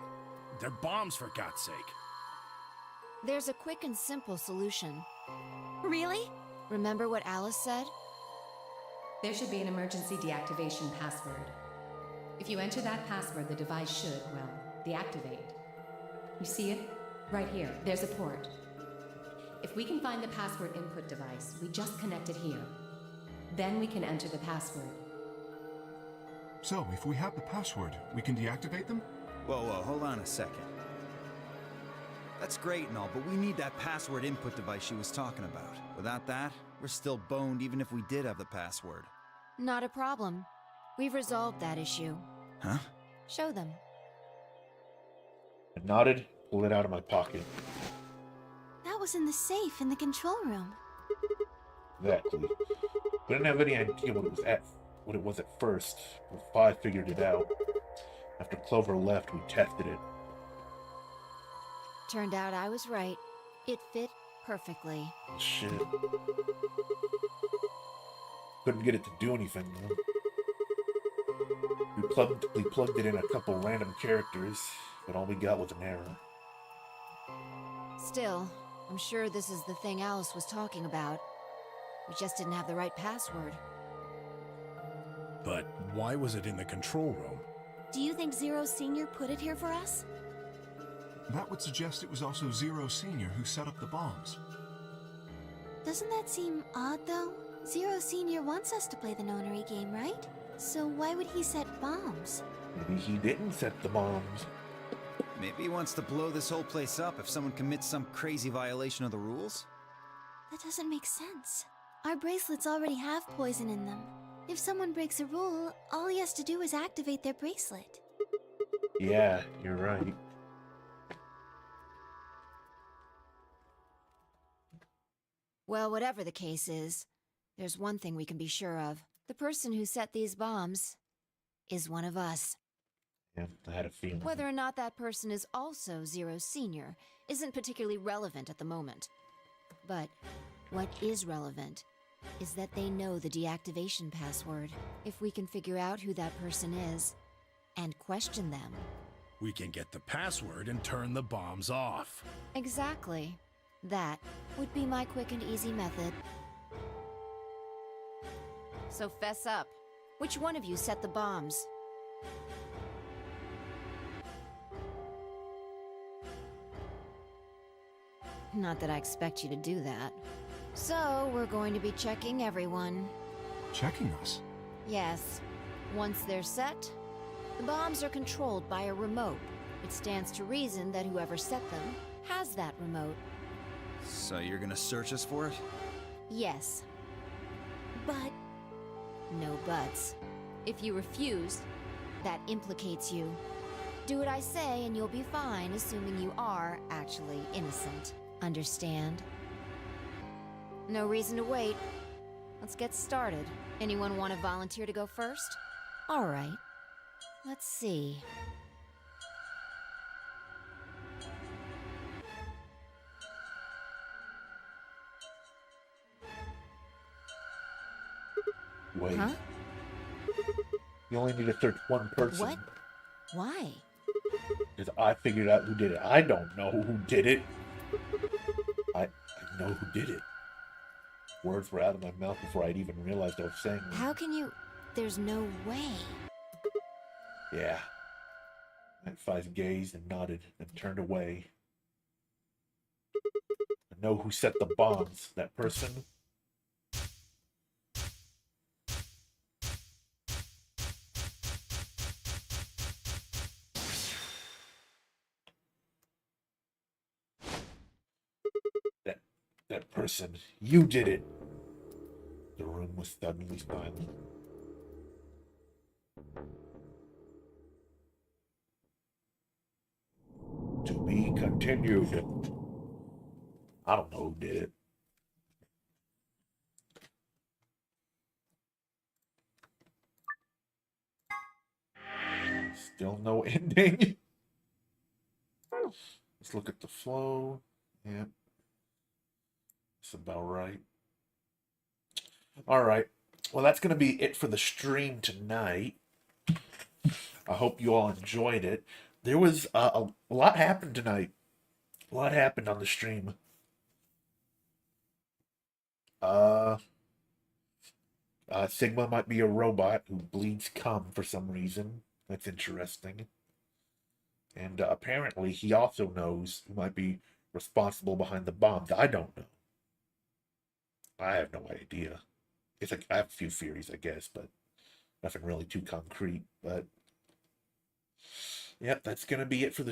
They're bombs, for God's sake. There's a quick and simple solution. Really? Remember what Alice said? There should be an emergency deactivation password. If you enter that password, the device should, well, deactivate. You see it? Right here. There's a port. If we can find the password input device, we just connect it here. Then we can enter the password. So, if we have the password, we can deactivate them? Whoa, hold on a second. That's great and all, but we need that password input device she was talking about. Without that, we're still boned even if we did have the password. Not a problem. We've resolved that issue. Huh? Show them. I nodded, pulled it out of my pocket. That was in the safe in the control room. Exactly. We didn't have any idea what it was at first, but Phi figured it out. After Clover left, we tested it. Turned out I was right. It fit perfectly. Shit. Couldn't get it to do anything, though. We plugged it in a couple random characters, but all we got was an error. Still, I'm sure this is the thing Alice was talking about. We just didn't have the right password. But why was it in the control room? Do you think Zero Senior put it here for us? That would suggest it was also Zero Senior who set up the bombs. Doesn't that seem odd, though? Zero Senior wants us to play the nonary game, right? So why would he set bombs? Maybe he didn't set the bombs. Maybe he wants to blow this whole place up if someone commits some crazy violation of the rules? That doesn't make sense. Our bracelets already have poison in them. If someone breaks a rule, all he has to do is activate their bracelet. Yeah, you're right. Well, whatever the case is, there's one thing we can be sure of. The person who set these bombs is one of us. Yeah, I had a feeling. Whether or not that person is also Zero Senior isn't particularly relevant at the moment. But what is relevant is that they know the deactivation password. If we can figure out who that person is and question them. We can get the password and turn the bombs off. Exactly. That would be my quick and easy method. So fess up. Which one of you set the bombs? Not that I expect you to do that. So, we're going to be checking everyone. Checking us? Yes. Once they're set, the bombs are controlled by a remote. It stands to reason that whoever set them has that remote. So you're gonna search us for it? Yes. But... no buts. If you refuse, that implicates you. Do what I say and you'll be fine, assuming you are actually innocent. Understand? No reason to wait. Let's get started. Anyone want to volunteer to go first? All right. Let's see. Wait. Huh? You only need to search one person. What? Why? Because I figured out who did it. I don't know who did it. I know who did it. Words were out of my mouth before I'd even realized I was saying them. How can you... There's no way. Yeah. Magpie's gazed and nodded and turned away. I know who set the bombs. That person. That person. You did it. The room was suddenly silent. To be continued. I don't know who did it. Still no ending. Let's look at the flow. Yep. That's about right. All right. Well, that's going to be it for the stream tonight. I hope you all enjoyed it. There was a lot happened tonight. A lot happened on the stream. Sigma might be a robot who bleeds cum for some reason. That's interesting. And apparently he also knows who might be responsible behind the bombs. I don't know. I have no idea. It's like I have a few theories, I guess, but nothing really too concrete. But yep, that's gonna be it for the